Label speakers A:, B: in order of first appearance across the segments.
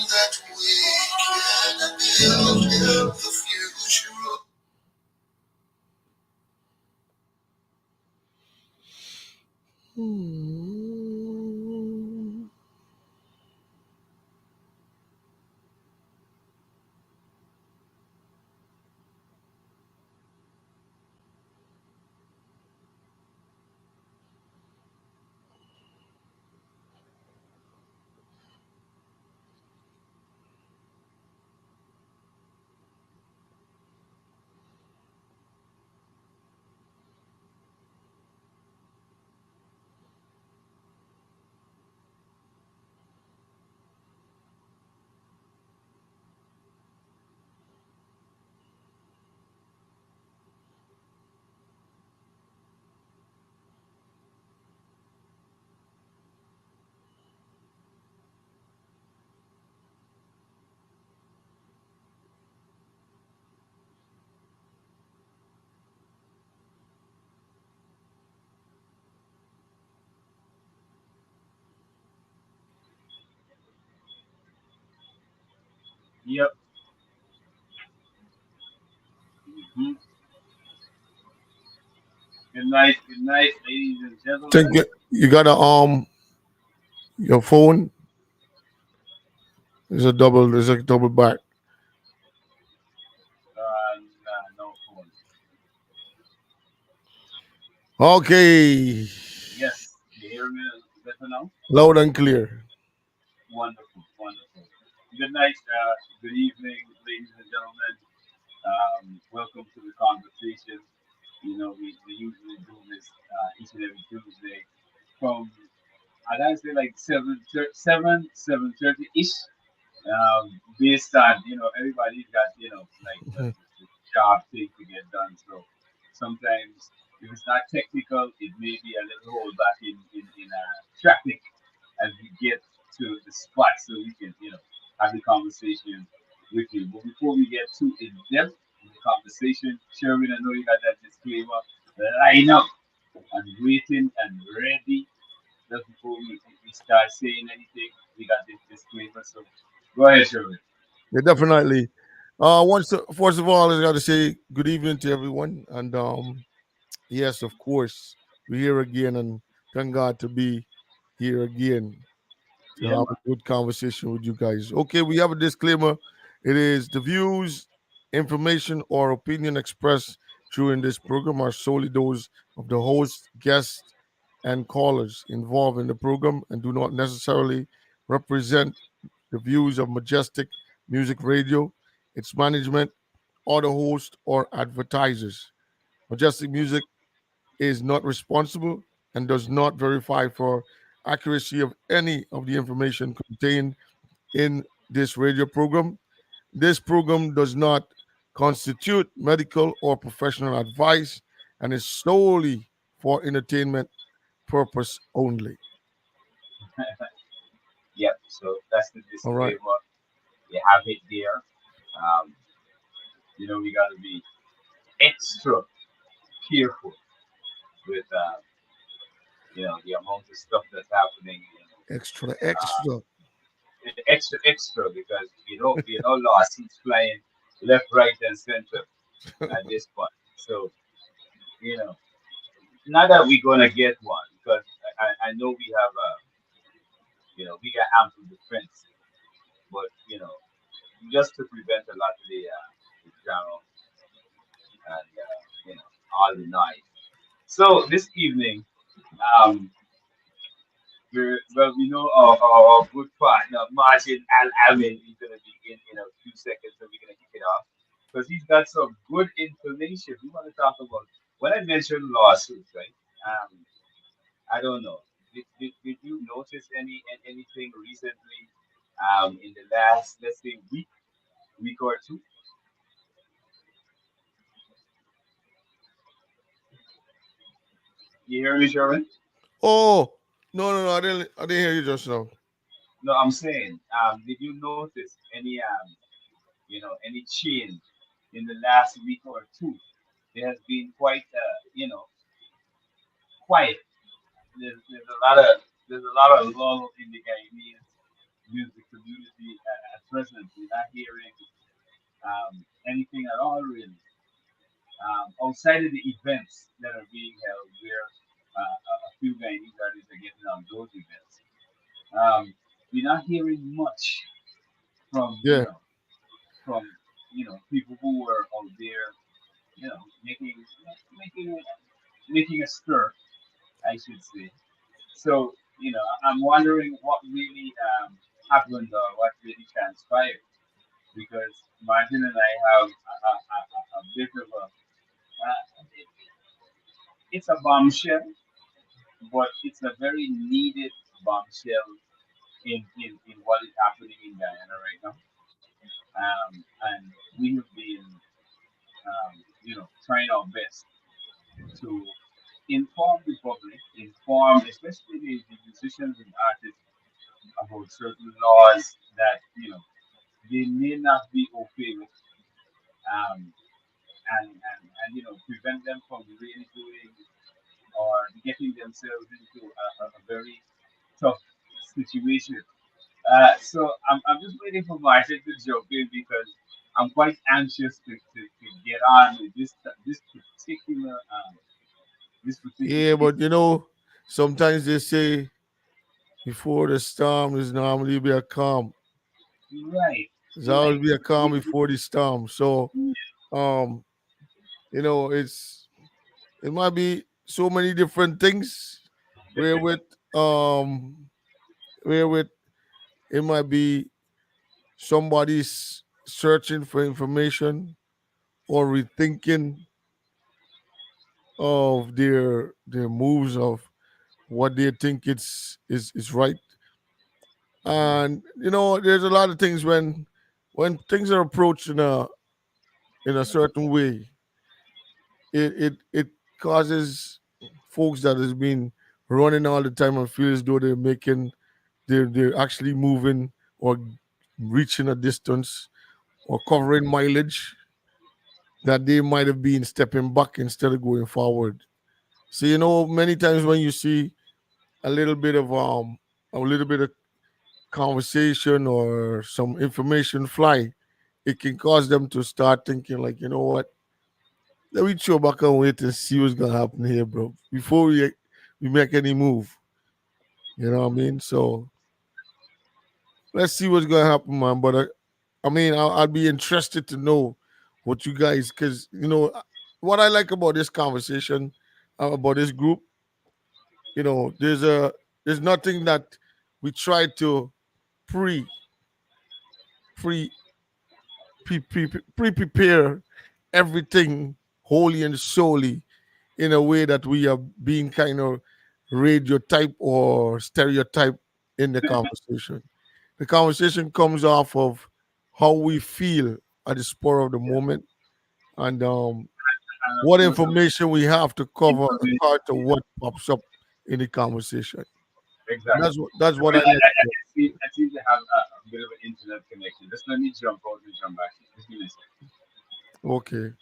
A: that we can build the future.
B: Yep. Mhm. good night, ladies and
A: Think
B: gentlemen.
A: you got a your phone is a double. There's a double back.
B: No phone.
A: Okay,
B: Yes, you hear me better now?
A: loud and clear.
B: Wonderful, wonderful. Good night, good evening, ladies and gentlemen. Welcome to the conversation. We usually do this each and every Tuesday from I gotta say like 7:30 ish. Based on everybody's got like the job thing to get done. So sometimes if it's not technical, it may be a little hold back in traffic as we get to the spot so we can have the conversation with you. But before we get too in depth in the conversation, Sherwin, I know you got that disclaimer. Line up and waiting and ready just before we start saying anything. We got this disclaimer, so go ahead, Sherwin.
A: Yeah, definitely. First of all, I got to say good evening to everyone, and yes, of course, we're here again, and thank God to be here again to
B: Yeah,
A: have
B: man.
A: a good conversation with you guys. Okay, we have a disclaimer. It is the views, information, or opinion expressed during this program are solely those of the host, guests, and callers involved in the program and do not necessarily represent the views of Majestic Music Radio, its management, or the host or advertisers. Majestic Music is not responsible and does not verify for accuracy of any of the information contained in this radio program. This program does not constitute medical or professional advice and is solely for entertainment purpose only.
B: Yep. So that's the
A: All right.
B: disclaimer. You have it there. Um, we got to be extra careful with the amount of stuff that's happening.
A: Extra,
B: Uh,
A: extra.
B: extra because lawsuits flying left, right, and center at this point. So you know, not that we're gonna get one because I know we have we got ample defense, but just to prevent a lot of the drama and all the noise. So this evening, um, we know our good partner Martin Al Amin is going to be in a few seconds, so we're going to kick it off because he's got some good information. We want to talk about when I mentioned lawsuits, right? Um, I don't know. Did you notice anything recently? In the last, let's say, week or two. You hear me, Sherman?
A: Oh, no, no, no. I didn't hear you just now.
B: No, I'm saying, did you notice any change in the last week or two? There has been quite, quiet. There's a lot of lull in the Ghanaian music community at present. We're not hearing anything at all, really, outside of the events that are being held, where a few Guyanese artists are getting on those events. We're not hearing much from
A: Yeah.
B: from people who are out there, making making a stir, I should say. So I'm wondering what really happened or what really transpired, because Martin and I have a bit of a it's a bombshell, but it's a very needed bombshell in what is happening in Guyana right now. And we have been, trying our best to inform the public, inform especially the musicians and artists about certain laws that they may not be okay with, um, and prevent them from really doing or getting themselves into a very tough situation. So I'm just waiting for Martin to jump in, because I'm quite anxious to get on with particular this particular
A: Yeah, but
B: issue.
A: sometimes they say before the storm there's normally be a calm.
B: Right,
A: There's always
B: right.
A: be a calm before the storm. So um, it might be so many different things wherewith um wherewith it might be somebody's searching for information or rethinking of their moves of what they think is right. And there's a lot of things when things are approached in a certain way, it causes folks that has been running all the time and feel as though they're actually moving or reaching a distance or covering mileage that they might have been stepping back instead of going forward. So many times when you see a little bit of conversation or some information fly, it can cause them to start thinking like, you know what, let me chill back and wait and see what's gonna happen here, bro, before we make any move. You know what I mean? So let's see what's gonna happen, man. But I mean, I'd be interested to know what you guys, because what I like about this conversation, about this group, there's nothing that we try to pre pre pre prepare everything wholly and solely in a way that we are being kind of radio type or stereotype in the conversation. The conversation comes off of how we feel at the spur of the moment, and
B: And of
A: what
B: course,
A: information we have to cover as
B: information.
A: part of what pops up in the conversation.
B: Exactly.
A: That's what I
B: Well,
A: like.
B: I seem to have a bit of an internet connection. Just let me jump out and jump back in. Just give me a second.
A: Okay,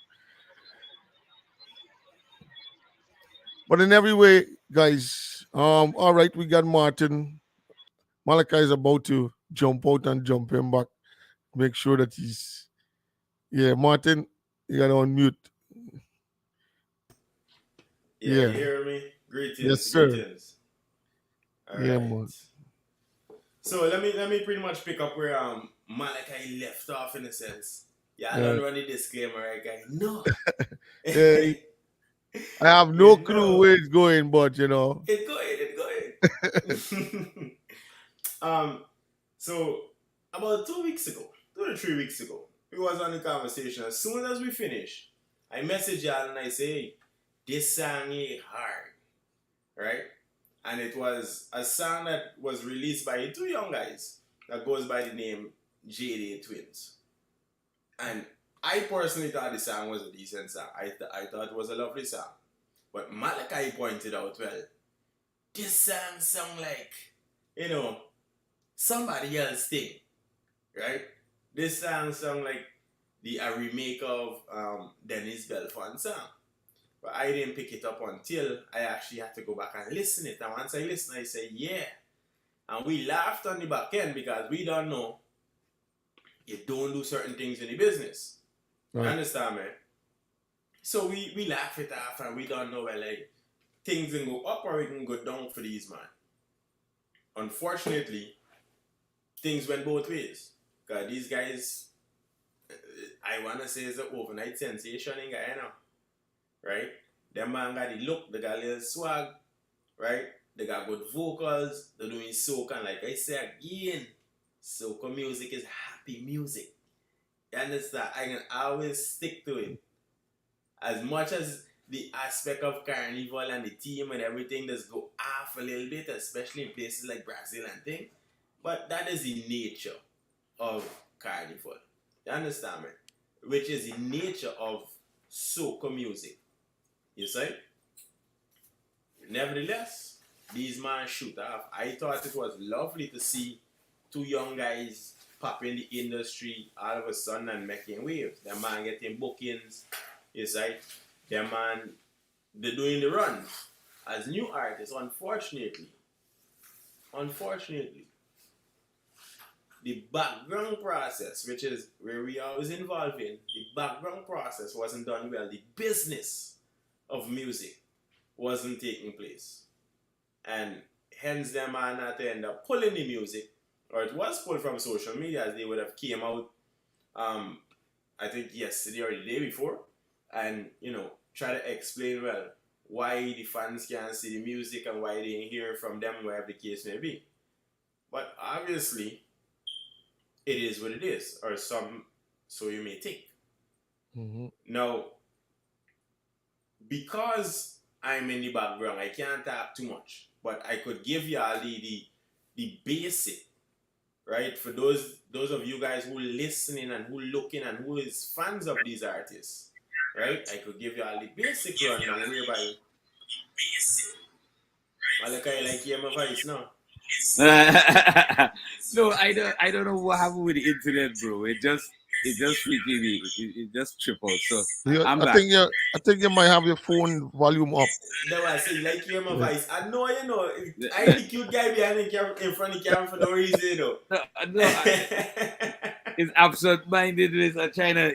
A: but in every way, guys. All right, we got Martin. Malachi is about to jump out and jump him back. Make sure that he's yeah, Martin. You gotta unmute.
C: Yeah, you
A: Yeah,
C: hear me?
A: yes,
C: Greetings,
A: sir.
C: greetings. All
A: Yeah,
C: right.
A: man.
C: So let me pretty much pick up where Malachi left off in a sense. Yeah, I
A: Yeah.
C: don't run the disclaimer, right, guy? No.
A: Yeah, I have no
C: You
A: clue
C: know,
A: where it's going, but
C: it go ahead. um, so about 2 weeks ago, 2 to 3 weeks ago, we was on the conversation. As soon as we finish, I message y'all and I say, hey, this song is hard, right? And it was a song that was released by two young guys that goes by the name JD Twins. And I personally thought the song was a decent song. I thought it was a lovely song. But Malachi pointed out, well, this song sound like, you know, somebody else thing, right? This song sound like a remake of Dennis Belfont song. But I didn't pick it up until I actually had to go back and listen it. And once I listened, I said, yeah, And we laughed on the back end because we don't know you don't do certain things in the business. You
A: Right.
C: understand, man? So we laugh it off and we don't know where like things can go up or it can go down for these man. Unfortunately, things went both ways. Because these guys, I wanna say is an overnight sensation in Guyana. Right? Them man got the look, they got a little swag, right? They got good vocals, they're doing soca, and like I say again, soca music is happy music. You understand? I can always stick to it. As much as the aspect of carnival and the team and everything does go off a little bit, especially in places like Brazil and things. But that is the nature of carnival. You understand me? Which is the nature of soca music. You see? Nevertheless, these man shoot off. I thought it was lovely to see two young guys pop in the industry all of a sudden and making waves. That man getting bookings. You see? That man, they're doing the runs as new artists. Unfortunately, the background process, which is where we always involved in, the background process wasn't done well. The business of music wasn't taking place. And hence them man had to end up pulling the music, or it was pulled from social media as they would have came out I think yesterday or the day before, and try to explain well why the fans can't see the music and why they didn't hear from them, wherever the case may be. But obviously it is what it is, or so you may think.
A: Mhm.
C: Now, because I'm in the background, I can't talk too much, but I could give you all the basic, right? For those of you guys who listening and who looking and who is fans of these artists, right? I could give you all the basic rundown whereby Malachi like hear my voice now.
D: No, I don't know what happened with the internet, bro. It just freaking it just tripled. So
A: Yeah,
D: I'm
A: I
D: back.
A: think you might have your phone volume up.
C: That's why I say like hear my
A: Yeah.
C: voice. I know I the cute guy behind the camera in front of the camera for no reason though.
D: No, it's absent-mindedness. I'm trying to,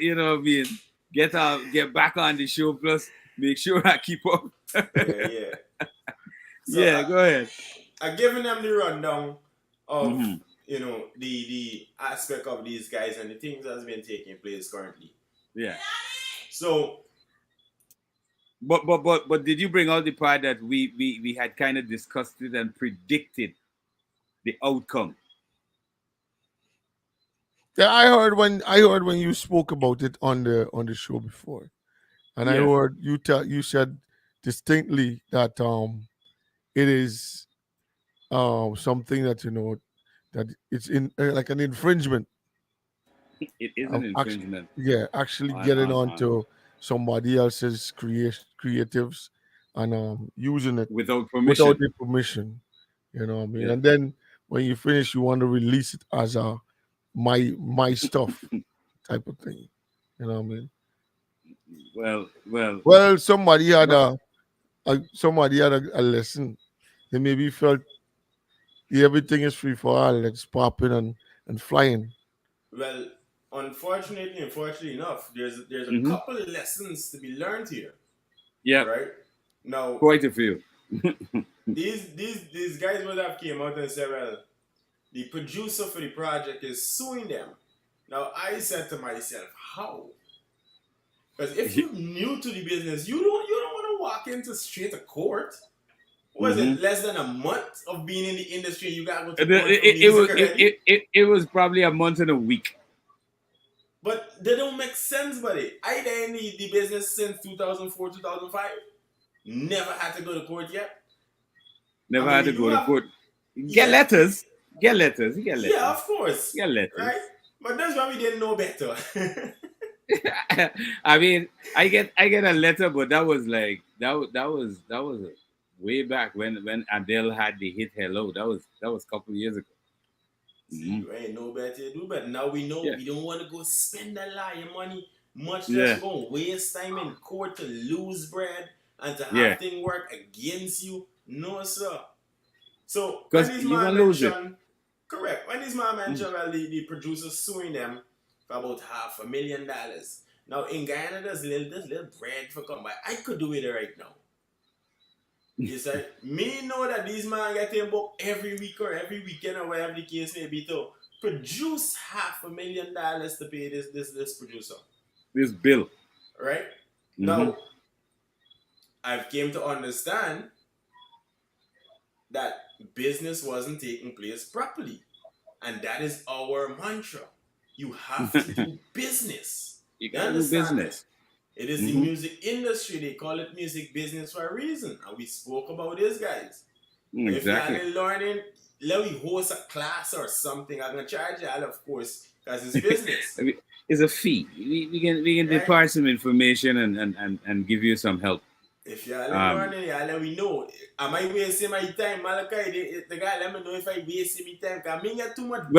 D: get back on the show. Plus, make sure I keep up.
C: yeah. So
D: Yeah, go ahead.
C: I'm giving them the rundown of
D: Mhm.
C: the aspect of these guys and the things that's been taking place currently.
D: Yeah,
C: So
D: but did you bring out the part that we had kind of discussed it and predicted the outcome?
A: Yeah, I heard when you spoke about it on the show before, and I
D: Yeah.
A: heard you said distinctly that it is something that that it's in like an infringement.
D: It is an
A: Actually,
D: infringement
A: yeah, actually
D: on
A: getting
D: on
A: onto somebody else's creatives and using it
D: without
A: without
D: permission.
A: the permission. You know what I mean?
D: Yeah.
A: And then when you finish, you want to release it as a my stuff type of thing. You know what I mean?
D: Well.
A: Well, somebody had
D: Well,
A: a lesson. They maybe felt everything is free for all, it's popping and flying.
C: well, unfortunately enough, there's a
D: mhm.
C: couple of lessons to be learned here,
D: Yeah,
C: right? Now
D: quite a few.
C: these guys would have came out and said, well, the producer for the project is suing them. Now I said to myself, how? Because if you're new to the business, you don't want to walk into straight to court. Was
D: Mhm.
C: it less than a month of being in the industry? You got to go to
D: It,
C: court for
D: it, it,
C: music
D: was
C: already.
D: it was probably a month and a week.
C: But they don't make sense, buddy. I there in the business since 2004, 2005. Never had to go to court yet.
D: Never
C: I
D: had
C: mean,
D: to
C: you
D: go to
C: have,
D: court.
C: yeah,
D: Get letters. Get letters.
C: yeah, of course,
D: Get letters.
C: right? But that's why we didn't know better.
D: I mean, I get a letter, but that was like that was way back when Adele had the hit "Hello." That was a couple of years ago.
C: See,
D: Mhm.
C: you ain't know better to do, but now we know
D: Yeah,
C: we don't want to go spend a lot of money, much less
D: yeah,
C: go waste time in court to lose bread and to
D: yeah.
C: have things work against you. No, sir. So when
D: Because
C: this
D: you're
C: man
D: gonna lose it.
C: mentioned, correct, when this man mentioned, well, the producers suing them for about $500,000. Now in Guyana, there's little bread for come by. I could do it right now. You say, me know that these man getting booked every week or every weekend or whatever the case may be to produce $500,000 to pay this producer.
D: This bill.
C: Right?
D: Mhm.
C: Now, I've came to understand that business wasn't taking place properly. And that is our mantra. You have to do business.
D: You
C: You
D: gotta do
C: understand
D: business.
C: it? It is the
D: Mhm.
C: music industry. They call it music business for a reason. And we spoke about this, guys. But if
D: Exactly.
C: you're learning, let me host a class or something. I'm gonna charge you, of course, because it's business.
D: I mean, it's a fee. We can
C: Right?
D: depart some information and give you some help.
C: If you're
D: Um,
C: learning, you let me know. Am I wasting my time, Malachi? The guy let me know if I wasting my time. Cause me get too much.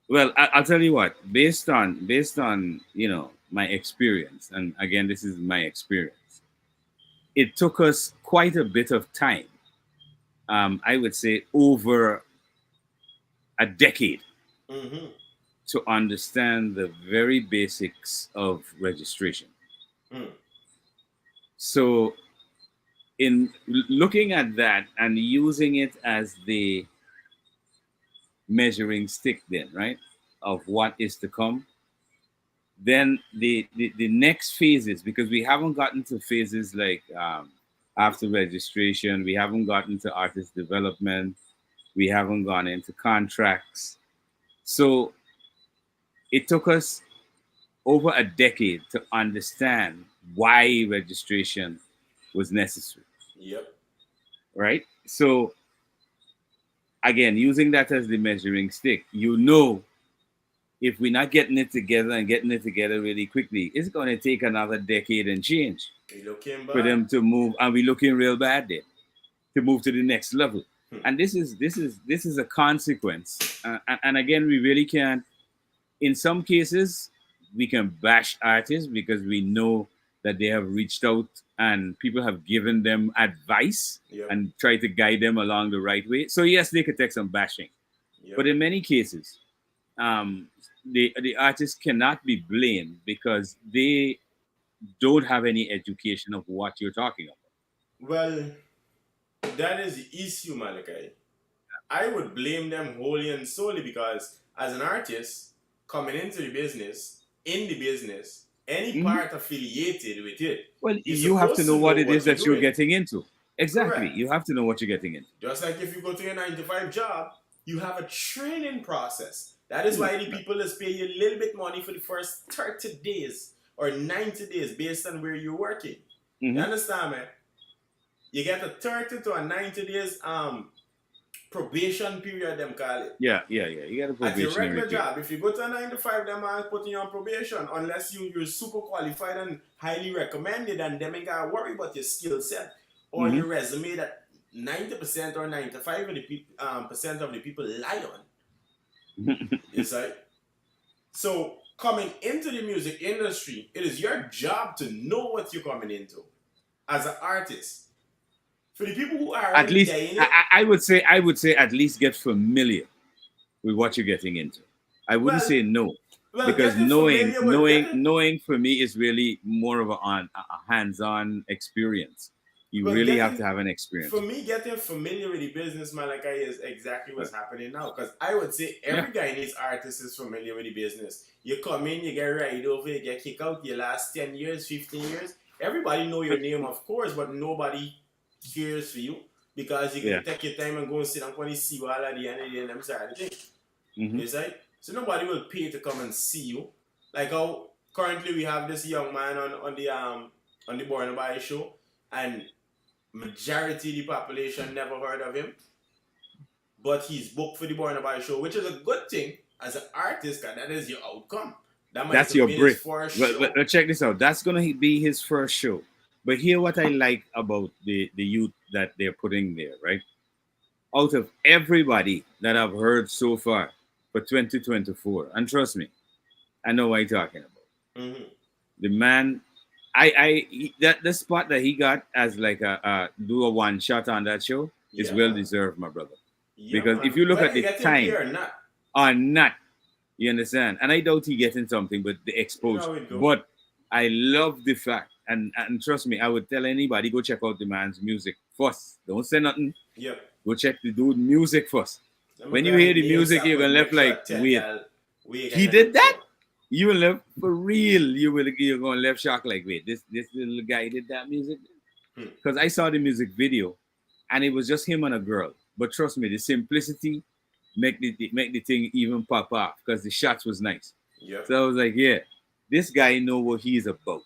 D: Well, I'll tell you what. Based on my experience, and again, this is my experience. It took us quite a bit of time. I would say over a decade
C: Mm-hmm.
D: to understand the very basics of registration.
C: Mm.
D: So, in looking at that and using it as the measuring stick, then, right, of what is to come, then the next phases, because we haven't gotten to phases like after registration, we haven't gotten to artist development, we haven't gone into contracts. So, it took us over a decade to understand why registration was necessary,
C: Yep.
D: right? So again, using that as the measuring stick, if we're not getting it together and getting it together really quickly, it's going to take another decade and change
C: You looking
D: for
C: bad?
D: them to move, and we're looking real bad then to move to the next level.
C: Hmm.
D: And this is a consequence. And again, we really can't. In some cases, we can bash artists because we know that they have reached out and people have given them advice
C: Yep.
D: and try to guide them along the right way. So yes, they could take some bashing,
C: Yep.
D: but in many cases, the artists cannot be blamed because they don't have any education of what you're talking about.
C: Well, that is the issue, Malachi. I would blame them wholly and solely because as an artist coming into the business, in the business, any
D: Mhm.
C: part affiliated with it,
D: Well,
C: you're
D: you have to
C: supposed
D: know what it
C: what
D: is
C: you're
D: that you're
C: doing.
D: getting into. Exactly,
C: Correct.
D: you have to know what you're getting into.
C: Just like if you go to your 9 to 5 job, you have a training process. That is why the people is pay you a little bit money for the first 30 days or 90 days based on where you're working.
D: Mhm.
C: You understand, man? You get a 30 to a 90 days probation period, them call it.
D: Yeah. You got a
C: At your
D: probationary
C: regular
D: period.
C: job, if you go to a 9 to 5, them are putting you on probation unless you're super qualified and highly recommended, and them ain't gotta worry about your skill set or
D: Mhm.
C: your resume that 90% or 95% of the percent of the people lie on. You see? So coming into the music industry, it is your job to know what you're coming into as an artist. For the people who are
D: At
C: already
D: least,
C: there in it,
D: I would say at least get familiar with what you're getting into. I wouldn't
C: well,
D: say no,
C: well,
D: because
C: getting familiar with getting
D: knowing for me is really more of a hands-on experience. You
C: Well,
D: really have
C: getting
D: to have an experience.
C: for me, getting familiar with the business, Malachi, is exactly what's happening now. Because I would say every Guyanese artist is familiar with the business. You come in, you get right over, you get kicked out. You last 10 years, 15 years. Everybody know your name, of course, but nobody cares for you because you can take your time and go and sit down and see what at the end of the day and them side of the thing.
D: Mhm.
C: You see? So nobody will pay to come and see you. Like how currently we have this young man on the Born By show, and majority of the population never heard of him, but he's booked for the Born By show, which is a good thing as an artist, because that is your outcome. That might
D: That's
C: have
D: your
C: been
D: break.
C: his first
D: Well,
C: show.
D: well, check this out. That's gonna be his first show. But here, what I like about the youth that they're putting there, right? Out of everybody that I've heard so far for 2024, and trust me, I know what you're talking about.
C: Mhm.
D: The man, that the spot that he got as like a do a one shot on that show is
C: Yeah.
D: well deserved, my brother.
C: Yeah,
D: Because
C: man.
D: if you look
C: Whether
D: at
C: you
D: the
C: get him
D: time
C: here or not,
D: or not, you understand? And I doubt he getting something, but the
C: you know
D: exposure.
C: how it go.
D: But I love the fact, and trust me, I would tell anybody go check out the man's music first. Don't say nothing.
C: Yep.
D: Go check the dude music first.
C: Let me
D: When
C: go
D: you
C: ahead
D: hear
C: and
D: the
C: name
D: music, you're
C: samples,
D: gonna left
C: make sure I
D: like,
C: tell
D: wait,
C: y'all where you
D: he
C: gonna
D: did
C: look
D: that?
C: for.
D: You will left for real. You're gonna left shock like, wait, this little guy did that music?
C: Hmm.
D: Because I saw the music video, and it was just him and a girl. But trust me, the simplicity make the thing even pop off because the shots was nice.
C: Yep.
D: So I was like, yeah, this guy know what he's about.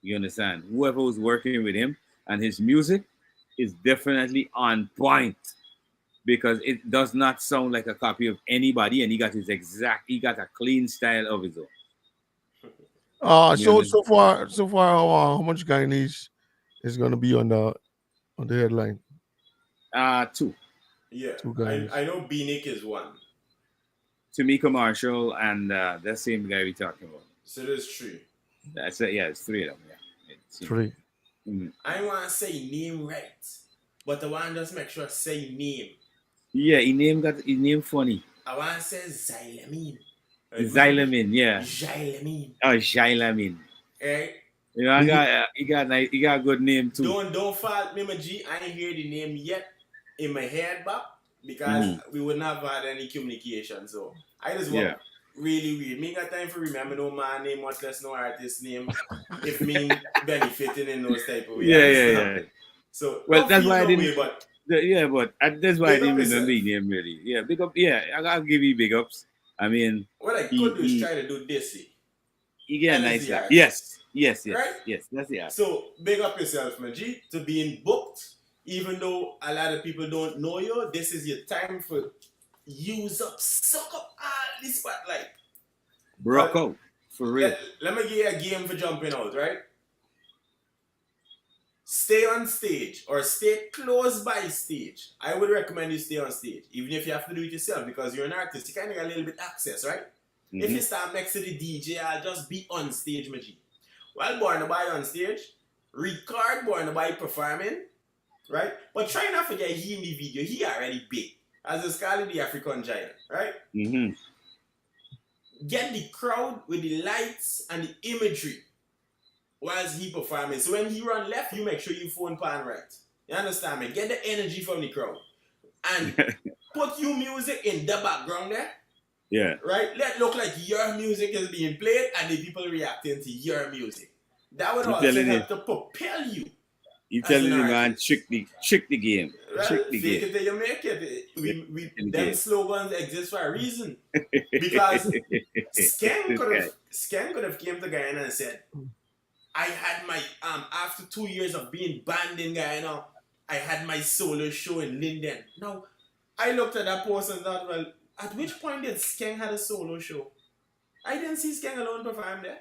D: You understand? Whoever was working with him and his music is definitely on point because it does not sound like a copy of anybody, and he got a clean style of his own. You
A: So
D: understand?
A: so far, how much Guyanese is gonna be on the headline?
D: Two.
C: Yeah.
A: Two
C: I
A: guys.
C: know B-Nick is one.
D: Tamika Marshall and that same guy we talking about.
C: So there's three.
D: That's it. Yeah, it's three of them. Yeah.
A: Three.
C: I want to say name right, but I want to just make sure I say name.
D: Yeah, his name funny.
C: I want to say Xylamine.
D: Xylamine, yeah.
C: Xylamine.
D: Oh, Xylamine.
C: Right?
D: You know, he got a good name too.
C: Don't fault me, my G. I ain't hear the name yet in my head, but because we wouldn't have had any communication. So I just want really weird. Me got time for remember no man name, much less no artist name. If me benefiting in those type of ways.
D: Yeah.
C: So
D: Well, that's why I didn't.
C: Way, but
D: that's why I
C: big up
D: didn't remember
C: yourself.
D: his name really. Yeah, big up. Yeah, I gotta give you big ups. I mean,
C: what I could do is try to do this.
D: You get a
C: And
D: nice
C: it's the
D: guy.
C: artist.
D: Yes.
C: Right?
D: Yes, that's the artist.
C: So big up yourself, my G, to being booked. Even though a lot of people don't know you, this is your time for use up, suck up all the spotlight.
D: Broke out. For real.
C: Let me give you a game for jumping out, right? Stay on stage or stay close by stage. I would recommend you stay on stage, even if you have to do it yourself because you're an artist. You kind of get a little bit access, right?
D: Mm-hmm.
C: If you start next to the DJ, I'll just be on stage, my G. While Born to Buy on stage, record Born to Buy performing, right? But try not to forget he in the video. He already big. As a Scarlet the African giant, right?
D: Mm-hmm.
C: Get the crowd with the lights and the imagery whilst he performing. So when he run left, you make sure you phone pan right. You understand me? Get the energy from the crowd. And put your music in the background there.
D: Yeah.
C: Right? Let look like your music is being played and the people reacting to your music. That would also help to propel you.
D: You telling the man trick the game.
C: Right?
D: Trick the
C: Fake
D: game.
C: it till you make it. Them slogans exist for a reason. Because Skeng could have came to Guyana and said, I had my after 2 years of being banned in Guyana, I had my solo show in Linden. Now I looked at that post and thought, well, at which point did Skeng had a solo show? I didn't see Skeng alone perform there.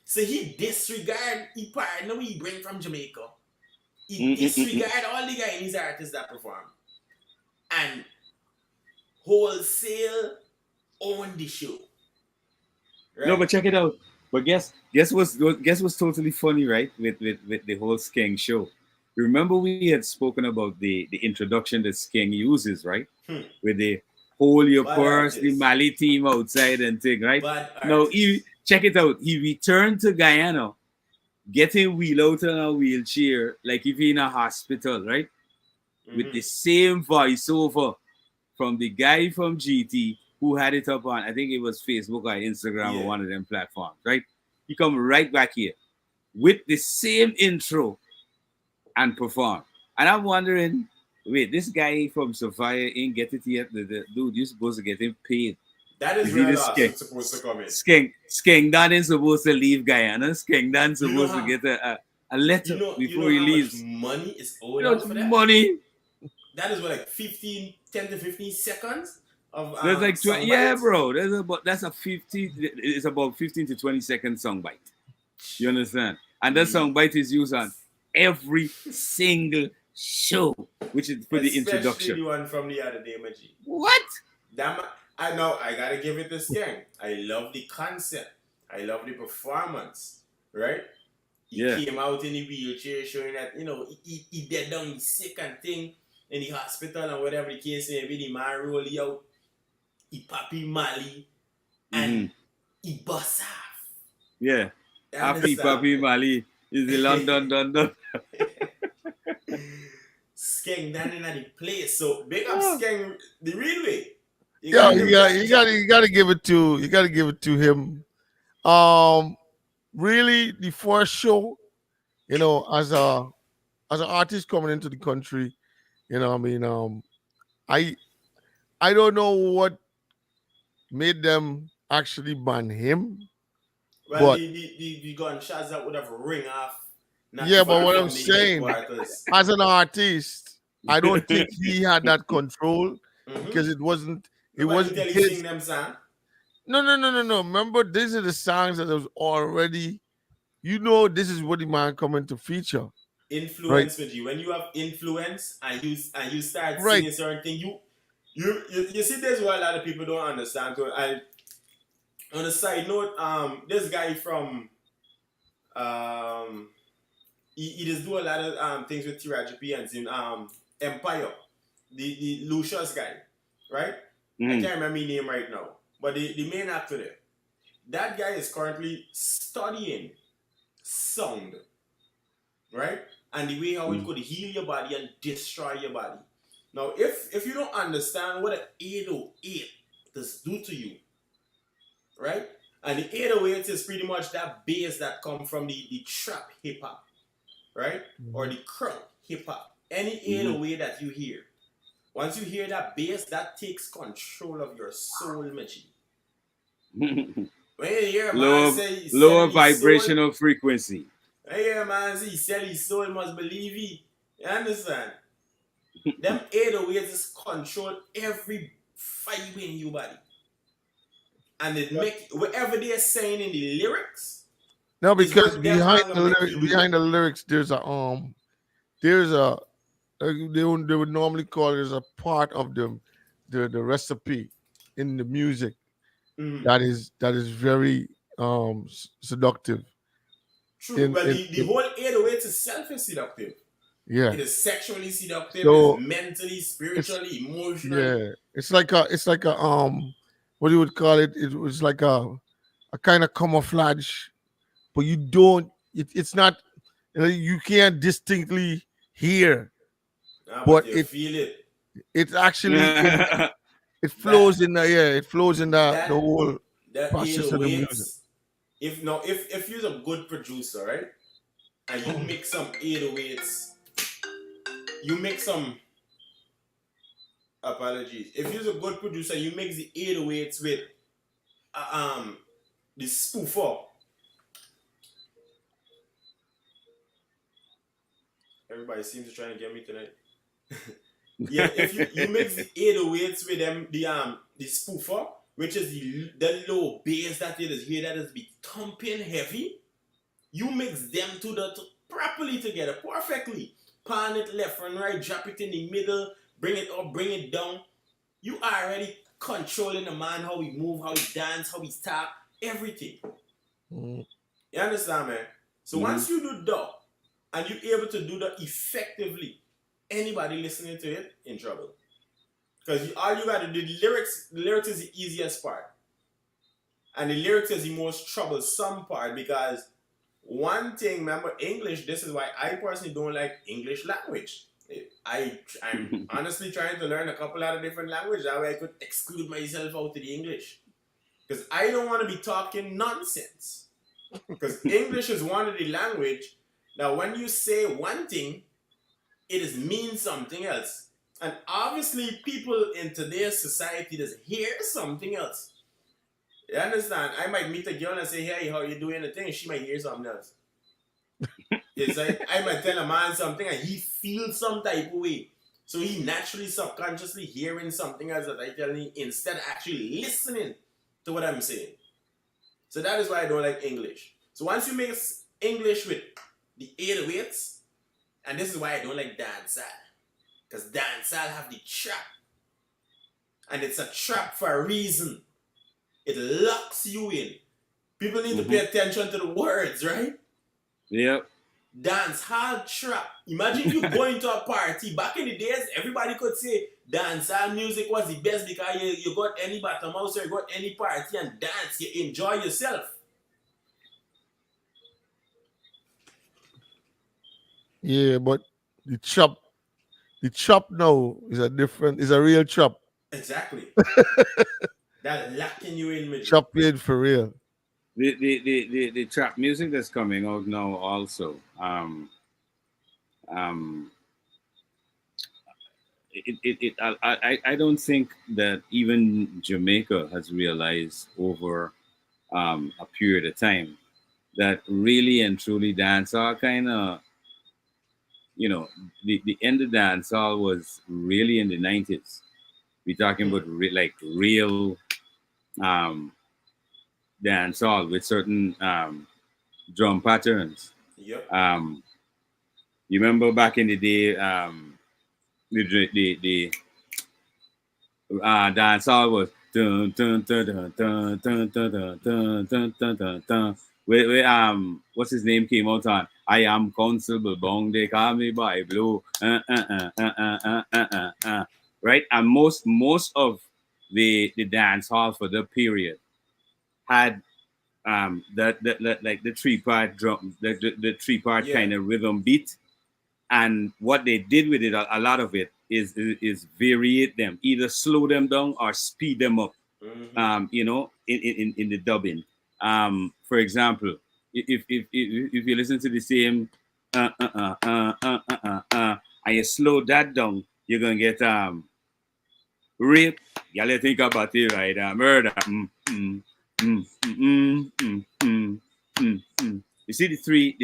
C: So he disregard he partner we bring from Jamaica. He disregard all the Guyanese artists that perform. And wholesale own the show.
D: Right? No, but check it out. But guess what's totally funny, right? With the whole Skeng show. Remember we had spoken about the introduction that Skeng uses, right? With the hold your purse, the Mali team outside and thing, right? Now check it out. He returned to Guyana, getting wheel out on a wheelchair, like if he's in a hospital, right? With the same voiceover from the guy from GT who had it up on, I think it was Facebook or Instagram or one of them platforms, right? He come right back here with the same intro and perform. And I'm wondering, wait, this guy from Sophia ain't get it yet? The dude, you're supposed to get him paid.
C: That is real supposed to come in.
D: Skeng Dan ain't supposed to leave Guyana. Skeng Dan supposed to get a letter before he leaves.
C: Money is owed out for that?
D: Money.
C: That is what, like 10 to 15 seconds of
D: there's like 20, yeah, bro. It's about 15 to 20 second song bite. You understand? And that song bite is used on every single show, which is for the introduction.
C: Especially the one from the other day, Maji.
D: What?
C: I know, I gotta give it a Skeng. I love the concept. I love the performance. Right? He came out in the wheelchair showing that, he dead down, he's sick and thing. in the hospital and whatever the case may be, the man roll he out, he papi Mali, and he bust off.
D: Yeah.
C: You
D: Happy
C: understand?
D: Papi Mali is the London Dundon.
C: Skeng down in the place. So big up Skeng the real way.
A: Yeah,
C: give
A: you got to give it to him. Really, the first show, as an artist coming into the country, I I don't know what made them actually ban him,
C: Well,
A: but
C: the gunshots that would have ring off not
A: yeah, but
C: far
A: what I'm
C: from the
A: saying,
C: headquarters.
A: as an artist, I don't think he had that control
C: Mm-hmm.
A: because it wasn't
C: Nobody tell you
A: his.
C: sing them song.
A: No. Remember, these are the songs that was already. This is what the man coming to feature, right?
C: Influence with you. When you have influence and you start
A: Right.
C: singing certain thing, you see there's what a lot of people don't understand. So on a side note, this guy from he does do a lot of things with Tiraji P and in Empire, the Lucius guy, right? I can't remember his name right now, but the main actor there, that guy is currently studying sound, right? And the way how it could heal your body and destroy your body. Now, if you don't understand what an 808 does do to you, right? And the 808 is pretty much that bass that come from the trap hip hop, right? Or the crunk hip hop. Any 808 that you hear, once you hear that bass, that takes control of your soul, Michi. When you hear a man say he's
D: lower
C: selling his
D: vibrational frequency.
C: when you hear a man say he sell his soul, must believe he. You understand? Them 808s just control every fiber in your body. And it make whatever they're saying in the lyrics.
A: No,
C: is
A: because
C: what them man gonna make you do.
A: behind the lyrics, there's a they would normally call it as a part of the recipe in the music
C: Mhm.
A: that is very seductive.
C: True, but the whole 808 itself is seductive.
A: Yeah.
C: It is sexually seductive,
A: So,
C: it's mentally, spiritually, emotionally.
A: Yeah, it's like a what you would call it? It was like a kind of camouflage, but you don't. It's not. You can't distinctly hear,
C: But
A: but
C: you feel it.
A: it's actually it flows in the It flows in the
C: That-
A: whole
C: That
A: process of the music.
C: 808s, if you're a good producer, right? And you make some 808s, you make some apologies. If you're a good producer, you mix the 808s with the spoofer. Everybody seems to try to get me tonight. Yeah, if you mix the 808s with them, the spoofer, which is the low bass that it is here that is be thumping heavy, you mix them properly together, perfectly. Pan it left and right, drop it in the middle, bring it up, bring it down. You are already controlling the man, how he move, how he dance, how he talk, everything.
A: Mhm.
C: You understand, man? So once you do that, and you're able to do that effectively, anybody listening to it in trouble. Because all you got to do, the lyrics is the easiest part. And the lyrics is the most troublesome part because one thing, remember English, this is why I personally don't like English language. I'm honestly trying to learn a couple other different languages. That way I could exclude myself out of the English. Because I don't want to be talking nonsense. Because English is one of the language that when you say one thing, it is mean something else. And obviously people in today's society just hear something else. You understand? I might meet a girl and say, hey, how you doing? The thing, she might hear something else. It's like I might tell a man something and he feels some type of way. So he naturally, subconsciously hearing something else that I tell him instead of actually listening to what I'm saying. So that is why I don't like English. So once you mix English with the 808s, and this is why I don't like dancehall. Because dancehall have the trap. And it's a trap for a reason. It locks you in. People need to pay attention to the words, right?
D: Yep.
C: dance hall trap. Imagine you going to a party. Back in the days, everybody could say dance hall music was the best because you got any bottom house or you got any party and dance. You enjoy yourself.
A: Yeah, but the chop, the chop now is a real chop.
C: Exactly. That locking you in with
A: Chop paid for real.
D: The trap music that's coming out now also. Um, I don't think that even Jamaica has realized over a period of time that really and truly dancehall kind of, the end of dancehall was really in the 90s. We're talking about like real um, dancehall with certain drum patterns.
C: Yep.
D: You remember back in the day, the dancehall was dun dun dun dun dun dun dun dun dun dun dun dun dun. Where what's his name came out on? I am Constable Bong. They call me by Blue. Right, and most of the dance hall for the period had that like the three part drum, the three part
C: Yeah.
D: kind of rhythm beat, and what they did with it, a lot of it is variate them, either slow them down or speed them up. In the dubbing. For example, if you listen to the same and you slow that down, you're gonna get rape. Y'all think about it, right? Murder. You see the three.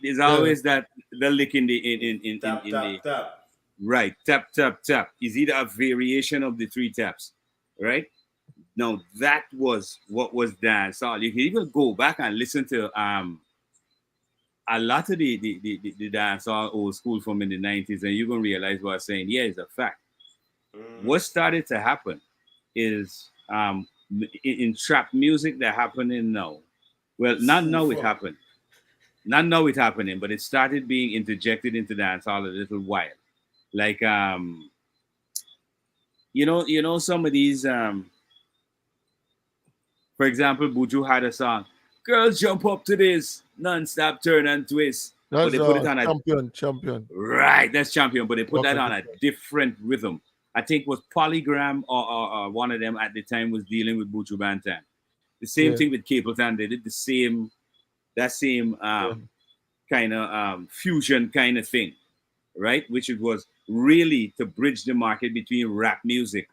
D: There's
A: Yeah.
D: always that the lick in the
C: Tap,
D: in the
C: tap, tap.
D: right, tap tap tap. Is either a variation of the three taps, right? Now that was what was dance. So you can even go back and listen to a lot of the dance all old school from in the 90s, and you're gonna realize what I'm saying. Yeah, it's a fact. What started to happen is in trap music that happening now. Well, not now it
C: Super.
D: happened. Not now it happening, but it started being interjected into dance all a little while. Like some of these for example, Buju had a song, Girls Jump Up to This, non-stop turn and twist. But
A: That's
D: they put it on a
A: champion.
D: right, that's champion, but they put that
A: Okay.
D: on a different rhythm. I think it was Polygram or one of them at the time was dealing with Buju Banton. The same
A: Yeah.
D: thing with Capleton. They did that same kind of fusion kind of thing, right? Which it was really to bridge the market between rap music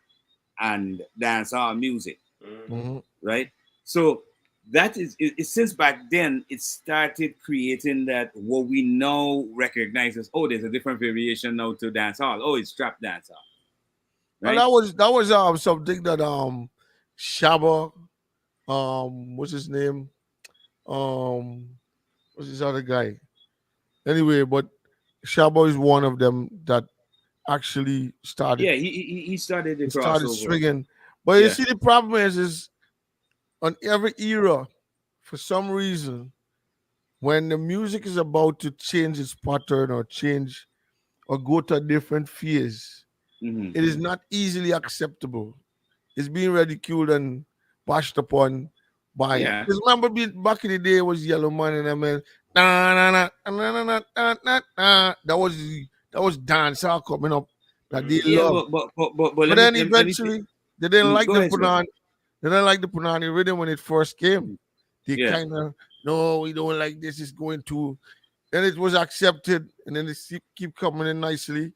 D: and dancehall music,
A: hmm
D: right? So that is since back then it started creating that what we now recognize as, oh, there's a different variation now to dancehall. Oh, it's trap dancehall,
A: Well,
D: right?
A: that was something that Shaba, what's his name? What's this other guy? Anyway, but Shaba is one of them that actually
D: Yeah, he started the
A: he started
D: crossover.
A: swinging. But you
D: Yeah.
A: see, the problem is on every era, for some reason, when the music is about to change its pattern or change or go to a different phase,
D: Hmm.
A: it is not easily acceptable. It's being ridiculed and bashed upon by.
D: Yeah.
A: Because remember, back in the day, it was Yellow Man and I mean, na na na na na na na na na. That was dancehall coming up that they
D: Yeah,
A: love.
D: but
A: But then eventually, they didn't like
D: go
A: the
D: ahead, sir.
A: Punani. They didn't like the Punani rhythm when it first came. They
D: Yeah.
A: kind of, no, we don't like this. It's going to. Then it was accepted, and then it keep coming in nicely.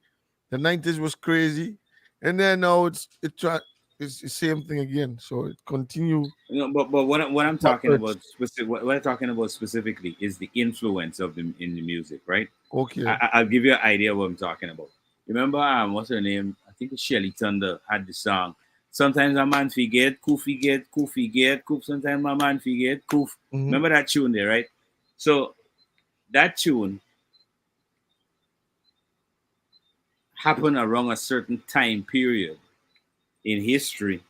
A: The 90s was crazy, and then now it's the same thing again. So it continue.
D: But what I'm talking
A: Backwards.
D: about what I'm talking about specifically is the influence of them in the music, right?
A: Okay.
D: I'll give you an idea of what I'm talking about. Remember, what's her name? I think it's Shelly Thunder had the song. Sometimes a man forget, koof. Sometimes my man forget, koof.
A: Mhm.
D: Remember that tune there, right? So that tune happened around a certain time period in history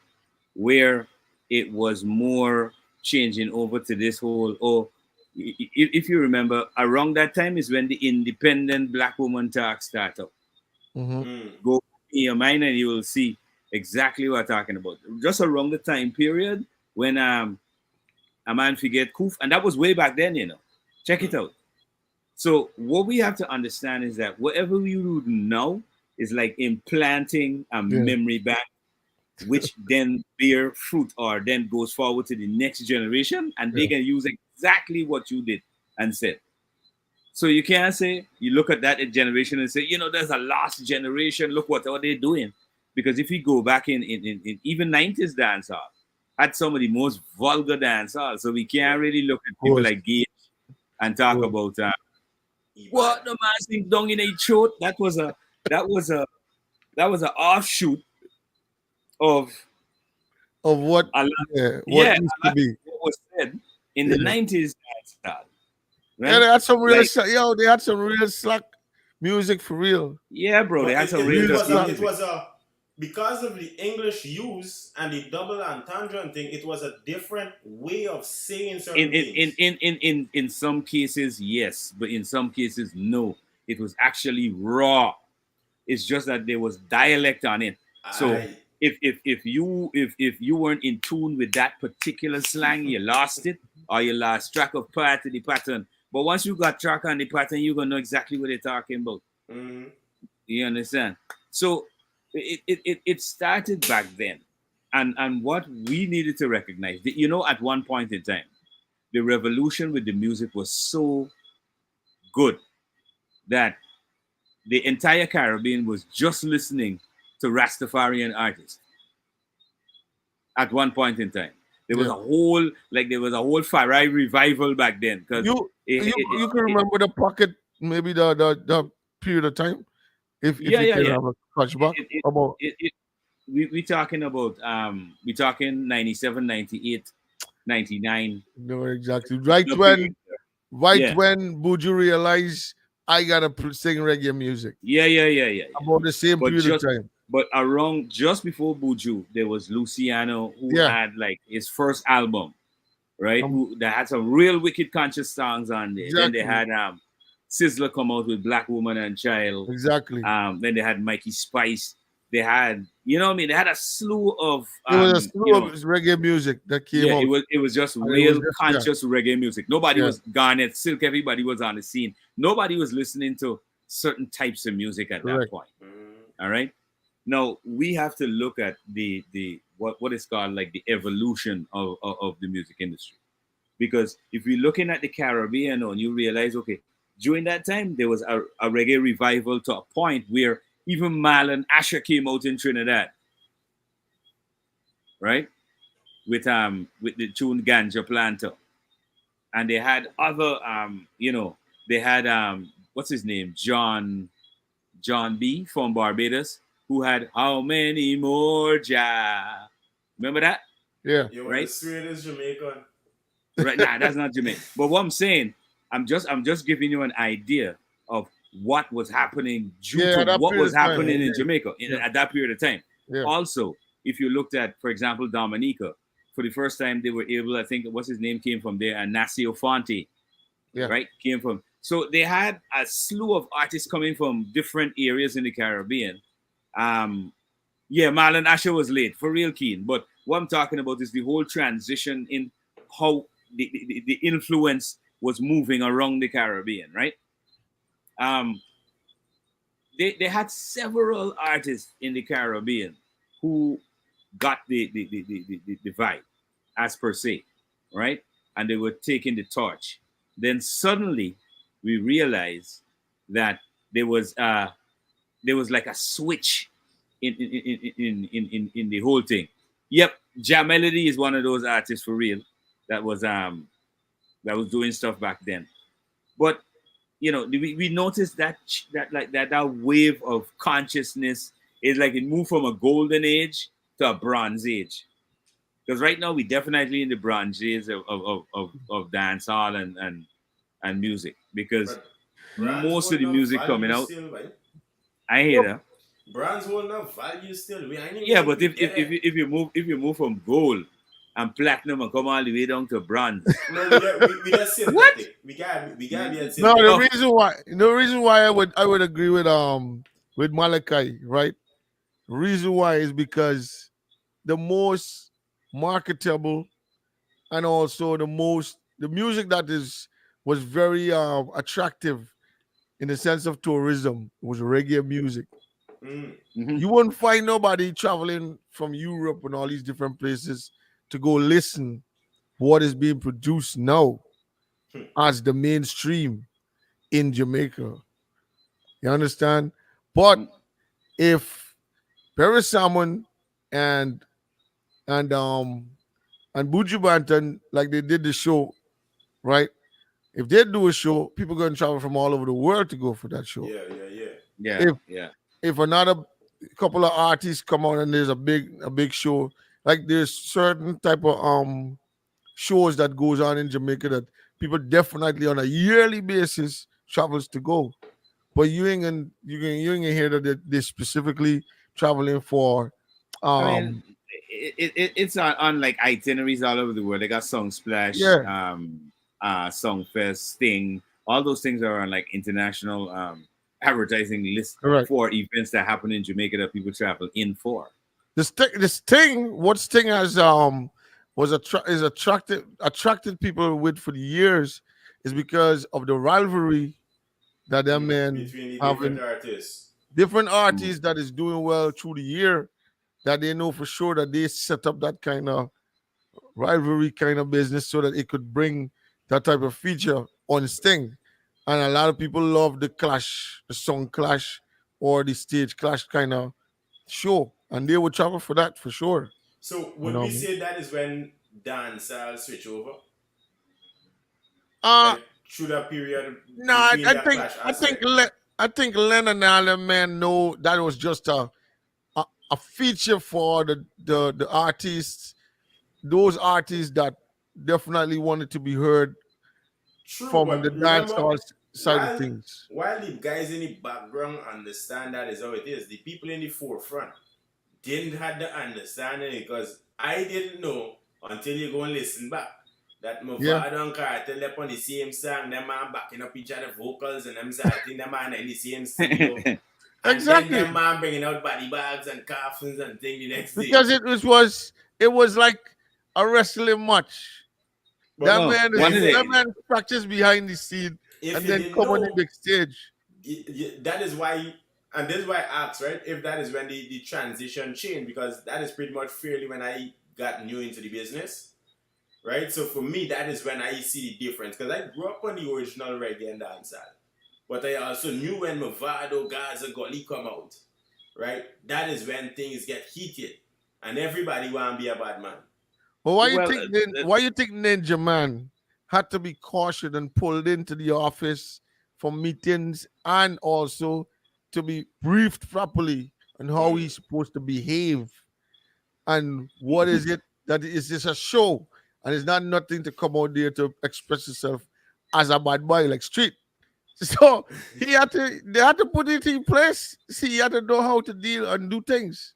D: where it was more changing over to this whole, oh, if you remember, around that time is when the independent black woman talk started.
A: Mm-hmm.
D: Go in your mind and you will see exactly what I'm talking about. Just around the time period when a man forget Koof, and that was way back then, you know. Check it out. So what we have to understand is that whatever we do now is like implanting a
A: Yeah.
D: memory bank, which then bear fruit or then goes forward to the next generation, and they can use exactly what you did and said. So you can't say you look at that generation and say, you know, there's a lost generation. Look what are they doing? Because if you go back in even 90s dancehall, had some of the most vulgar dancehall. So we can't really look at people
A: course.
D: like Gage and talk
A: Course.
D: about what the man sing down in a throat. That was an offshoot of
A: what
D: a lot,
A: what used to be.
D: what was said in the 90s dancehall. Right?
A: Yeah, they had some real
D: Like-
A: they had some real slack music for real.
D: Yeah, bro, they had some real
C: it was a because of the English use and the double entendre thing, it was a different way of saying certain things.
D: In some cases, yes, but in some cases, no. It was actually raw. It's just that there was dialect on it. So if you weren't in tune with that particular slang, you lost it, or you lost track of part of the pattern. But once you got track on the pattern, you're gonna know exactly what they're talking about.
C: Mm-hmm.
D: You understand? So it started back then, and what we needed to recognize, you know, at one point in time, the revolution with the music was so good that the entire Caribbean was just listening to Rastafarian artists. At one point in time, there was a whole Farai revival back then. Because
A: you can remember the pocket, maybe the period of time. If you can have a flashback about
D: we talking about we talking 97, 98, 99.
A: No, exactly. Right when Buju realized I gotta sing reggae music.
D: Yeah.
A: About the same period of time.
D: But around just before Buju, there was Luciano who had like his first album, right? That had some real wicked conscious songs on there. Then they had Sizzler come out with Black Woman and Child.
A: Exactly.
D: Then they had Mikey Spice. They had, you know what I mean? They had a slew of
A: it was a slew of reggae music that came out.
D: It was just real conscious reggae music. Nobody was Garnet Silk, everybody was on the scene. Nobody was listening to certain types of music at that point. All right. Now we have to look at the what is called like the evolution of the music industry. Because if we're looking at the Caribbean and you realize, okay, during that time there was a reggae revival to a point where even Marlon Asher came out in Trinidad, right? With the tune Ganja Planter. And they had other they had what's his name? John B from Barbados, who had How Many More Ja. Remember that?
A: Yeah.
C: You
D: right?
C: Straight as Jamaican.
D: Right, nah, that's not Jamaican. But what I'm saying, I'm just giving you an idea of what was happening due to what was happening in Jamaica at that period of time.
A: Yeah.
D: Also, if you looked at, for example, Dominica, for the first time they were able, I think what's his name came from there, and Nasio Fonte, right, came from. So they had a slew of artists coming from different areas in the Caribbean. Marlon Asher was late, for real keen. But what I'm talking about is the whole transition in how the influence was moving around the Caribbean, right? They had several artists in the Caribbean who got the vibe, as per se, right? And they were taking the torch. Then suddenly we realized that there was like a switch in the whole thing. Yep, Ja Melody is one of those artists for real that was doing stuff back then. But you know, we noticed that wave of consciousness is like it moved from a golden age to a bronze age. Because right now we definitely in the bronze age of dancehall and music. Because most of the music coming out, I hear that.
C: Brands will not value still.
D: But if you move from gold and platinum and come all the way down to bronze.
C: No, we just synthetic. We gotta be
A: No,
C: synthetic.
A: the reason why I would agree with Malachi, right? The reason why is because the most marketable and also the music that was very attractive in the sense of tourism was reggae music.
C: Mm.
D: Mhm.
A: You won't find nobody traveling from Europe and all these different places to go listen what is being produced now
C: Hmm.
A: as the mainstream in Jamaica. You understand? But if Perry Salmon and and um and Buju Banton, like they did the show, right? If they do a show, people gonna travel from all over the world to go for that show.
C: Yeah.
D: Yeah,
A: If
D: yeah.
A: if another couple of artists come on and there's a big show, like there's certain type of shows that goes on in Jamaica that people definitely on a yearly basis travels to go. But you ain't gonna hear that they specifically traveling for
D: I mean,
A: um
D: it's on like itineraries all over the world. They got Song Splash,
A: yeah,
D: Song Fest, Sting. All those things are on like international advertising lists
A: correct.
D: for events that happen in Jamaica that people travel in for.
A: This thing, what Sting has is attracted people with for the years is because of the rivalry that that man
C: Between the different
A: having
C: artists.
A: different
D: Mm.
A: artists that is doing well through the year that they know for sure that they set up that kind of rivalry kind of business so that it could bring that type of feature on Sting. And a lot of people love the clash, the song clash or the stage clash kind of show. And they would travel for that for sure.
C: So
A: You
C: would
A: know
C: we
A: what I mean?
C: say that is when dancehall switch over?
A: Uh
C: Like through that period
A: no,
C: between that clash aspect?
A: I think Len and all the men know that was just a feature for the artists, those artists that definitely wanted to be heard
C: True,
A: from the
C: but
A: dance
C: remember,
A: hall side of
C: while
A: things.
C: while the guys in the background understand that is how it is, the people in the forefront didn't have the understanding because I didn't know until you go and listen back that
A: Yeah,
C: Mavado and Cartel left on the same song, them man backing up each other vocals and them starting them man in the same studio. And then
A: exactly.
C: them man bringing out body bags and coffins and thing the next day.
A: Because it was like a wrestling match.
C: But
D: Oh, one of
C: listen,
A: That
D: the
A: man practice behind the scene
C: if
A: and
C: you
A: then
C: didn't
A: come on the
C: know,
A: big stage.
C: that is why, and this is why I asked, right? If that is when the transition changed, because that is pretty much fairly when I got new into the business, right? So for me, that is when I see the difference, because I grew up on the original reggae and dancehall, but I also knew when Mavado, Gaza, Gully come out, right? That is when things get heated, and everybody want to be a bad man.
A: But
D: well,
A: why you think Ninja Man had to be cautioned and pulled into the office for meetings and also to be briefed properly on how
C: Mm.
A: he's supposed to behave and what is it that is this a show and it's not nothing to come out there to express yourself as a bad boy like street. So they had to put it in place. See, he had to know how to deal and do things.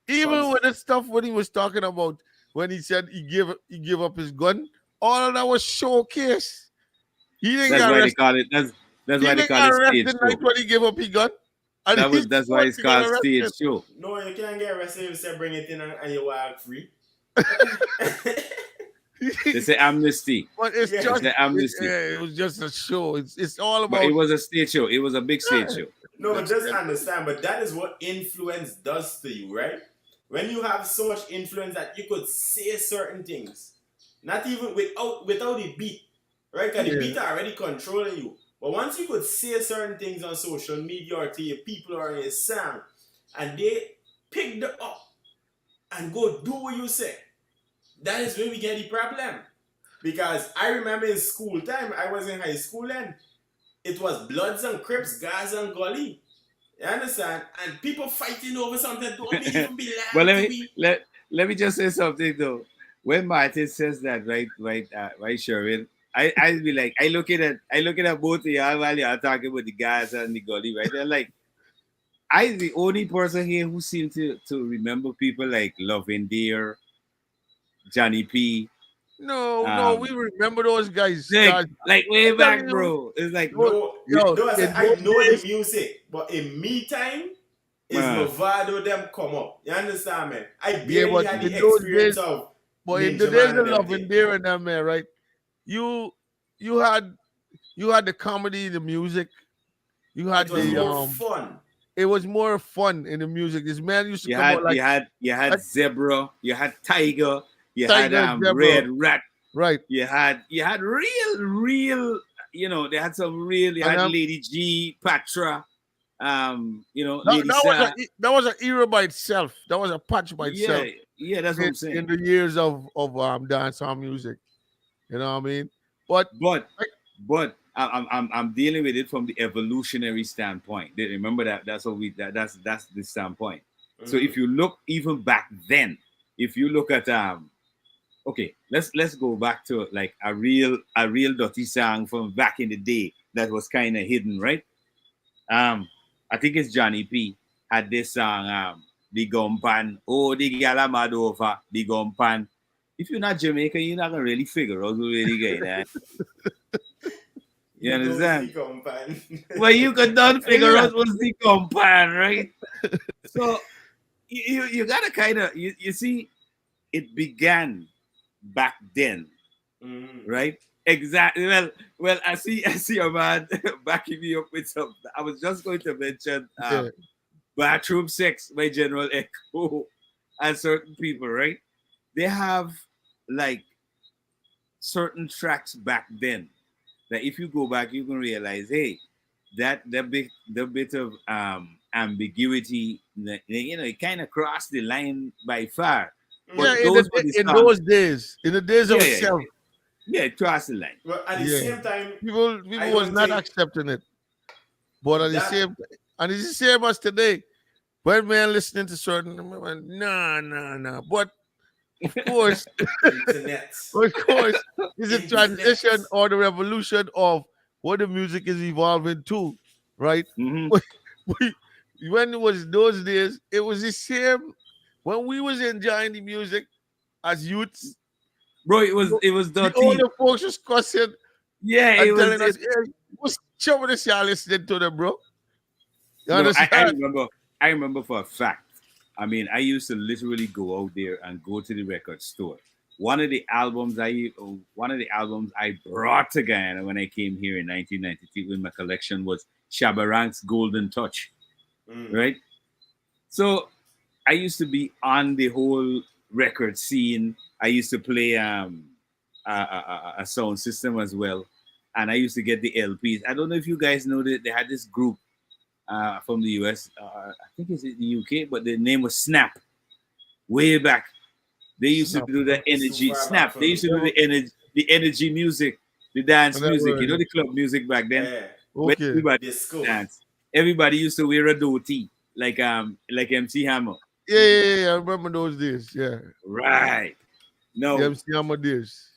A: Even
C: Cause
A: with the stuff when he was talking about when he said he gave up his gun, all of that was showcase. He didn't
D: that's
A: get
D: why they
A: arrested.
D: call it. That's
A: He
D: why they
A: didn't
D: call
A: get
D: it stage
A: arrested like
D: show.
A: when he gave up his gun. And he's
D: That's why
A: supposed
D: it's
A: to get
D: called stage
A: arrested.
D: show.
C: no, you can't get arrested if you say bring it in and you walk free.
D: They say amnesty.
A: But it's
C: Yeah.
D: They
A: just
D: say amnesty.
A: it was just a show. It's all
D: But it
A: about
D: was a stage show. It was a big stage show.
C: No, but just understand, but that is what influence does to you, right? When you have so much influence that you could say certain things, not even without the beat, right? Because the
A: Yeah.
C: beat are already controlling you. But once you could say certain things on social media or to your people or in your song, and they pick the up and go do what you say, that is when we get the problem. Because I remember in school time, I was in high school then, it was Bloods and Crips, Gaza and Gully. You understand? And people fighting over something that don't even
D: But
C: belong to be.
D: let me just say something though. When Martin says that, right, Sherwin, I be like, I look at both of y'all while y'all talking about the guys and the gully, right? They're like, I the only person here who seem to remember people like Love and Dear, Johnny P.
A: No, we remember those guys.
D: Like way
A: I'm
D: back,
A: telling you,
D: bro. It's like
C: No,
A: yo,
C: no, I said
A: in
C: I
A: those
C: know the
A: days,
C: music, but in me time is
D: uh,
C: Movado them come up. You understand, man? I
A: yeah,
C: barely
A: but
C: had
A: in
C: the
A: those
C: experience
A: days,
C: of
A: but in the
C: Ninja
A: days
C: Man
A: of
C: and them
A: Love and
C: thing.
A: Dare and them, man, right? You you had the comedy, the music. You
C: It
A: had
C: was
A: the
C: more fun.
A: It was more fun in the music. This man used to
D: you
A: come
D: had
A: out like
D: you had Zebra, you had Tiger, you had
A: Tiger Zebra,
D: Red Rat,
A: right?
D: you had real, you know, they had some real, you
A: And
D: had Lady G, Patra, you know,
A: that,
D: Lady
A: that was
D: Sa.
A: that was an era by itself. That was a patch by
D: Yeah,
A: itself
D: yeah, that's what I'm
A: in
D: saying.
A: the years of dancehall music. You know what I mean? But
D: But I'm dealing with it from the evolutionary standpoint. Remember that's what that's the standpoint. So
C: Mhm.
D: if you look even back then, if you look at okay, let's go back to like a real dirty song from back in the day that was kind of hidden, right? I think it's Johnny P had this song the Gumpan. Oh, the gala mad over the Gumpan. If you're not Jamaican, you're not gonna really figure out who really getting that. You
C: You know,
D: understand?
C: see, compan.
D: Well, you could not figure
A: yeah,
D: out what's the Gumpan, right? So you gotta kind of you see it began back then,
C: Mhm.
D: right? Exactly. Well, I see a man backing me up with some. I was just going to mention
A: yeah,
D: Bathroom Sex by General Echo and certain people, right? They have like certain tracks back then that if you go back, you can realize, hey, the bit of ambiguity, you know, it kind of crossed the line by far.
A: yeah.
D: But
C: Mhm.
D: those were the
A: In
D: songs.
A: those days, in the days of
D: Yeah, yeah,
A: itself,
D: yeah, it crossed the line.
C: But at the
A: yeah,
C: same time,
A: people
C: I
A: was
C: don't
A: not
C: think
A: accepting it. But at the
C: that
A: same, and it's the same as today. When man listening to certain, nah. But of course,
C: internet,
A: of course, it's a
C: internet.
A: transition or the revolution of what the music is evolving to, right?
D: Hmm.
A: We- when it was those days, it was the same. When we was enjoying the music as youths,
D: Bro,
A: the
D: it was
A: the
D: dirty.
A: older folks was cussing
D: Yeah,
A: and telling us, "Hey, what's some of this y'all listening to them, bro?" You
D: no,
A: understand?
D: I remember for a fact. I mean, I used to literally go out there and go to the record store. One of the albums I brought to Guyana when I came here in 1992 in my collection was Shabba Ranks Golden Touch,
C: Mm.
D: right? So I used to be on the whole record scene. I used to play a sound system as well, and I used to get the LPs. I don't know if you guys know that they had this group from the US. I think it's in the UK, but the name was Snap. Way back, they used to
A: Snap.
D: do the
C: It's too
D: energy.
C: far back
D: Snap.
C: for
D: They used
C: me.
D: to do the energy music, the
A: I
D: dance
A: never
D: music. You
A: heard
D: know
A: it.
D: the club music back then
C: Yeah,
D: when
A: Okay.
D: everybody
C: disco.
D: dance. Everybody used to wear a dhoti like MC Hammer.
A: Yeah. I remember those days. Yeah.
D: Right.
A: The
D: No,
A: MC Hammer days.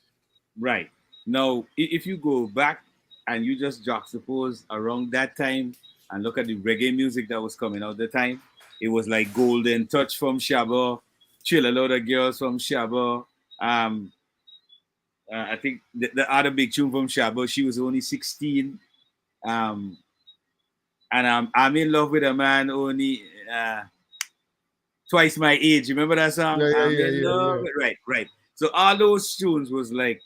D: right. Now, if you go back and you just juxtapose around that time and look at the reggae music that was coming out at the time, it was like Golden Touch from Shabba, Chill a Lot of Girls from Shabba. Um, I think the other big tune from Shabba, she was only 16. Um, and I'm in love with a man only twice my age. Remember that song? I'm in love
A: Yeah.
D: with, right. So all those tunes was like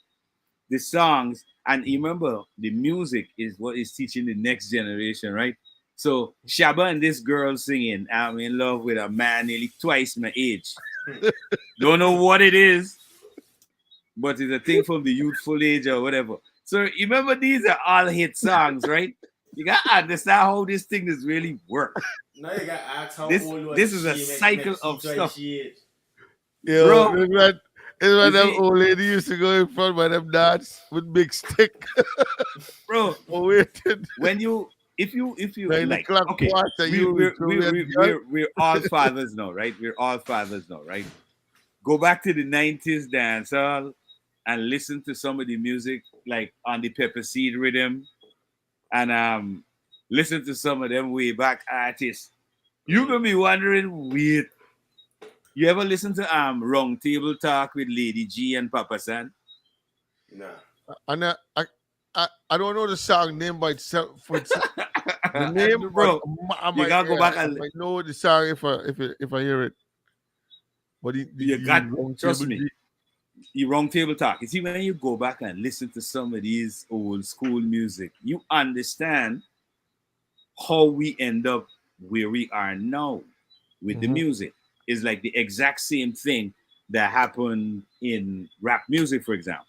D: the songs, and you remember the music is what is teaching the next generation, right? So Shabba and this girl singing, I'm in love with a man nearly twice my age. Don't know what it is, but it's a thing from the youthful age or whatever. So you remember these are all hit songs, right? You gotta understand how this thing is really work.
C: Now you got to ask how
D: This
C: old
D: this
C: was
D: is a
C: she
D: cycle
C: make she
D: of
C: twice
D: stuff,
C: she age.
A: Yo,
D: bro.
A: it's when
D: You
A: them
D: see,
A: old lady used to go in front by them dads with big stick
D: bro,
A: or waiting
D: when you if you
A: 9
D: like,
A: o'clock
D: okay,
A: quarter, you will throw me a gun.
D: we're all fathers now, right? We're all fathers now, right? Go back to the 90s dance hall and listen to some of the music like on the Pepper Seed rhythm, and listen to some of them way back artists. You gonna be wondering, wait, You ever listen to Round Table Talk with Lady G and Papa San?
C: Nah.
A: And I don't know the song name by itself for the name,
D: Bro,
A: but I
D: you
A: might,
D: gotta go
A: yeah,
D: back
A: I
D: and
A: might know the song if I hear it. But
D: you got,
A: Round
D: trust
A: Table
D: me,
A: G-
D: you Wrong Table Talk. You see, when you go back and listen to some of these old school music, you understand how we end up where we are now with the
A: Mhm.
D: music. It's like the exact same thing that happened in rap music, for example.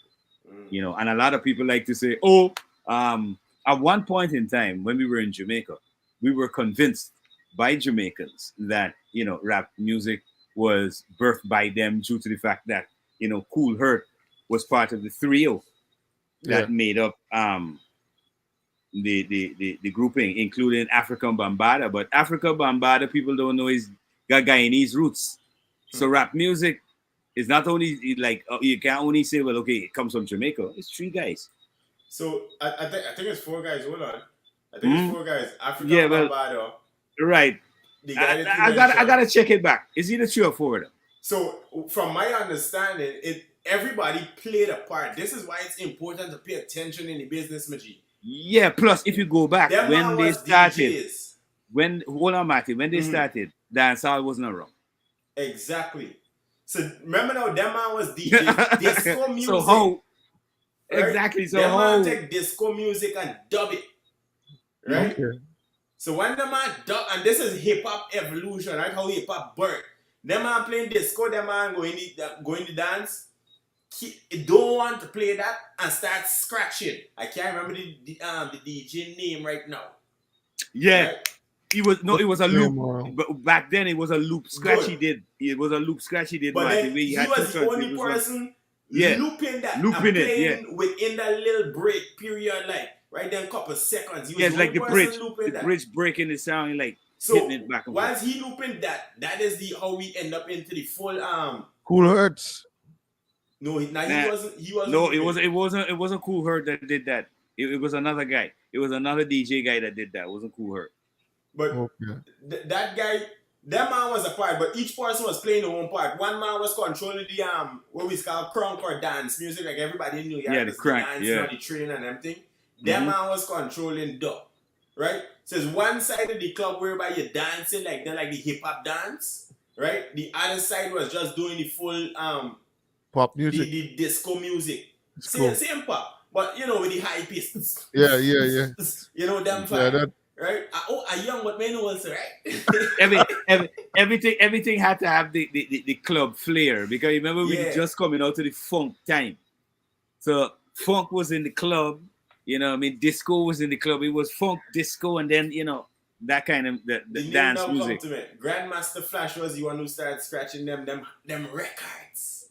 D: You know, and a lot of people like to say, oh, at one point in time when we were in Jamaica, we were convinced by Jamaicans that, you know, rap music was birthed by them due to the fact that, you know, Cool Herc was part of the trio
A: Yeah.
D: that made up the grouping, including African Bambada. But African Bambada, people don't know, is got Guyanese roots. So rap music is not only like you can't only say, well, okay, it comes from Jamaica. It's three guys.
C: So I think it's four guys. Hold on. I think it's
D: Mhm.
C: four guys. African
D: Yeah, well,
C: Bambado.
D: right.
C: The guy that you
D: I
C: mentioned.
D: gotta check it back. It's either three or four of them.
C: So from my understanding, everybody played a part. This is why it's important to pay attention in the business, Maji.
D: Yeah. Plus, if you go back
C: Them
D: when
C: man
D: they
C: was
D: started,
C: DJs.
D: when hold on, Matty, when they started, dancehall wasn't around.
C: Exactly. So remember now, them man was DJs. Disco music.
D: So how?
C: Right?
D: Exactly. So
C: them
D: how?
C: man take disco music and dub it. Right?
A: Okay.
C: So when the man dub, and this is hip hop evolution, right? How hip hop birth. Them man playing disco, them man going to dance. He don't want to play that and start scratching. I can't remember the DJ name right now.
D: Yeah.
C: Right?
D: It was a
A: Name,
D: loop. But back then it was a loop scratch he did. It was a loop scratch he did.
C: But
D: Matty,
C: then
D: where
C: he
D: had
C: was
D: two
C: the only
D: turntables, one-
C: person
D: Yeah.
C: looping that
D: Looping
C: and
D: it,
C: playing within that little break period, like right then, couple seconds. He was
D: Yeah, it's
C: the
D: like
C: only
D: the
C: person
D: bridge.
C: looping
D: The
C: that.
D: bridge breaking the sound, like
C: So
D: hitting it back and forth.
C: whilst he looping that is the how we end up into the full
A: Cool Hertz.
C: No, he
D: Nah.
C: wasn't. He wasn't.
D: No,
C: looping.
D: it wasn't Cool Herc that did that. It was another guy. It was another DJ guy that did that. It wasn't Cool Herc.
C: But
A: Okay.
C: that guy, that man was a part, but each person was playing their own part. One man was controlling the what we call crunk or dance music, like everybody knew.
D: Yeah, the crank,
C: dance,
D: yeah.
C: on the train and everything. That
D: Mhm.
C: man was controlling dub, right? So it's one side of the club whereby you're dancing like that, like the hip hop dance, right? The other side was just doing the full
A: Pop music.
C: the disco music,
A: It's
C: same
A: cool.
C: same pop, but you know with the high pitch.
A: Yeah.
C: You know them
A: Yeah,
C: vibe.
A: that
C: Right? I young, but man also, right?
D: Everything had to have the club flair because remember we
C: Yeah.
D: just coming out to the funk time. So funk was in the club, you know. I mean, disco was in the club. It was funk, disco, and then you know that kind of the
C: The name
D: dance
C: now
D: music.
C: come to me. Grandmaster Flash was the one who started scratching them records.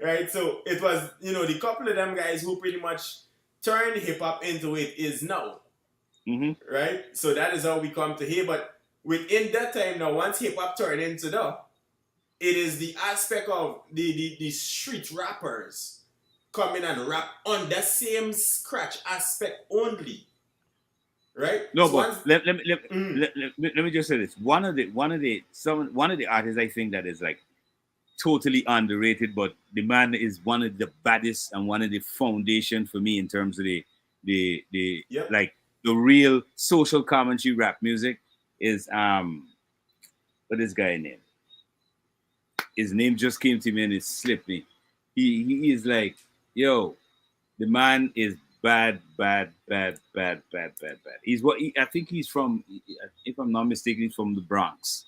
C: Right? So it was, the couple of them guys who pretty much turned hip hop into it is now.
D: Hmm.
C: Right? So that is how we come to here. But within that time now, once hip hop turned into that, it is the aspect of the street rappers coming and rap on that same scratch aspect only. Right?
D: No,
C: So
D: but
C: once-
D: let me just say this. One of the artists I think that is like totally underrated, but the man is one of the baddest and one of the foundation for me in terms of the
C: Yep.
D: like the real social commentary rap music is what this guy name? His name just came to me and it slipped me. He is like, yo, the man is bad. He's I think he's from, if I'm not mistaken, he's from the Bronx.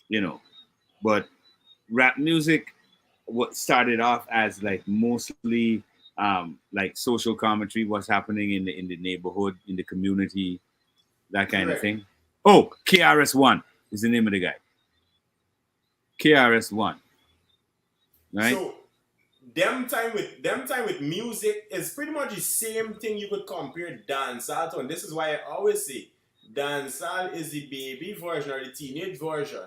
D: You know, but rap music what started off as like mostly like social commentary, what's happening in the neighborhood, in the community, that kind of
C: Correct.
D: thing. Oh, KRS-One is the name of the guy. KRS-One. Right?
C: So them time with music is pretty much the same thing you could compare dancehall to, and this is why I always say dancehall is the baby version or the teenage version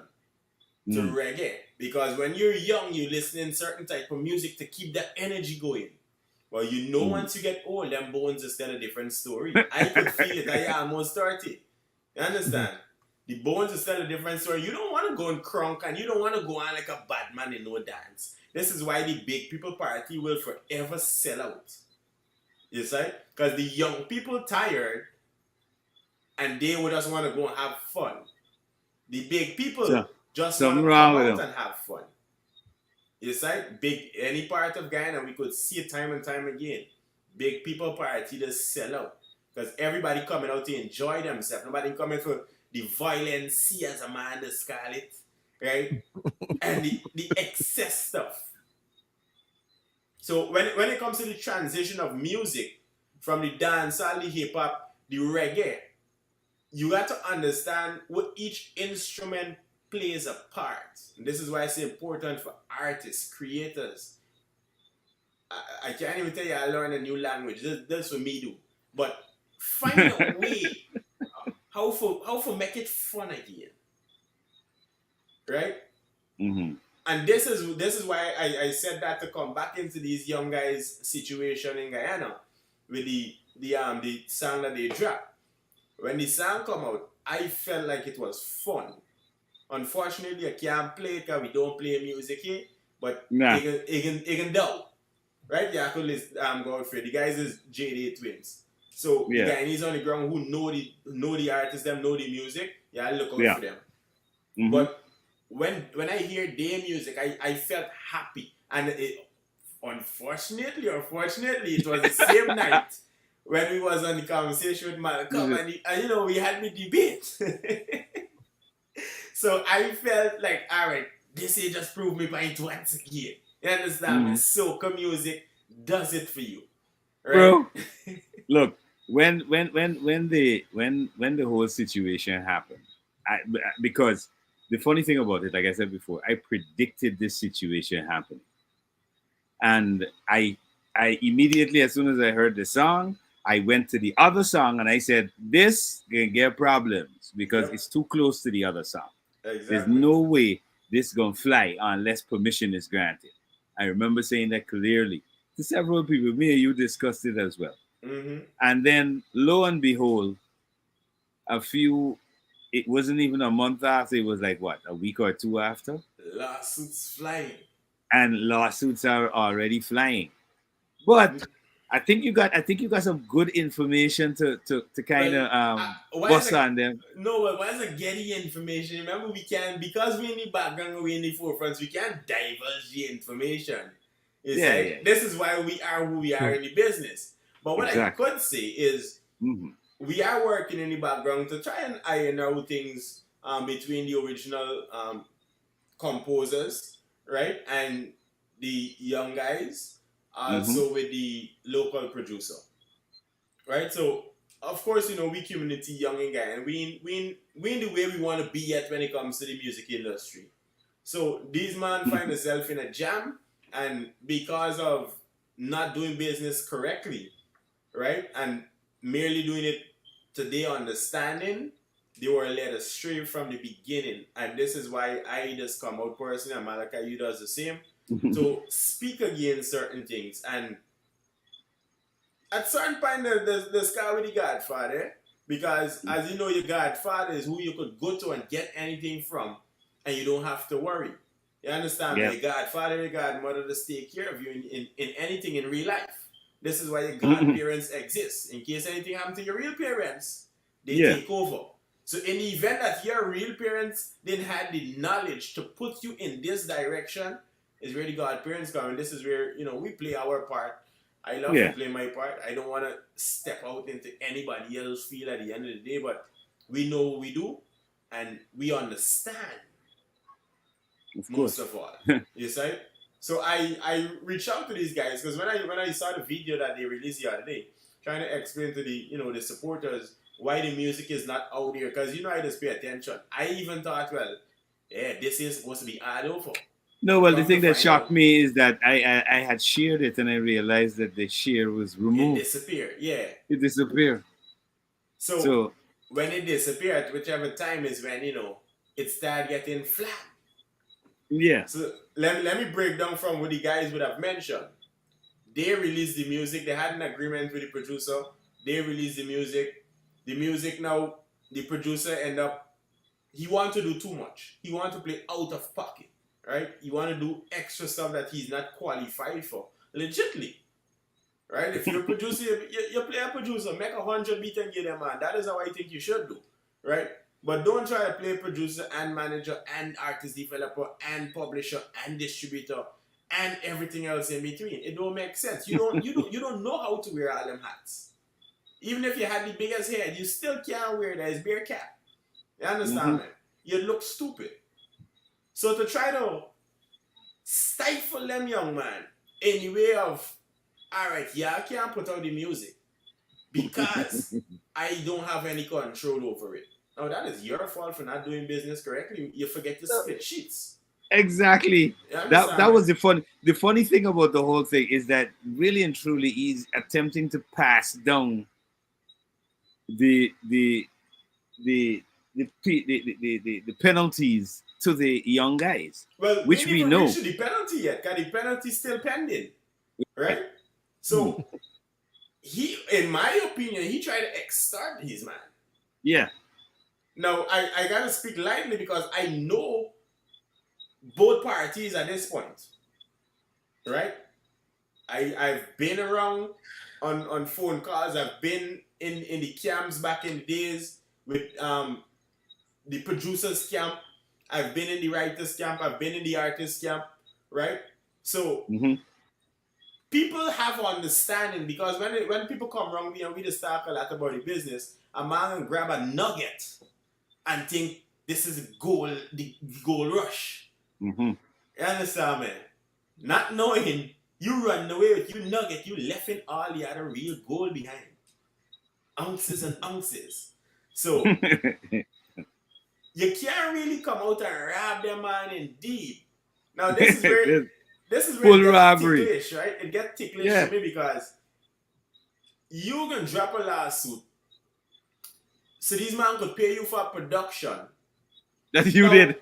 C: to reggae. Because when you're young, you're listening certain type of music to keep that energy going. Well, once you get old, them bones is tell a different story. I could feel it. I almost 30. You understand? The Bones is still a different story. You don't want to go in crunk and you don't want to go on like a bad man in no dance. This is why the big people party will forever sell out. You see? Because the young people tired and they would just want to go and have fun. The big people just want
D: something
C: to
D: wrong
C: come
D: with
C: out
D: them.
C: and have fun. You see? Big any part of Guyana, we could see it time and time again. Big people party just sell out. Because everybody coming out to enjoy themselves. Nobody coming for the violence, as Amanda Scarlett, right? And the excess stuff. So when it comes to the transition of music from the dancehall, the hip hop, the reggae, you got to understand what each instrument plays a part. And this is why it's important for artists, creators. I can't even tell you I learned a new language. This for me do. But find a way how for make it fun again. Right?
D: Mm-hmm.
C: And this is why I said that to come back into these young guys' situation in Guyana with the song that they dropped. When the song come out, I felt like it was fun. Unfortunately, I can't play it because we don't play music here, but it can do. Right? Yeah, I could list Godfrey. The guys is JD Twins. So the guys on the ground who know the artists, them know the music, I look out for them.
D: Mm-hmm.
C: But when I hear their music, I felt happy. And unfortunately or fortunately, it was the same night when we was on the conversation with Malcolm and we had the debate. So I felt like, all right, this here just proved me point once again. You understand?
D: Mm-hmm.
C: Soca music does it for you. Right?
D: Bro, look, when the whole situation happened, because the funny thing about it, like I said before, I predicted this situation happening. And I immediately, as soon as I heard the song, I went to the other song and I said, this can get problems because it's too close to the other song.
C: Exactly.
D: There's no way this is going to fly unless permission is granted. I remember saying that clearly to several people. Me and you discussed it as well.
C: Mm-hmm.
D: And then, lo and behold, it wasn't even a month after, it was like, what, a week or two after?
C: Lawsuits flying.
D: And lawsuits are already flying. But I think you got some good information to kind of bust on them.
C: No, but what's a Getty information? Remember, because we're in the background, we're in the forefront, we can't divulge the information. This is why we are who we are in the business. But what I could say is we are working in the background to try and iron out things between the original composers, right, and the young guys. Also with the local producer, right? So of course, we community young and guy, and we in the way we want to be at when it comes to the music industry. So these man find themselves in a jam, and because of not doing business correctly, right, and merely doing it to their understanding, they were led astray from the beginning, and this is why I just come out personally, and Malachi, you does the same. To speak against certain things, and at certain point the sky with the Godfather, because as you know, your Godfather is who you could go to and get anything from, and you don't have to worry. You understand? Your Godfather, your Godmother to take care of you in anything in real life. This is why your godparents exist. In case anything happens to your real parents, they take over. So in the event that your real parents didn't have the knowledge to put you in this direction, is where the godparents come, and this is where we play our part. I love to play my part. I don't want to step out into anybody else's field at the end of the day, but we know what we do, and we understand. Most of all, you see. So I reached out to these guys because when I saw the video that they released the other day, trying to explain to the supporters why the music is not out there, because I just pay attention. I even thought, well, this is supposed to be all over.
D: No, well, the thing that shocked me is that I had shared it and I realized that the share was removed.
C: It disappeared,
D: It disappeared.
C: So when it disappeared, whichever time is when, it started getting flat.
D: Yeah.
C: So let me break down from what the guys would have mentioned. They released the music. They had an agreement with the producer. They released the music. The music now, the producer end up he want to do too much. He want to play out of pocket, right? He want to do extra stuff that he's not qualified for, legitly, right? If you're a producer, you play a producer, make 100 beat and get them, man. That is how I think you should do, right? But don't try to play producer and manager and artist developer and publisher and distributor and everything else in between. It don't make sense. You don't know how to wear all them hats. Even if you had the biggest head, you still can't wear that bear cap. You understand, man? You look stupid. So to try to stifle them young man in the way of, all right, yeah, I can't put out the music because I don't have any control over it. Now that is your fault for not doing business correctly. You forget to split sheets.
D: Exactly.
C: You understand,
D: That was
C: man?
D: the funny thing about the whole thing is that really and truly he's attempting to pass down the the the the penalties to the young guys,
C: Well,
D: which
C: we
D: we
C: never
D: know.
C: reached the penalty yet, because the penalty still pending, right? So he, in my opinion, he tried to extort his man.
D: Yeah.
C: Now, I gotta speak lightly because I know both parties at this point, right? I've been around on phone calls. I've been in the camps back in the days with the producers camp. I've been in the writers camp. I've been in the artist camp, right? So people have understanding, because when people come around me and we just talk a lot about the business, a man can grab a nugget and think this is the gold rush. You understand, man? Not knowing you run away with you nugget, you left in all the other real gold behind. Ounces and ounces. So you can't really come out and rob them, man, indeed. Now this is where it
D: Full
C: gets
D: robbery.
C: ticklish, right? It gets ticklish
D: Yeah.
C: to me because you can drop a lawsuit. So these man could pay you for production.
D: That you
C: No.
D: did.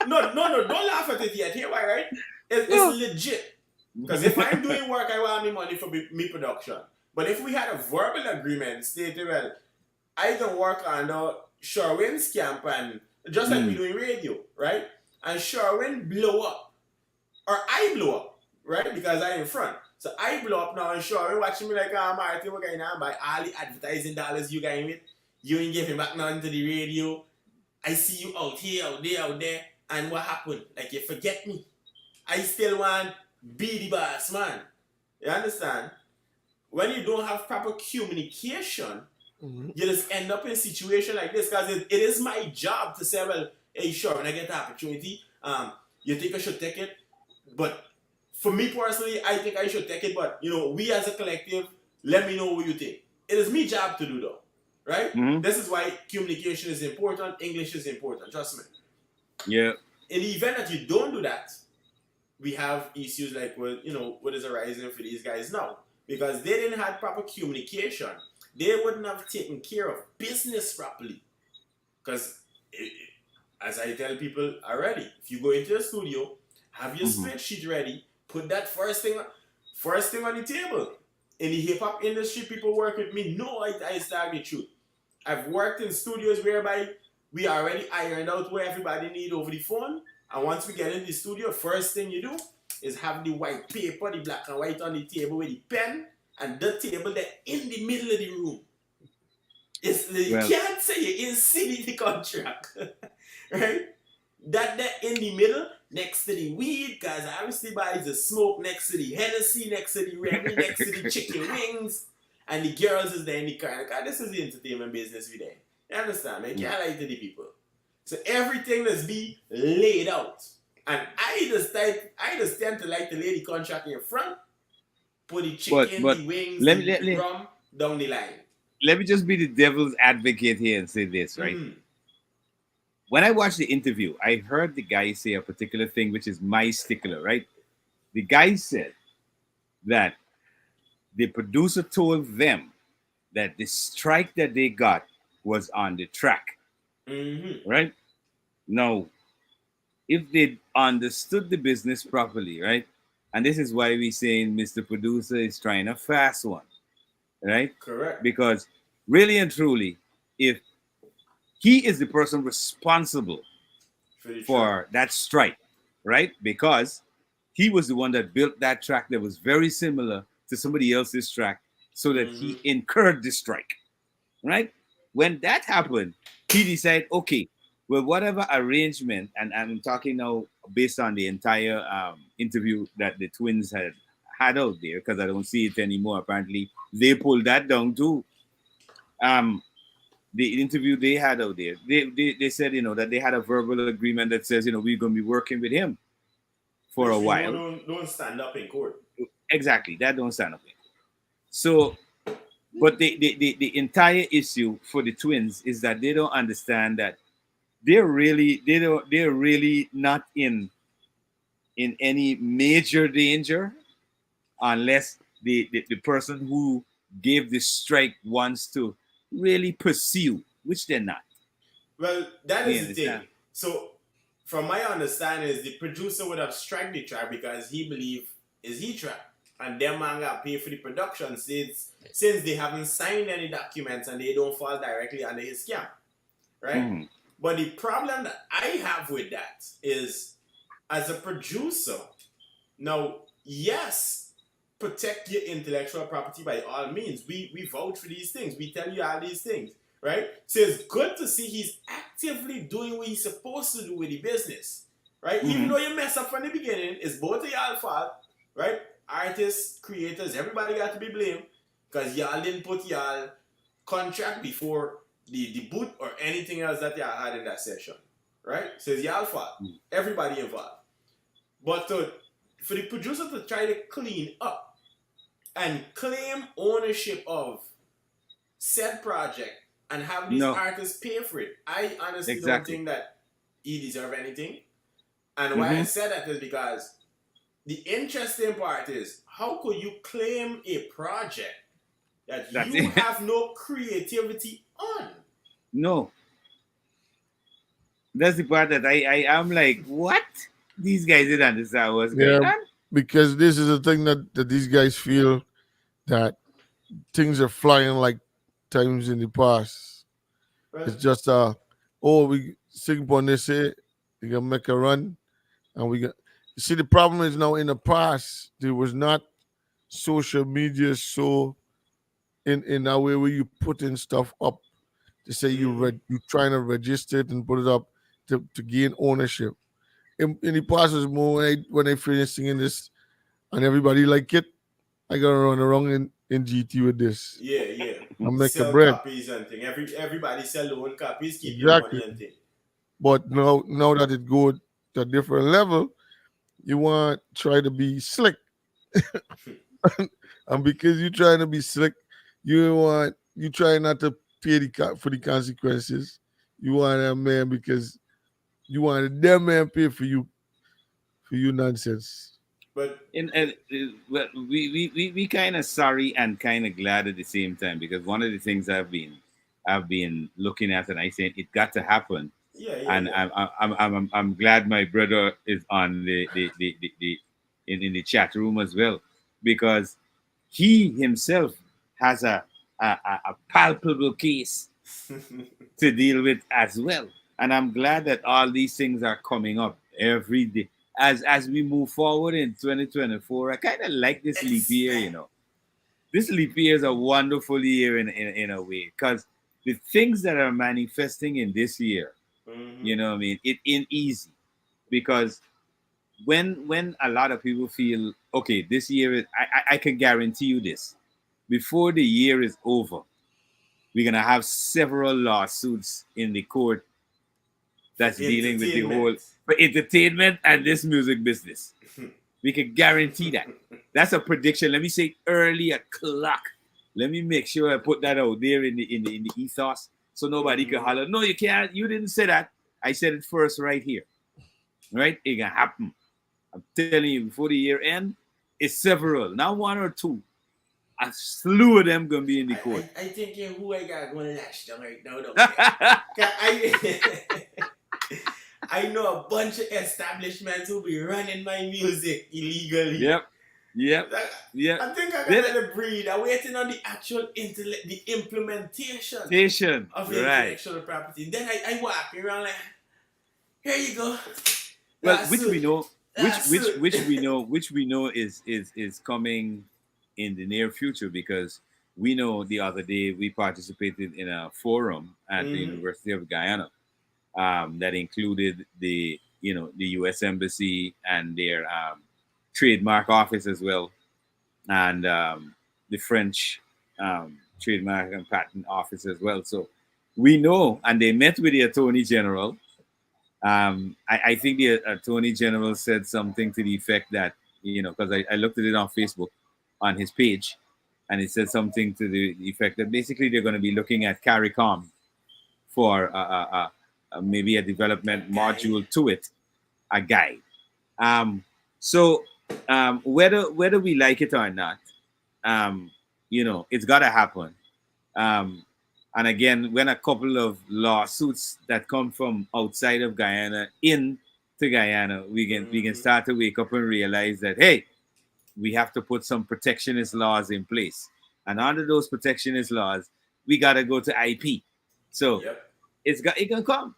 C: No, don't laugh at it yet. Hear why, right? It's
D: Yeah.
C: legit. Because if I'm doing work, I want me money for me production. But if we had a verbal agreement stating, well, I can work on the Sherwin's camp and just like we doing radio, right? And Sherwin blow up. Or I blow up, right? Because I'm in front. So I blow up now and Sherwin watching me like, Martin, we're going on by all the advertising dollars you going with. You ain't giving back nothing to the radio. I see you out here, out there, and what happened? Like, you forget me. I still want be the boss, man. You understand? When you don't have proper communication, you just end up in a situation like this, because it is my job to say, well, hey, sure, when I get the opportunity, you think I should take it? But for me personally, I think I should take it, but, we as a collective, let me know what you think. It is my job to do, though. Right? This is why communication is important. English is important. Trust me.
D: Yeah.
C: In the event that you don't do that, we have issues like what is arising for these guys now, because they didn't have proper communication. They wouldn't have taken care of business properly. Because as I tell people already, if you go into the studio, have your spreadsheet ready. Put that first thing on the table. In the hip hop industry, people work with me. No, I start the truth. I've worked in studios whereby we already ironed out what everybody need over the phone. And once we get in the studio, first thing you do is have the white paper, the black and white on the table with the pen, and the table there in the middle of the room. You can't say you in the contract. Right? That there in the middle, next to the weed, because obviously buys the smoke, next to the Hennessy, next to the Remy, next to the chicken wings. And the girls is there in the car. God, this is the entertainment business we there. You understand, man? You can't lie to the people. So everything must be laid out. And I just tend to like to lay the contract in front, put the chicken, the wings, the rum down the line.
D: Let me just be the devil's advocate here and say this, right? When I watched the interview, I heard the guy say a particular thing, which is my stickler, right? The guy said that the producer told them that the strike that they got was on the track, right? Now, if they understood the business properly, right? And this is why we're saying Mr. Producer is trying a fast one, right?
C: Correct.
D: Because really and truly, if he is the person responsible
C: For the track.
D: for that strike, right? Because he was the one that built that track that was very similar to somebody else's track, so that he incurred the strike, right? When that happened, he decided, okay, well, whatever arrangement, and I'm talking now based on the entire interview that the twins had out there, because I don't see it anymore. Apparently, they pulled that down too. The interview they had out there, they said, that they had a verbal agreement that says, we're going to be working with him for
C: Which
D: a
C: we
D: while.
C: know don't stand up in court.
D: Exactly, that don't stand up. So, but the entire issue for the twins is that they don't understand that they're really not in any major danger unless the person who gave the strike wants to really pursue, which they're not.
C: Well, that
D: You
C: is the thing.
D: understand?
C: So, from my understanding, is the producer would have struck the track because he believe is he track, and them man got pay for the production since they haven't signed any documents and they don't fall directly under his scam, right?
D: Mhm.
C: But the problem that I have with that is, as a producer, now, yes, protect your intellectual property by all means. We vouch for these things. We tell you all these things, right? So it's good to see he's actively doing what he's supposed to do with the business, right? Even though you mess up from the beginning, it's both of y'all fault, right? Artists, creators, everybody got to be blamed because y'all didn't put y'all contract before the boot or anything else that y'all had in that session, right? So it's y'all fault. Everybody involved. But for the producer to try to clean up and claim ownership of said project and have these
D: No.
C: artists pay for it, I honestly
D: Exactly.
C: don't think that he deserve anything. And why I said that is because the interesting part is, how could you claim a project that
D: That's
C: you
D: it.
C: have no creativity on?
D: No. That's the part that I am like, what? These guys didn't understand what's going
A: Yeah,
D: on.
A: because this is the thing that these guys feel that things are flying like times in the past.
C: Well,
A: It's just we sing upon this here, we gonna make a run, and we got. You see, the problem is now in the past there was not social media so in a way where you put in stuff up to say you trying to register it and put it up to gain ownership. In the past was more when I finished singing this and everybody like it, I gotta run around in GT with this
C: yeah.
A: and make a
C: Sell
A: bread.
C: copies and thing. Everybody sell their own copies, keep your
A: Exactly.
C: money and thing.
A: But now that it go to a different level, you want try to be slick. And because you trying to be slick, you try not to pay for the consequences. You want a man because you want that man pay for you nonsense.
C: But
D: Well, we kind of sorry and kind of glad at the same time, because one of the things I've been looking at, and I said it got to happen, and I'm glad my brother is on the in the chat room as well, because he himself has a palpable case to deal with as well. And I'm glad that all these things are coming up every day. As we move forward in 2024, I kind of like this leap year, This leap year is a wonderful year in a way, because the things that are manifesting in this year, you know what I mean, it ain't easy. Because when a lot of people feel, okay, this year is, I can guarantee you this, before the year is over, we're gonna have several lawsuits in the court that's dealing with the whole for entertainment and this music business. We can guarantee that. That's a prediction. Let me say early o'clock. Let me make sure I put that out there in the ethos, so nobody can holler, no, you can't, you didn't say that. I said it first right here. Right? It can happen. I'm telling you, before the year end, it's several, not one or two. A slew of them gonna be in the court.
C: I think who I got going lash down right now, though. I know a bunch of establishments who be running my music illegally.
D: Yep. Yep.
C: Like,
D: Yep.
C: I think I
D: Then-
C: gotta let it breathe. I'm waiting on the actual the implementation
D: Station.
C: of the
D: Right.
C: intellectual property. Then I walk around like, here you go.
D: Well,
C: That's
D: which
C: it.
D: we know,
C: That's it.
D: which we know is coming in the near future, because we know the other day we participated in a forum at the
C: Mhm.
D: University of Guyana, that included the U.S. Embassy and their trademark office as well, and the French trademark and patent office as well. So we know, and they met with the Attorney General. I think the Attorney General said something to the effect that, because I looked at it on Facebook, on his page, and it said something to the effect that basically they're going to be looking at CARICOM for maybe a development module to it, a guide. So whether we like it or not, it's got to happen. And again, when a couple of lawsuits that come from outside of Guyana into Guyana, we can start to wake up and realize that, hey, we have to put some protectionist laws in place. And under those protectionist laws, we got to go to IP. So
C: Yep.
D: it can come.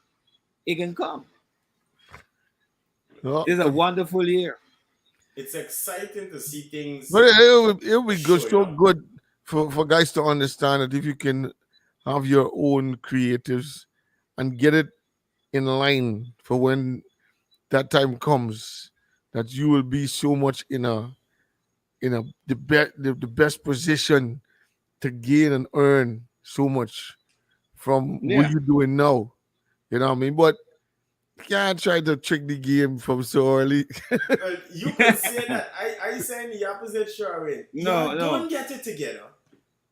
D: It can come.
A: Well,
D: It's a wonderful year.
C: It's exciting to see things.
A: but it'll be good,
C: Sure,
A: so
C: yeah.
A: good for guys to understand that if you can have your own creatives and get it in line for when that time comes, that you will be so much in the best position to gain and earn so much from what
D: Yeah.
A: you're doing now. You know what I mean? But can't try to trick the game from so early.
C: Well, you could say that. I say in the opposite, Sherwin.
D: No.
C: Don't get it together.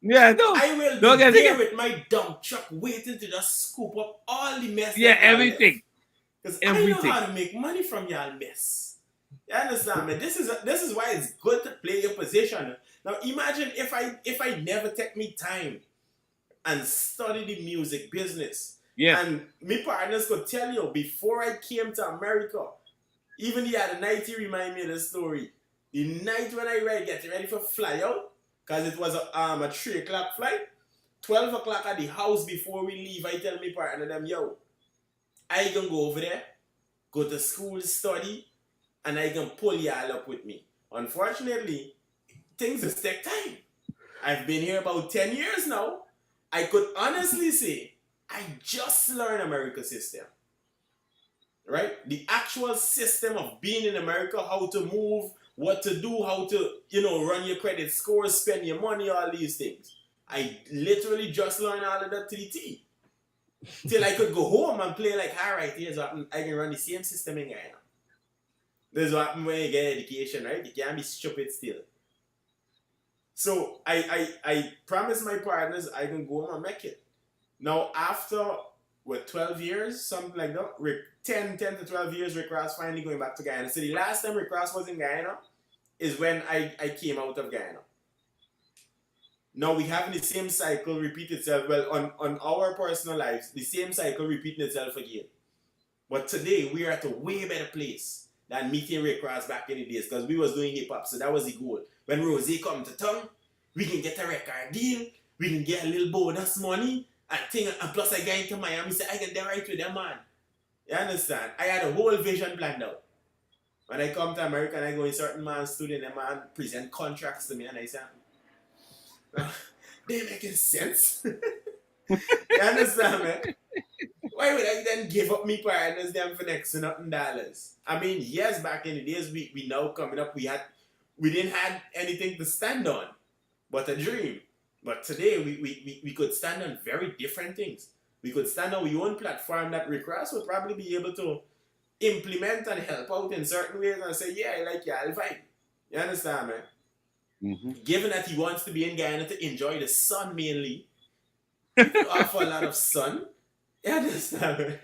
D: Yeah, no.
C: I will
D: Don't
C: be
D: get it
C: there
D: together.
C: with my dump truck waiting to just scoop up all the mess.
D: Yeah, everything.
C: Because I know
D: Everything.
C: how to make money from y'all mess. You understand me? This is why it's good to play your position. Now imagine if I never take me time and study the music business.
D: Yeah.
C: And me partners could tell you before I came to America, even the other night he remind me of the story. The night when I get ready for fly out, because it was a 3 o'clock flight, 12 o'clock at the house before we leave, I tell me partner them, yo, I can go over there, go to school, study, and I can pull y'all up with me. Unfortunately, things just take time. I've been here about 10 years now. I could honestly say I just learned America system. Right? The actual system of being in America, how to move, what to do, how to, run your credit score, spend your money, all these things. I literally just learned all of that to the T. Till I could go home and play like, all right, here's what I can run the same system in Guyana. This is what happens when you get education, right? You can't be stupid still. So I promise my partners I can go home and make it. Now after 12 years, something like that, 10 to 12 years, Rick Ross finally going back to Guyana. So the last time Rick Ross was in Guyana is when I came out of Guyana. Now we have the same cycle repeat itself. Well, on our personal lives, the same cycle repeating itself again. But today we are at a way better place than meeting Rick Ross back in the days, because we was doing hip hop, so that was the goal. When Rose come to town, we can get a record deal, we can get a little bonus money, and plus I get into Miami, so I can get right with them, man. You understand? I had a whole vision planned out. When I come to America and I go in certain man's studio and that man present contracts to me and I say, they making sense. You understand, man? Why would I then give up me partners them for next to nothing dollars? I mean, yes, back in the days we now coming up, we didn't have anything to stand on but a dream. But today we could stand on very different things. We could stand on our own platform that Rick Ross would probably be able to implement and help out in certain ways and say, yeah, I like you, I'll fight. You understand, man?
D: Mm-hmm.
C: Given that he wants to be in Guyana to enjoy the sun mainly, he could offer a lot of sun. You understand, man?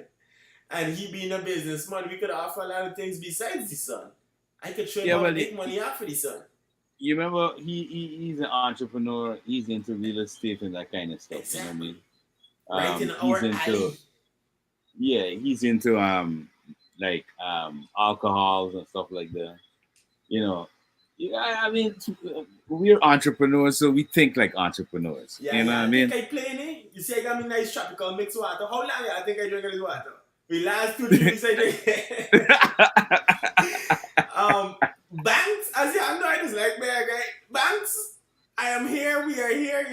C: And he being a businessman, we could offer a lot of things besides the sun. I could show him how to make money off of the sun.
D: You remember, he's an entrepreneur. He's into real estate and that kind of stuff.
C: Exactly.
D: You know what I mean?
C: Right in our alley.
D: Yeah, he's into alcohols and stuff like that. Yeah, I mean, we're entrepreneurs, so we think like entrepreneurs.
C: Yeah,
D: You know what I
C: I
D: mean?
C: think I play in it. You see, I got me nice tropical mixed water. How long I think I drink this water? The last 2-3 weeks I drink. Banks, as you know, I just like bear guy. Banks, I am here, we are here,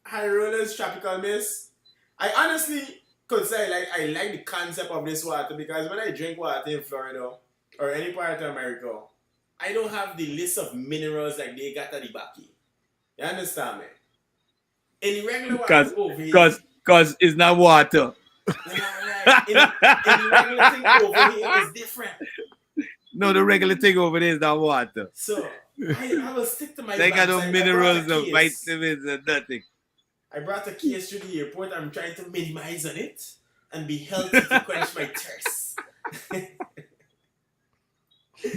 C: High rollers, tropical mist. I honestly could say I like the concept of this water because when I drink water in Florida or any part of America, I don't have the list of minerals like they got at the back. You understand me? In the regular water over here,
D: Because it's not water.
C: in the regular thing over here is different.
D: No, the regular thing over there is not water.
C: So I will stick to my
D: They got no
C: banks.
D: minerals, no vitamins, and nothing.
C: I brought a case to the airport. I'm trying to minimize on it and be healthy to quench my thirst.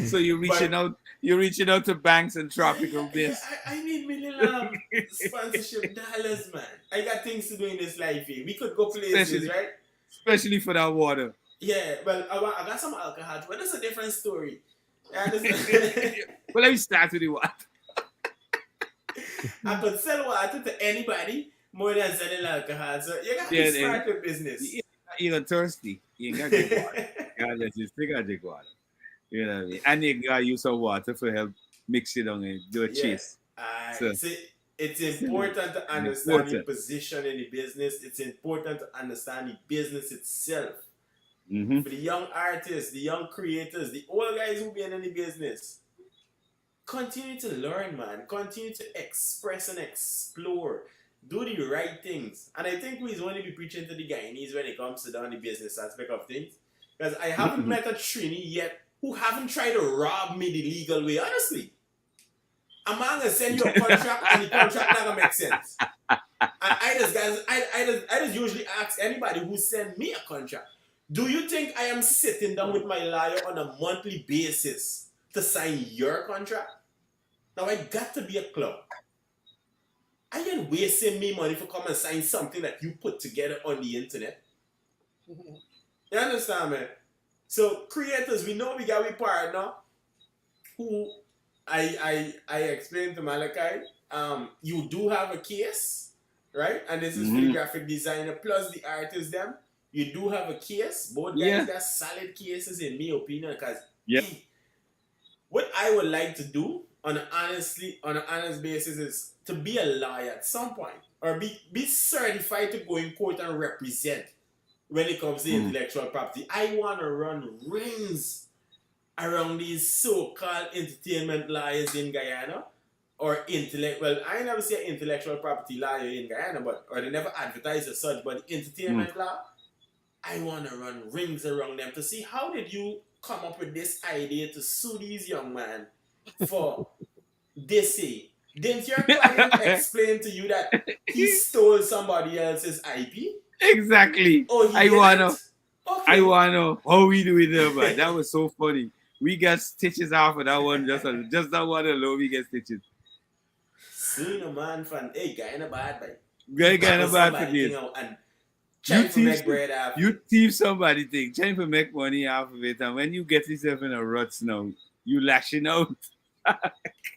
D: So you're reaching out to banks and tropical mist.
C: I need million sponsorship dollars, man. I got things to do in this life here. We could go places, right?
D: Especially for that water.
C: Yeah, well, I got some alcohol, but that's a different story.
D: Well, let me start with the water.
C: I could sell water to anybody more than selling alcohol. So you got to be smart with business.
D: You're thirsty. You ain't got to drink water. You gotta just drink water. You know what I mean? And you gotta use some water for help mix it on and do a chase.
C: So, it's important to understand the position in the business. It's important to understand the business itself.
D: Mm-hmm.
C: For the young artists, the young creators, the old guys who be in the business, continue to learn, man. Continue to express and explore. Do the right things. And I think we's going to be preaching to the Guyanese when it comes to down the business aspect of things. Because I haven't met a Trini yet who haven't tried to rob me the legal way. Honestly. A man gonna send you a contract and the contract not gonna make sense. And I just usually ask anybody who send me a contract, do you think I am sitting down with my lawyer on a monthly basis to sign your contract? Now I got to be a club. I ain't wasting me money for come and sign something that you put together on the internet. You understand, man? So creators, we know we got a partner who I explained to Malachi. You do have a case, right? And this is for the graphic designer plus the artist them. You do have a case. Both guys got solid cases in my opinion. Because what I would like to do on an honest basis is to be a lawyer at some point. Or be certified to go in court and represent when it comes to intellectual property. I want to run rings around these so-called entertainment lawyers in Guyana. Or I never see an intellectual property lawyer in Guyana, or they never advertise as such, but entertainment law, I want to run rings around them to see how did you come up with this idea to sue these young men for this. Didn't your client explain to you that he stole somebody else's IP?
D: Exactly.
C: Oh,
D: I wanna know how we do it, man. That was so funny. We got stitches off of that one, just that one alone. We get stitches.
C: Suing a man from guy in a bad bite.
D: Guy in a bad for this.
C: And trying to make bread out.
D: You thief somebody thing, trying to make money off of it, and when you get yourself in a rut now, you lashing out.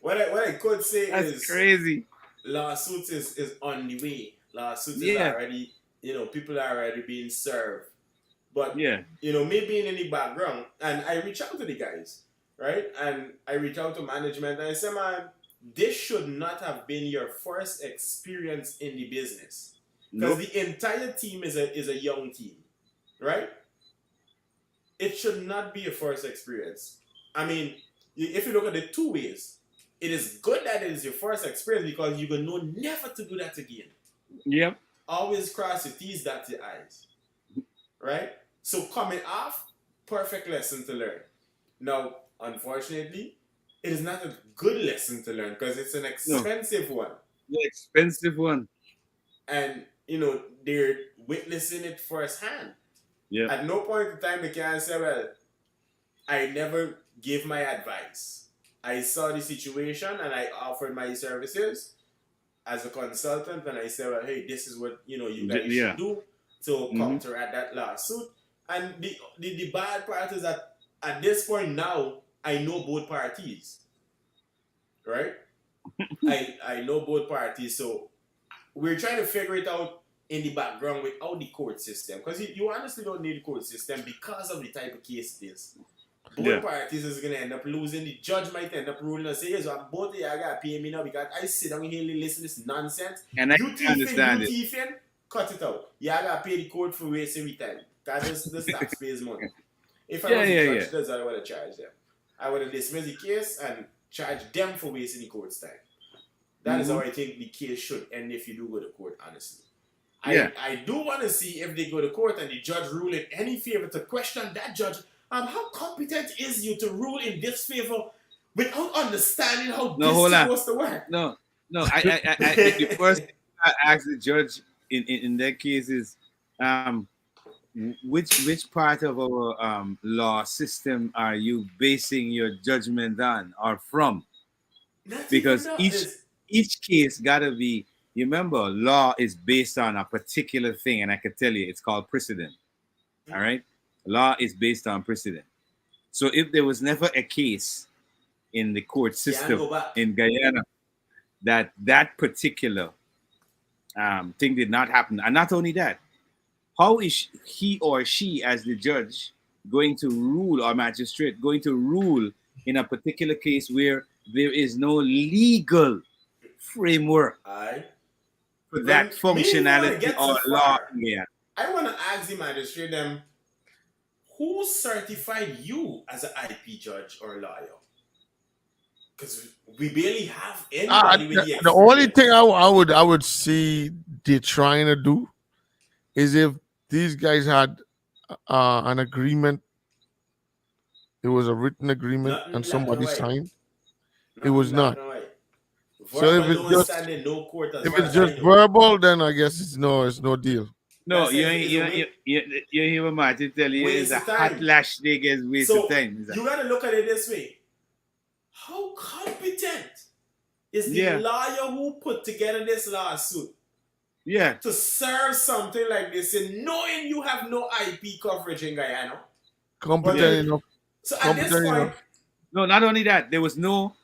C: What I could say
D: That's
C: is
D: crazy.
C: Lawsuits is on the way. Lawsuits is already, people are already being served. But me being in the background, and I reach out to the guys, right? And I reach out to management and I say, man, this should not have been your first experience in the business. Because the entire team is a young team, right? It should not be a first experience. I mean, if you look at it two ways, it is good that it is your first experience because you will know never to do that again.
D: Yep.
C: Always cross your T's, dot your I's. Right? So coming off, perfect lesson to learn. Now, unfortunately, it is not a good lesson to learn because it's an expensive one.
D: The expensive one.
C: And, they're witnessing it firsthand.
D: Yeah.
C: At no point in time they can say, well, I never gave my advice. I saw the situation and I offered my services as a consultant and I said, well, hey, this is what, you guys should do to counteract that lawsuit. And the bad part is that at this point now, I know both parties. right? I know both parties, so we're trying to figure it out in the background without the court system, because you honestly don't need the court system because of the type of case it is. Both
D: Yeah.
C: parties is gonna end up losing. The judge might end up ruling and say, "Yes, so both of you gotta pay me now because I sit down here and listen to this nonsense.
D: And I
C: You
D: can
C: thieving,
D: understand
C: you
D: it.
C: thieving, cut it out. You gotta pay the court for wasting every time. That's the taxpayers' money. If I was a judge, that's what I would have charged them. I would have dismissed the case and charged them for wasting the court's time. That is how I think the case should end if you do go to court, honestly. I do want to see if they go to court and the judge rule in any favor to question that judge. How competent is you to rule in this favor without understanding how this is supposed to work?
D: No. I the first thing I asked the judge in that case is, which part of our law system are you basing your judgment on or from? Because each case gotta be. You remember, law is based on a particular thing, and I can tell you, it's called precedent. All right, law is based on precedent. So if there was never a case in the court system in Guyana that particular thing did not happen, and not only that, how is he or she, as the judge, going to rule, or magistrate, going to rule in a particular case where there is no legal framework for that functionality or law? Yeah.
C: I want to ask the magistrate them, who certified you as an IP judge or lawyer? Because we barely have anybody with the
A: only thing I would see they're trying to do is if these guys had an agreement, it was a written agreement and somebody signed. It was not. So if it's just verbal, then I guess it's no deal.
D: No, you hear what Martin tell you, it's a hot lash niggas waste of time.
C: You gotta look at it this way. How competent is the lawyer who put together this lawsuit?
D: Yeah.
C: To serve something like this and knowing you have no IP coverage in Guyana.
A: Competent enough.
C: So at this point.
D: No, not only that, there was no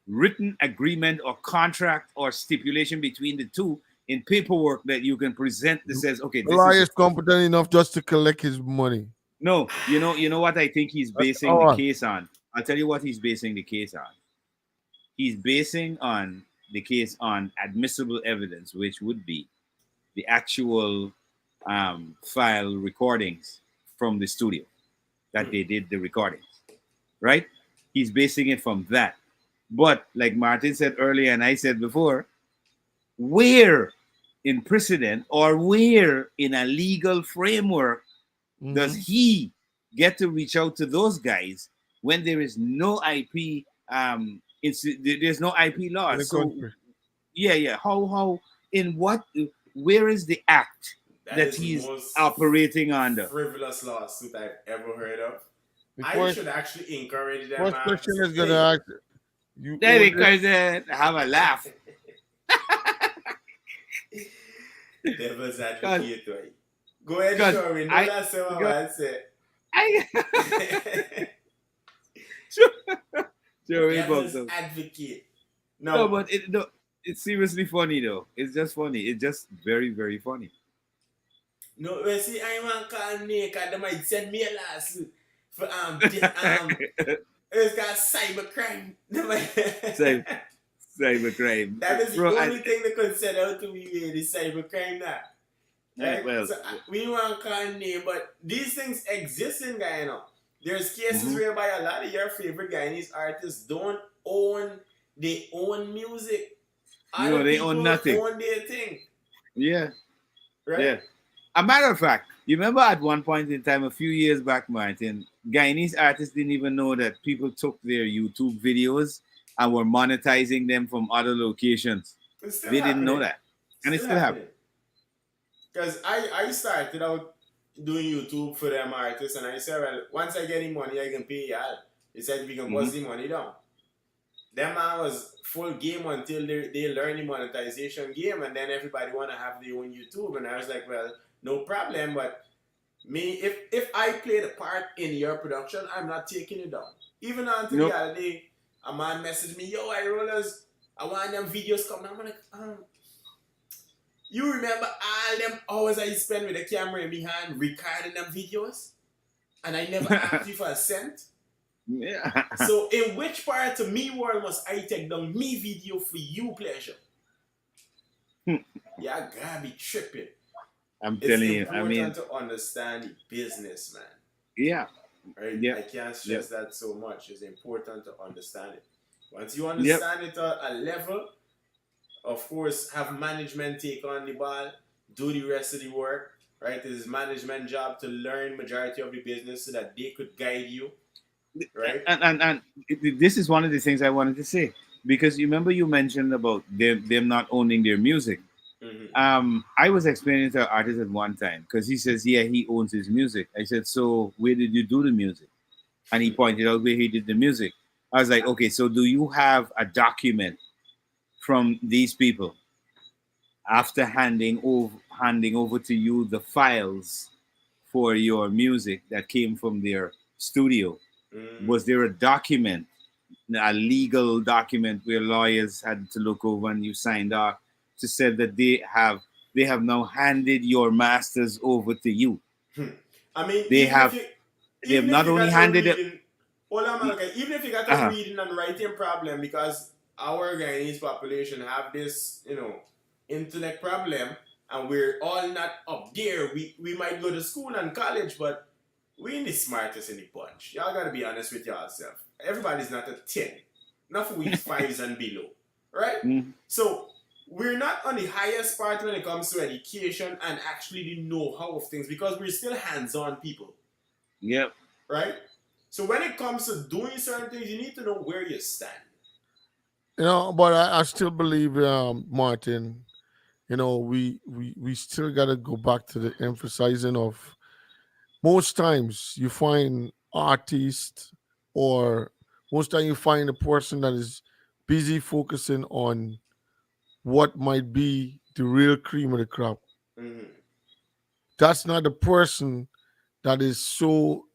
D: written agreement or contract or stipulation between the two in paperwork that you can present that says, okay,
A: the lawyer is competent enough just to collect his money.
D: No, you know what I think he's basing the case on? I'll tell you what he's basing the case on. He's basing on the case on admissible evidence, which would be the actual file recordings from the studio that they did the recordings, right? He's basing it from that. But like Martin said earlier, and I said before, where in precedent or where in a legal framework does he get to reach out to those guys when there is no IP? There's no IP law. So, how in what? Where is the act that he's operating under?
C: Frivolous lawsuit I've ever heard of. I should actually encourage them.
A: First question is gonna ask you.
D: Have a laugh.
C: Devil's advocate, right? Go ahead, Sherwin. No, that's what I said. Devil's advocate.
D: No, but it's seriously funny though. It's just funny. It's just very, very funny.
C: No, you see, I want to call naked. They might send me a lawsuit for it's got cybercrime.
D: Cybercrime.
C: That is the only thing they could send out to me is cybercrime now. Right?
D: Well,
C: so we want to call name, but these things exist in Guyana. There's cases whereby a lot of your favorite Guyanese artists don't own their own music.
D: No, they own nothing.
C: Own their thing.
D: Yeah.
C: Right?
D: Yeah. A matter of fact, you remember at one point in time, a few years back, Martin, Guyanese artists didn't even know that people took their YouTube videos and were monetizing them from other locations. They didn't know that. And it's still happening.
C: Because I started out doing YouTube for them artists, and I said, well, once I get the money, I can pay y'all. They said we can bust the money down. Them man was full game until they learn the monetization game, and then everybody want to have their own YouTube. And I was like, well, no problem, but me, if I played a part in your production, I'm not taking it down. Even until the other day, a man messaged me, yo, I rollers, I want them videos coming. I'm like, you remember all them hours I spent with the camera in my hand recording them videos? And I never asked you for a cent?
D: Yeah.
C: So in which part of me world must I take down me video for you pleasure? Yeah, I gotta be tripping.
D: I'm
C: It's
D: telling you.
C: important
D: I mean,
C: to understand the business, man.
D: yeah,
C: Right?
D: yeah,
C: I can't
D: yeah,
C: stress that so much. It's important to understand it. Once you
D: yep.
C: understand it at a level, of course, have management take on the ball, do the rest of the work. Right? It is management job to learn majority of the business so that they could guide you. Right?
D: And this is one of the things I wanted to say, because you remember you mentioned about them not owning their music.
C: Mm-hmm.
D: I was explaining to an artist at one time because he says, yeah, he owns his music. I said, so where did you do the music? And he pointed out where he did the music. I was like, okay, so do you have a document from these people after handing over to you the files for your music that came from their studio? Was there a document, a legal document where lawyers had to look over and you signed off to say that they have now handed your masters over to you?
C: I mean,
D: They have they have
C: even if
D: not
C: you
D: only
C: got a
D: handed it.
C: reading, hold on, man, okay, even if you got a
D: Uh-huh.
C: reading and writing problem, because our Guyanese population have this, intellect problem, and we're all not up there. We might go to school and college, but we ain't the smartest in the bunch. Y'all gotta be honest with yourself. Everybody's not a 10. Not for we fives and below. Right?
D: Mhm.
C: So we're not on the highest part when it comes to education and actually the know-how of things because we're still hands-on people.
D: Yep.
C: Right? So when it comes to doing certain things, you need to know where you stand.
A: But I still believe, Martin. We still got to go back to the emphasizing of most times you find artists, or most time you find a person that is busy focusing on what might be the real cream of the crop.
C: Mm-hmm.
A: That's not the person that is so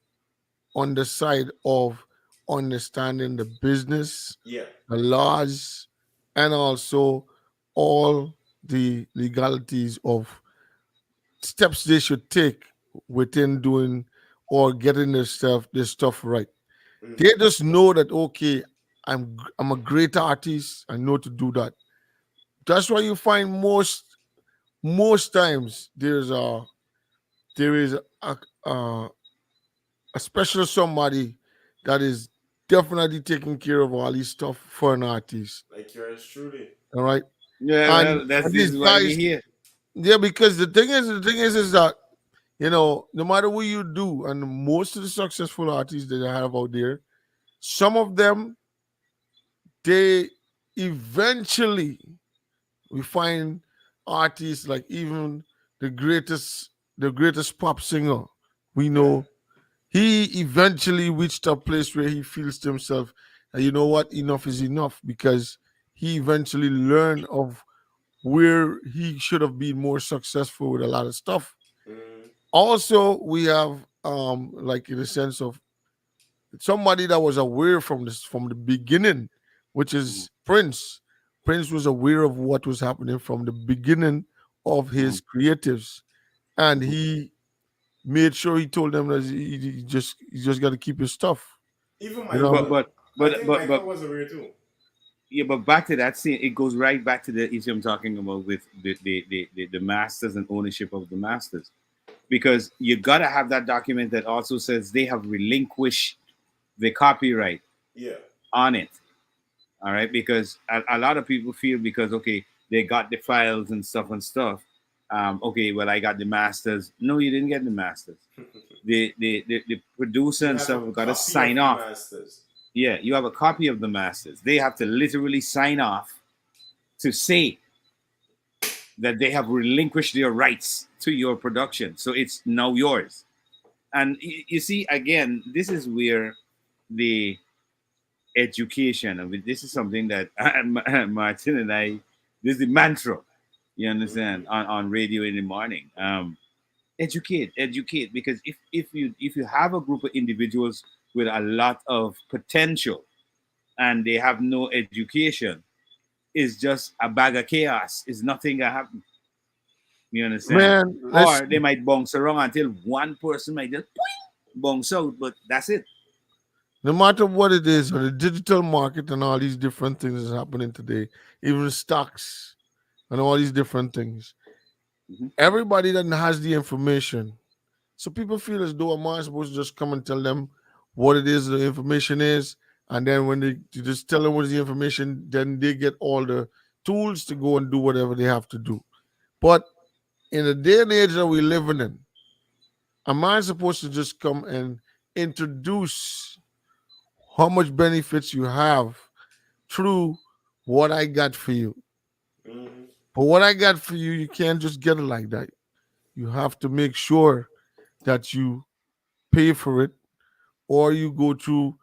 A: on the side of understanding the business,
C: Yeah.
A: the laws, and also all the legalities of steps they should take within doing or getting their stuff right.
C: Mm-hmm.
A: They just know that, okay, I'm a great artist. I know to do that. That's why you find most times there is a, a special somebody that is definitely taking care of all these stuff for an artist.
C: Like yours truly.
A: All right.
D: Yeah,
A: And,
D: well, that's
A: and
D: this
A: these
D: is why we're
A: guys,
D: here.
A: yeah, because the thing is that, no matter what you do, and most of the successful artists that I have out there, some of them, they eventually, we find artists like even the greatest pop singer we
C: Yeah.
A: know, he eventually reached a place where he feels to himself that, you know what, enough is enough, because he eventually learned of where he should have been more successful with a lot of stuff.
C: Mm-hmm.
A: Also, we have, like, in the sense of somebody that was aware from the beginning, which
D: Mhm.
A: is Prince. Prince was aware of what was happening from the beginning of his
D: Mhm.
A: creatives, and
D: Mhm.
A: he made sure he told them that he just got to keep his stuff.
C: Even
A: You know,
D: But
C: Michael.
D: but
C: I
D: but
C: think
D: but
C: Michael
D: but
C: was aware too.
D: yeah, but back to that scene, it goes right back to the issue I'm talking about with the masters and ownership of the masters. Because you gotta have that document that also says they have relinquished the copyright
C: Yeah.
D: on it. All right, because a lot of people feel because okay, they got the files and stuff. Okay, well I got the masters. No, you didn't get the masters. The producer
C: You
D: and
C: have a
D: stuff have got to
C: copy of
D: sign
C: the
D: off.
C: masters.
D: Yeah, you have a copy of the masters. They have to literally sign off to say that they have relinquished their rights to your production. So it's now yours. And you see, again, this is where the education, I mean, this is something that Martin and I, this is the mantra, you
C: Mm-hmm.
D: understand, on radio in the morning. Educate, because if you have a group of individuals with a lot of potential, and they have no education is just a bag of chaos. It's nothing that happen. You understand?
A: Man, let's
D: Or they might bounce around until one person might just bounce out, but that's it.
A: no matter what it is, or the digital market and all these different things that's happening today, even stocks and all these different things.
D: Mhm.
A: Everybody that has the information. So people feel as though am I supposed to just come and tell them what it is, the information is, and then when they you just tell them what is the information, then they get all the tools to go and do whatever they have to do. But in the day and age that we're living in, am I supposed to just come and introduce how much benefits you have through what I got for you?
C: Mhm.
A: But what I got for you, you can't just get it like that. You have to make sure that you pay for it, or you go through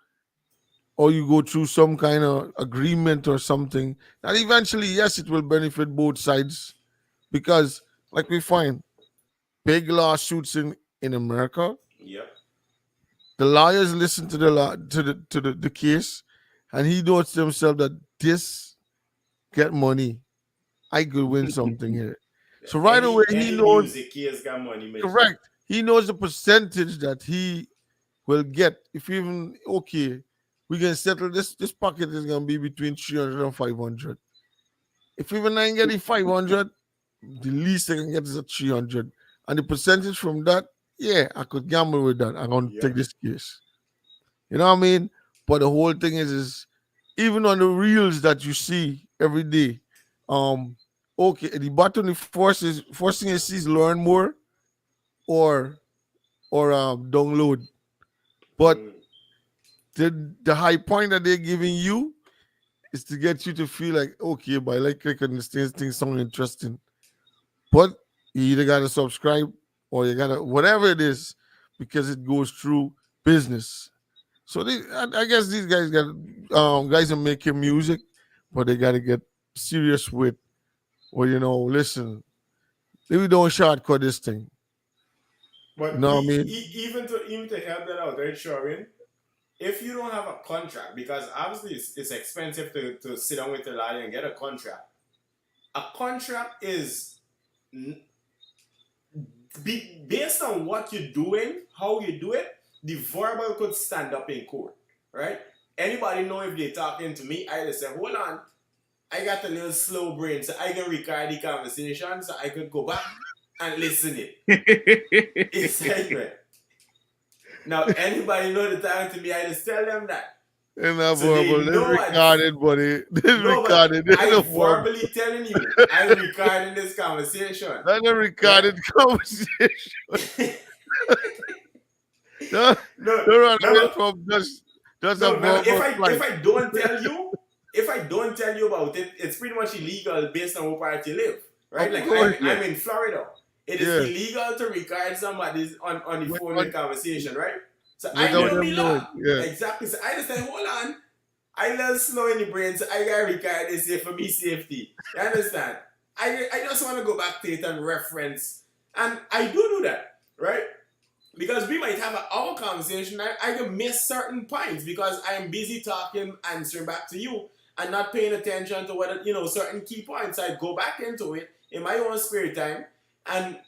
A: some kind of agreement or something. And eventually, yes, it will benefit both sides because, like we find, big lawsuits in America,
C: Yep.
A: the lawyers listen to the law to the case, and he knows to himself that this get money, I could win something here. So right away, he
C: Any
A: knows.
C: music case got money made.
A: Correct. He knows the percentage that he will get. If even okay, we can settle this pocket is gonna be between 300 and 500. If even I ain't getting 500, the least I can get is a 300. And the percentage from that, yeah, I could gamble with that. I'm gonna
C: Yeah.
A: take this case. You know what I mean? But the whole thing is even on the reels that you see every day, okay, the button forcing you sees learn more or download. But
C: Mm.
A: the high point that they're giving you is to get you to feel like, okay, but I like clicking this thing sound interesting. But you either gotta subscribe or you gotta whatever it is, because it goes through business. So I guess these guys got guys are making music, but they gotta get serious with, well, listen, we don't shortcut this thing. You
C: But
A: know what I mean?
C: even to help that out, right, Sharon? If you don't have a contract, because obviously it's expensive to sit down with the lawyer and get a contract. A contract is based on what you're doing, how you do it. The verbal could stand up in court, right? Anybody know if they're talking to me, I just say, hold on, I got a little slow brain, so I can record the conversation, so I could go back and listen it. It's segment. Now, anybody know the time to me, I just tell them that.
A: And that
C: So they
A: verbal, this
C: know it.
A: recorded, buddy. This
C: No, but
A: recorded. This
C: I'm
A: a verbal.
C: verbally telling you, I'm recording this conversation.
A: That's a recorded conversation. Don't
C: No,
A: run away
C: remember,
A: from just a
C: no, remember,
A: verbal flight.
C: if I don't tell you, if I don't tell you about it, it's pretty much illegal based on what part you live, right?
A: Of
C: Like
A: course.
C: I'm in Florida. It is
A: Yeah.
C: illegal to record somebody's on the phone with conversation, right? So I
A: Without
C: know
A: them
C: me
A: knowing.
C: law.
A: Yeah.
C: Exactly. So I just say, hold on. I little slow in the brain, so I gotta record this here for me safety. You understand? I just want to go back to it and reference, and I do that, right? Because we might have an hour conversation, I can miss certain points because I'm busy talking, answering back to you, and not paying attention to what certain key points. I go back into it in my own spare time, and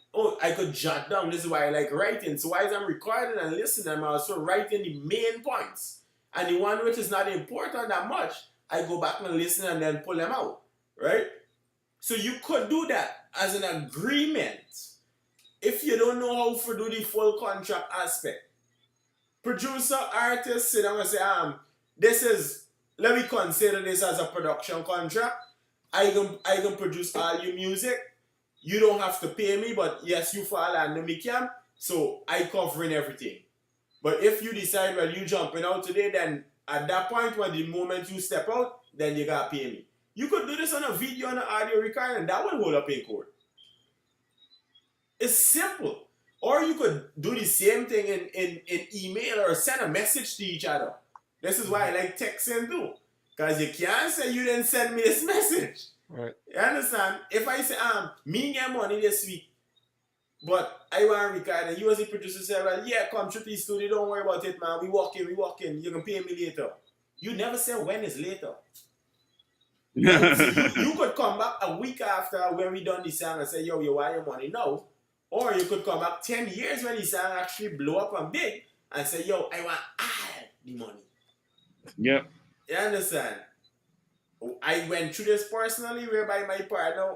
C: I could jot down. This is why I like writing. So while I'm recording and listening, I'm also writing the main points. And the one which is not important that much, I go back and listen and then pull them out, right? So you could do that as an agreement if you don't know how to do the full contract aspect. Producer, artist sit down and say, let me consider this as a production contract. I can produce all your music. You don't have to pay me, but yes, you fall under me camp, so I covering everything. But if you decide, well, you jumping out today, then at that point, when the moment you step out, then you gotta pay me. You could do this on a video and an audio recording, that would hold up in court. It's simple. Or you could do the same thing in email or send a message to each other. This is why I like texting too. Because you can't say you didn't send me this message.
A: Right.
C: You understand? If I say, me get money this week, but I want to record, and you as a producer say, well, yeah, come to the studio, don't worry about it, man. We walk in, you can pay me later. You never say when is later. Right? So you could come back a week after when we done the song and say, yo, you want your money now. Or you could come back 10 years when the song actually blow up and big and say, yo, I want all the money.
D: Yep.
C: You understand? I went through this personally whereby my partner,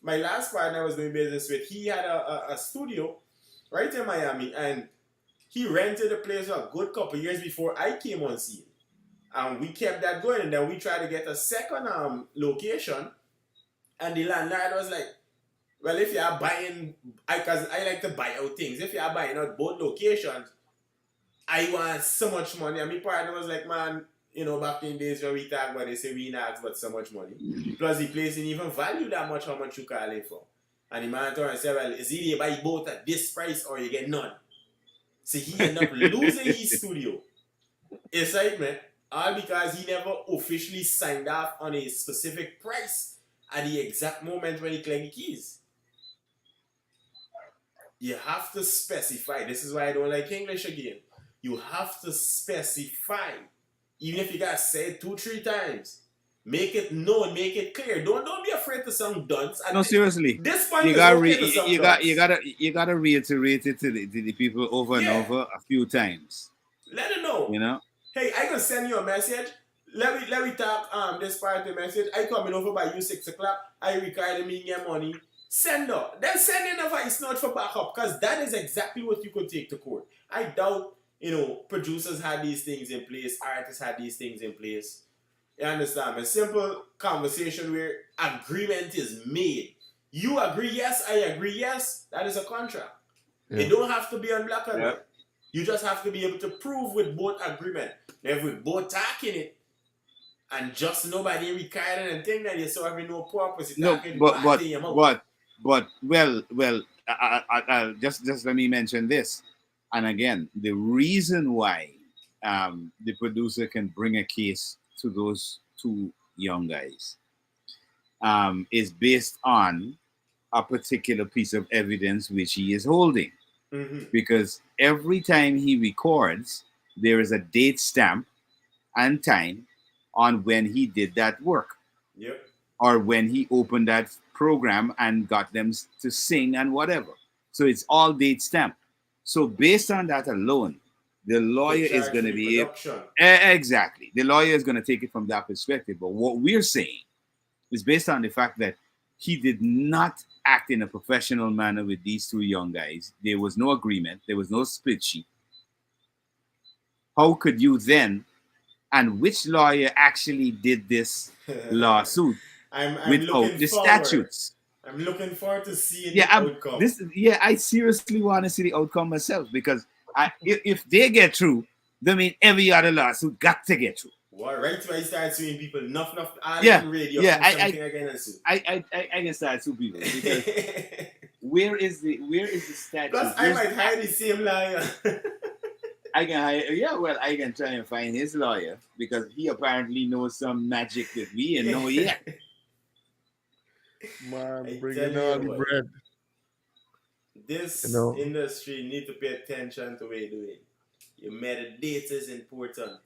C: my last partner I was doing business with, he had a studio right in Miami and he rented a place for a good couple years before I came on scene. And we kept that going and then we tried to get a second location and the landlord was like, well, if you are buying, because I like to buy out things, if you are buying out both locations, I want so much money. And my partner was like, man, you know, back in the days when we talk about it, they say we not ask about so much money. Plus the place didn't even value that much how much you call it for. And the man turned and said, well, it's either you buy both at this price or you get none. So he ended up losing his studio. Excitement. All because he never officially signed off on a specific price at the exact moment when he collected the keys. You have to specify. This is why I don't like English again. You have to specify. Even if you gotta say it 2-3 times. Make it known, make it clear. Don't be afraid to sound dunce.
D: No, seriously.
C: This point
D: You
C: is
D: gotta
C: okay to sound dunce.
D: you gotta reiterate it to the people over and over a few times.
C: Let them know.
D: You know?
C: Hey, I can send you a message. Let me talk this part of the message. I coming over by you 6 o'clock. I require me get money. Send her. Then send in a voice note for backup. Because that is exactly what you could take to court. I doubt, you know, producers had these things in place, artists had these things in place. You understand? A simple conversation where agreement is made. You agree yes, I agree yes. That is a contract.
A: Yeah.
C: It don't have to be on black and white. You just have to be able to prove with both agreement. Now, if we both talking it, and just nobody recording and think that you're serving no purpose.
D: No, but well, I just let me mention this. And again, the reason why the producer can bring a case to those two young guys is based on a particular piece of evidence which he is holding.
C: Mm-hmm.
D: Because every time he records, there is a date stamp and time on when he did that work.
C: Yep.
D: Or when he opened that program and got them to sing and whatever. So it's all date stamped. So based on that alone, the lawyer is going to be exactly. The lawyer is going to take it from that perspective. But what we're saying is based on the fact that he did not act in a professional manner with these two young guys. There was no agreement. There was no split sheet. How could you then, and which lawyer actually did this lawsuit without the statutes?
C: I'm looking forward to seeing the outcome.
D: I seriously want to see the outcome myself because if they get through, that means every other lawsuit got to get through.
C: Well, right when I start suing people, enough radio.
D: I can start suing people because where is the statute?
C: Plus, I might hire the same lawyer.
D: I can try and find his lawyer because he apparently knows some magic that we ain't know yet.
A: Man, bringing all the bread.
C: This industry need to pay attention to what you're doing. Your metadata is important,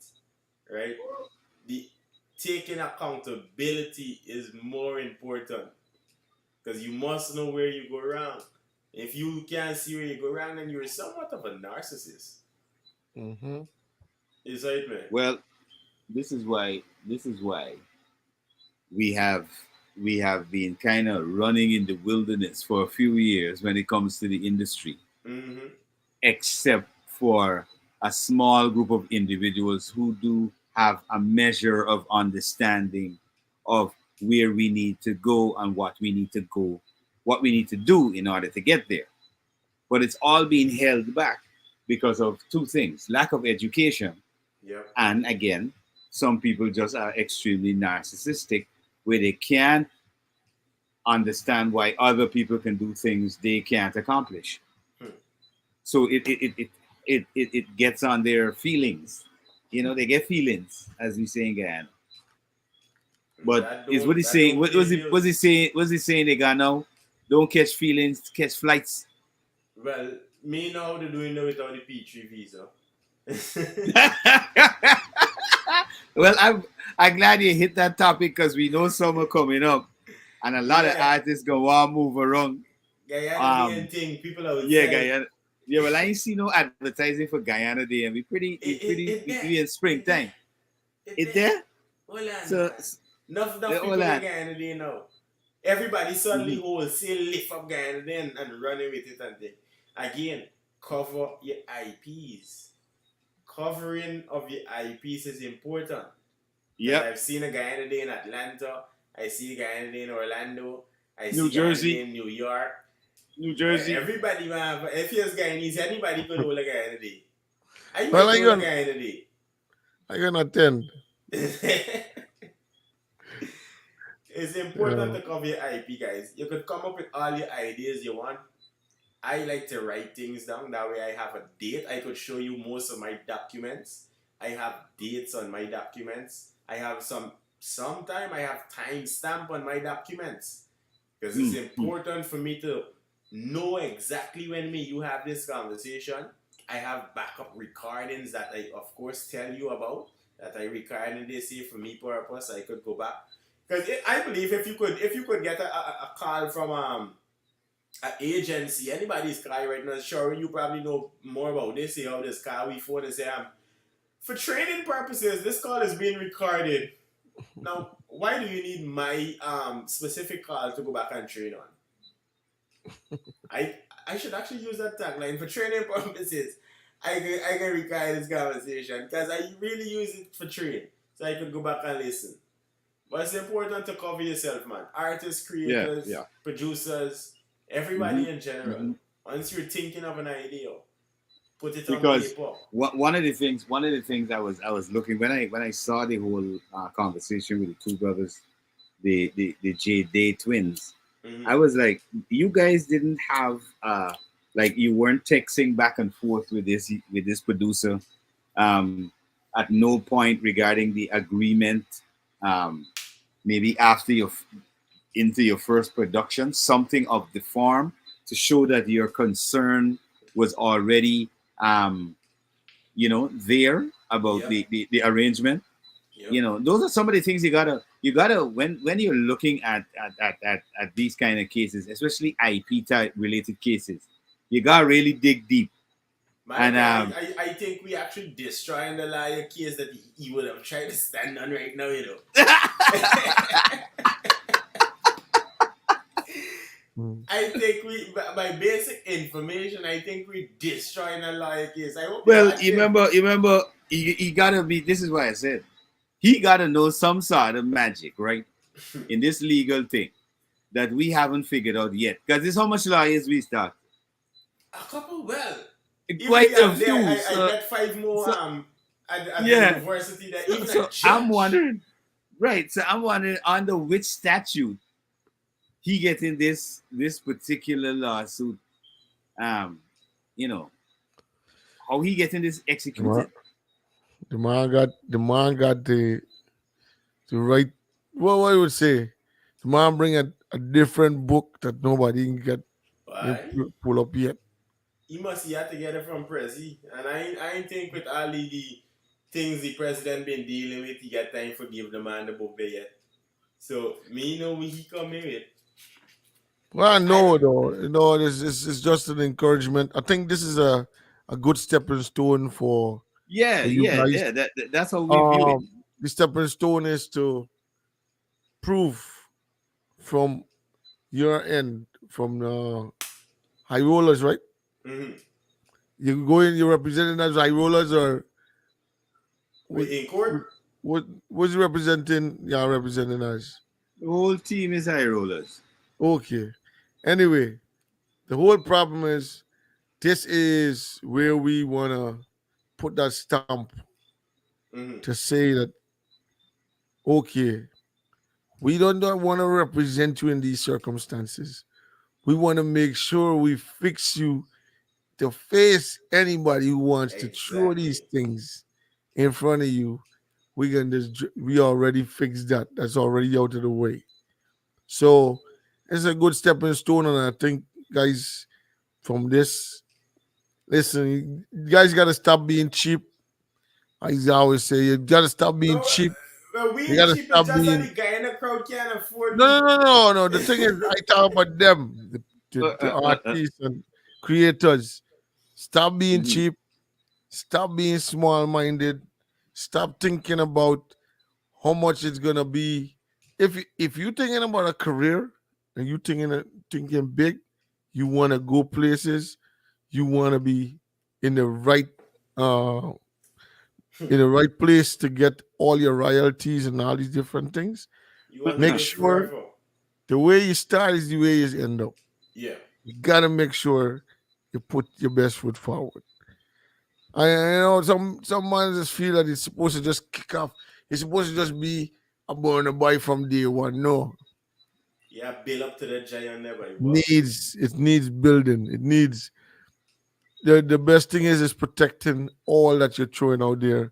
C: right? The taking accountability is more important because you must know where you go wrong. If you can't see where you go wrong, then you're somewhat of a narcissist.
A: Mm-hmm.
C: Is that man?
D: Well, this is why we have been kind of running in the wilderness for a few years when it comes to the industry, except for a small group of individuals who do have a measure of understanding of where we need to go and what we need to do in order to get there. But it's all being held back because of two things: lack of education, and again, some people just are extremely narcissistic, where they can't understand why other people can do things they can't accomplish. So it gets on their feelings. You know, they get feelings, as we say in Guyana. But is what he's saying? What was he saying? What's he saying in Ghana? Don't catch feelings, catch flights.
C: Well, me know how to do it without the P3 visa.
D: Well, I'm glad you hit that topic because we know summer coming up, and a lot of
C: Yeah.
D: artists go on move around.
C: Guyana Day and
D: Um,
C: thing, people
D: yeah,
C: outside.
D: Guyana. Yeah, well, I ain't see no advertising for Guyana Day, and
C: There.
D: we in
C: It there.
D: springtime.
C: It
D: It
C: there.
D: there?
C: Hold on,
D: So,
C: man. Enough
D: hold
C: people in
D: on.
C: Guyana Day now. Everybody suddenly
D: Mhm.
C: wholesale lift up Guyana Day and running with it and thing. Again, cover your IPs. Covering of your IPs is important. Because
D: Yep.
C: I've seen a Guyana Day in Atlanta. I see a Guyana Day in Orlando. I
D: New
C: see Guyana Day
D: Jersey,
C: in New York.
D: New Jersey.
C: Everybody, man, if you're Guyanese, anybody could hold a Guyana Day. I
A: Well,
C: might hold a Guyana Day.
A: I gonna attend.
C: It's important
A: Yeah.
C: to cover your IP, guys. You could come up with all your ideas you want. I like to write things down. That way, I have a date. I could show you most of my documents. I have dates on my documents. I have sometime I have timestamp on my documents because it's
D: Mm.
C: important for me to know exactly when you have this conversation. I have backup recordings that I, of course, tell you about that I recorded this here for me purpose. I could go back because I believe if you could get a call from an agency, anybody's call right now, sure you probably know more about this here, how this call we for to say for training purposes, this call is being recorded. Now, why do you need my specific call to go back and train on? I should actually use that tagline for training purposes. I can record this conversation because I really use it for training, so I could go back and listen. But it's important to cover yourself, man. Artists,
D: Yeah,
C: creators,
D: yeah.
C: producers,
D: Hmm.
C: everybody in general.
D: Hmm.
C: Once you're thinking of an idea, put it on
D: Because
C: paper.
D: one of the things I was looking when I saw the whole conversation with the two brothers, the J Day twins,
C: Mm-hmm.
D: I was like, you guys didn't have like you weren't texting back and forth with this producer, um, at no point regarding the agreement, um, maybe after into your first production, something of the form to show that your concern was already, um, there about
C: Yep.
D: the arrangement.
C: Yep.
D: Those are some of the things you gotta when you're looking at these kind of cases, especially IP type related cases, you gotta really dig deep.
C: My
D: And
C: guy, I think we actually destroying the liar case that he would have tried to stand on right now, you know.
A: Mm.
C: I think by basic information, I think we destroying a lawyer case. I hope you
D: well,
C: watch
D: you
C: him.
D: remember, he gotta be. This is why I said he gotta know some sort of magic, right, in this legal thing that we haven't figured out yet. Because this how much lawyers we start.
C: A couple, well, even
D: Quite
C: the
D: a
C: other day,
D: few.
C: I
D: So,
C: met five more
D: so
C: at the
D: yeah.
C: university that
D: So,
C: even a
D: so I'm
C: judge.
D: wondering, right? So I'm wondering under which statute he getting this particular lawsuit. Um, you know how he getting this
A: The man,
D: executed.
A: the man got the right. What I would say, the man bring a different book that nobody can get
C: Why?
A: pull up yet.
C: He must have to get it from Prezi. And I ain't think with all the things the president been dealing with, he got time for give the man the book there yet. So me know when he come in with.
A: Well, I
C: I
A: know though. It's just an encouragement. I think this is a good stepping stone
D: Yeah,
A: for you
D: yeah,
A: guys.
D: yeah. That's how we view it.
A: The stepping stone is to prove from your end, from the high rollers, right?
C: mm-hmm.
A: You go in, you're representing as high rollers, or what?
C: In court.
A: What's you representing? Yeah, representing us.
D: The whole team is high rollers.
A: Okay. Anyway, the whole problem is this is where we wanna put that stamp
C: Mm-hmm.
A: to say that okay, we don't want to represent you in these circumstances. We want to make sure we fix you to face anybody who wants to throw these
C: Exactly.
A: things in front of you. We already fixed that. That's already out of the way. So it's a good stepping stone, and I think guys from this, listen, you guys got to stop being cheap. I always say you gotta stop being
C: No,
A: cheap.
C: we
A: You gotta
C: cheap is
A: stop
C: just that
A: being.
C: the guy in the crowd can't afford
A: No,
C: me.
A: no, no, no, no. The thing is, I talk about them, the artists and creators. Stop being
D: Mhm.
A: cheap. Stop being small-minded. Stop thinking about how much it's gonna be. If you're thinking about a career and you thinking big, you want to go places. You want to be in the right uh in the right place to get all your royalties and all these different things.
C: You want to
A: Make
C: live
A: sure
C: forever.
A: the way you start is the way you end up.
C: Yeah.
A: You gotta make sure you put your best foot forward. I know some man just feel that it's supposed to just kick off. It's supposed to just be a born a boy from day one. No,
C: Yeah, build up to the giant never. What?
A: it needs building. It needs the best thing is protecting all that you're throwing out there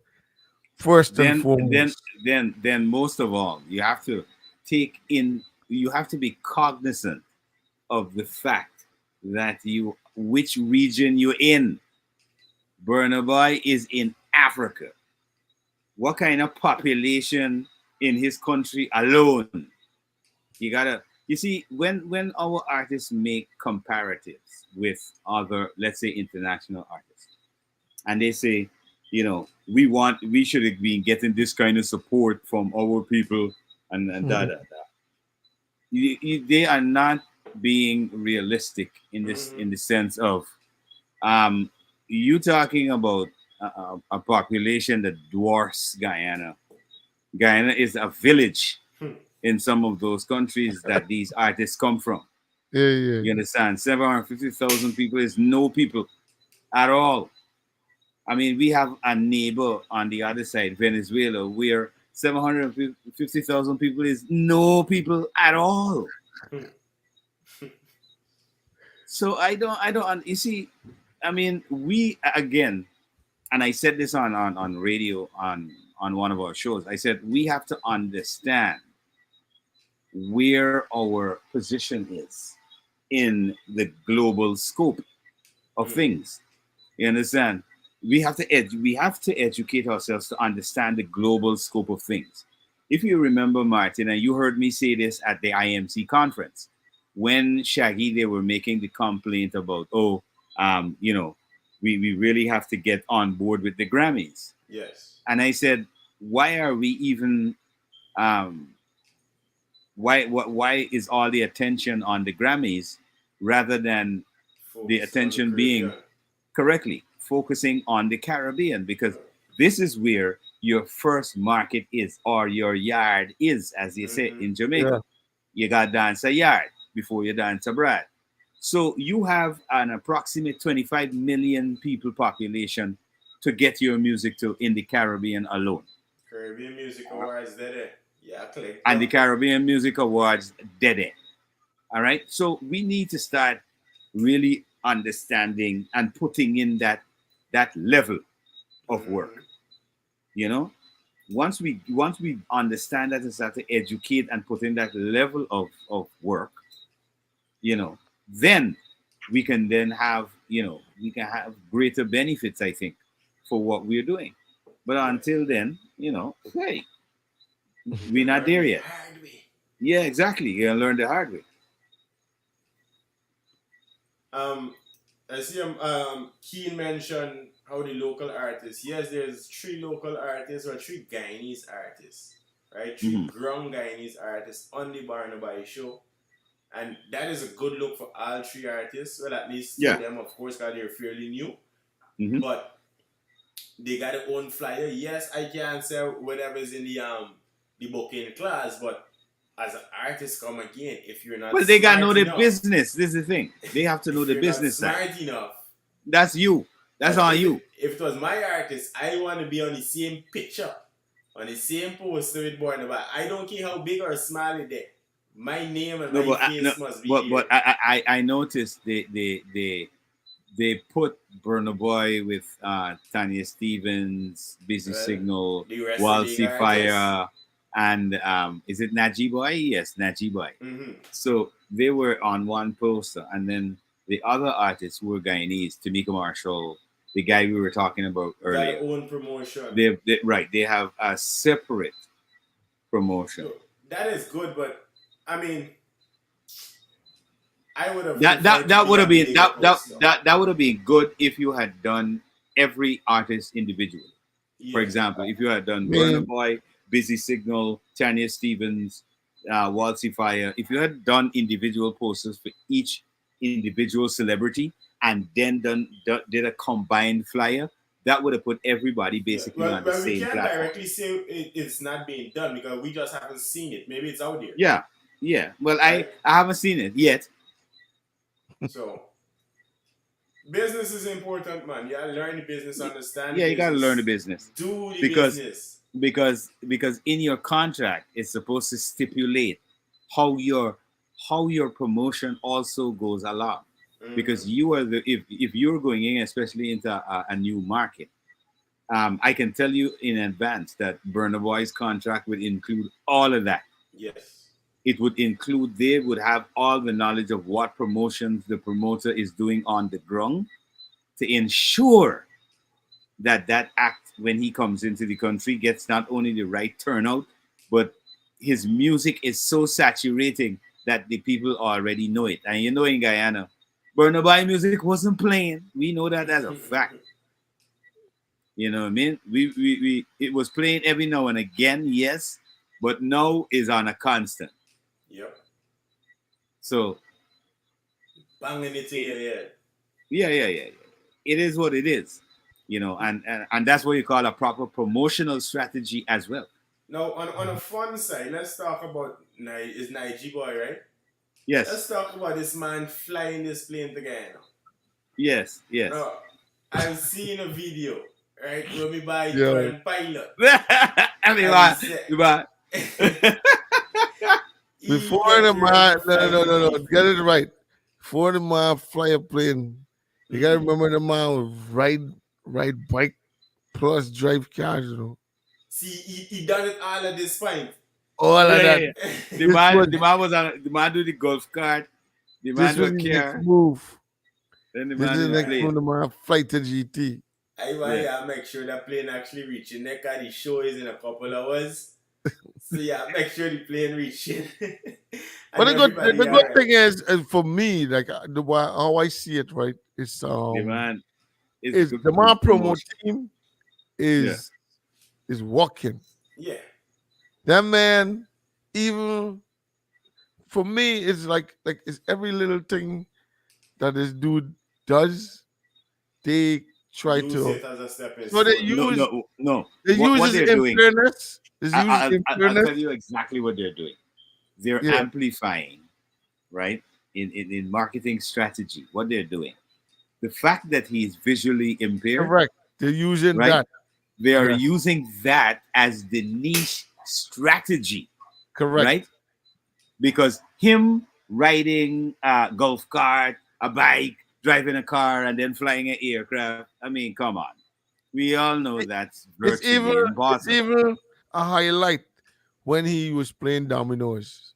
A: first and
D: then then
A: foremost.
D: then most of all, you have to you have to be cognizant of the fact that you which region you're in. Burna Boy is in Africa. What kind of population in his country alone? You gotta you see when our artists make comparatives with other, let's say, international artists, and they say, we should have been getting this kind of support from our people, and da
A: Mhm.
D: da da. They are not being realistic in this,
C: Mm-hmm.
D: in the sense of, um you talking about a population that dwarfs Guyana. Guyana is a village in some of those countries that these artists come from.
A: Yeah, yeah,
D: You understand? 750,000 people is no people at all. I mean, we have a neighbor on the other side, Venezuela, where 750,000 people is no people at all. So you see, I mean, we, again, and I said this on radio, on one of our shows. I said we have to understand where our position is in the global scope of
C: Mm-hmm.
D: things. You understand? We have to educate ourselves to understand the global scope of things. If you remember, Martin, and you heard me say this at the IMC conference, when Shaggy, they were making the complaint about, we really have to get on board with the Grammys.
C: Yes.
D: And I said, why are we even um, why is all the attention on the Grammys rather than the
C: Focus on the
D: attention being
C: Caribbean.
D: correctly focusing on the Caribbean? Because this is where your first market is, or your yard is, as you say
C: Mm-hmm.
D: in
A: yeah.
D: Jamaica. You got to dance a yard before you dance abroad. So you have an approximate 25 million people population to get your music to in the Caribbean alone.
C: Caribbean Music Awards, there. Yeah, collect
D: And the
C: them.
D: Caribbean Music Awards dead end. All right. So we need to start really understanding and putting in that level of
C: Mm-hmm.
D: work. You know, once we understand that and start to educate and put in that level of work, then we can have greater benefits, I think, for what we're doing. But
C: Yeah.
D: until then, hey,
C: You
D: we're
C: can
D: not
C: learn
D: there
C: the
D: yet.
C: hard way.
D: Yeah, exactly. You're gonna learn the hard way.
C: I see Keen mentioned how the local artists. Yes, there's three local artists or three Guyanese artists, right? Three
D: Hmm.
C: grown Guyanese artists on the Barnaby show. And that is a good look for all three artists. Well, at least two of
D: Yeah.
C: them, of course, because they're fairly new.
D: Hmm.
C: But they got their own flyer. Yes, I can say whatever's in the booking class, but as an artist come again, if you're not
D: Well, they gotta know
C: smart
D: the
C: enough,
D: business. This is the thing. They have to know
C: if
D: the
C: you're not
D: business side.
C: smart enough,
D: That's you. That's
C: because
D: on you.
C: if it was my artist, I want to be on the same picture, on the same poster with Born About. I don't care how big or small it is. My name and
D: No,
C: my
D: but no,
C: face must be
D: but
C: there.
D: I noticed they put Burna Boy with Tanya Stevens, Busy
C: Well,
D: Signal,
C: the rest of the big
D: Walsy
C: artists.
D: Fire, and is it Najee Boy? Yes, Najee Boy.
C: Mm-hmm.
D: So they were on one poster, and then the other artists were Guyanese: Tamika Marshall, the guy we were talking about
C: Got
D: earlier.
C: own promotion.
D: They have a separate promotion.
C: So, that is good, but I mean, I would have
D: That would have been that would have been good if you had done every artist individually. For example, if you had done Burna Boy, Busy Signal, Tanya Stevens, Walsy Fire, if you had done individual posters for each individual celebrity and then did a combined flyer, that would have put everybody basically on the
C: we
D: same
C: can't
D: platform.
C: directly say it's not being done because we just haven't seen it. Maybe it's out there.
D: Yeah. Well,
C: Right.
D: I haven't seen it yet.
C: So business is important, man. You gotta learn the business, understand.
D: Yeah,
C: the
D: you gotta
C: business,
D: learn the business.
C: Do the
D: Because-
C: business.
D: because in your contract it's supposed to stipulate how your promotion also goes along. Because you are if you're going in, especially into a new market, I can tell you in advance that Burna Boy's contract would include all of that.
C: Yes.
D: It would include, they would have all the knowledge of what promotions the promoter is doing on the ground to ensure that act, when he comes into the country, gets not only the right turnout, but his music is so saturating that the people already know it. And you know, in Guyana, Burna Boy music wasn't playing. We know that as a fact. You know what I mean? We it was playing every now and again, yes, but now is on a constant.
C: Yep.
D: So
C: Banging it in your head.
D: yeah. It is what it is, you know, and that's what you call a proper promotional strategy as well.
C: Now, on a fun side, let's talk about is Naiji Boy, right?
D: Yes.
C: Let's talk about this man flying this plane to Guyana.
D: Yes.
C: Now, I've seen a video, right, where me buy
A: Yeah.
C: pilot.
D: I mean,
A: Before the man, no, get it right. Before the man fly a plane, you gotta remember the man would ride bike plus drive cars, you know.
C: See, he done it all at this point.
A: All of that.
D: The man was on. The man do the golf cart. The man
A: This was
D: do
A: his
D: a
A: next
D: car.
A: move.
D: Then the
A: This
D: man
A: is
D: do
A: the
D: the
A: next move.
D: plane.
A: The man fly to GT.
C: I want to make sure that plane actually reaching. Next the show is in a couple hours. So yeah, make sure the plane reaching.
A: But the good thing is for me, like how I see it, right? It's
D: The man
A: is
D: good
A: the man promo
D: promotion.
A: team is working.
C: Yeah.
A: That man, even for me, it's like it's every little thing that this dude does. They try
C: Use
A: to.
C: it as a stepping
A: So they
C: stone.
A: use
D: No.
A: they
D: What
A: use
D: they're
A: it in
D: doing?
A: fairness. It's used
D: I'll
A: in
D: tell
A: fairness.
D: you exactly what they're doing. They're
A: Yeah.
D: amplifying, right? In marketing strategy, what they're doing. The fact that he's visually impaired,
A: Correct. They're using
D: Right?
A: that.
D: they are
A: Yeah.
D: using that as the niche strategy,
A: Correct.
D: right? Because him riding a golf cart, a bike, driving a car, and then flying an aircraft. I mean, come on. We all know that's
A: It's
D: virtually
A: even it's
D: impossible.
A: even a highlight when he was playing dominoes.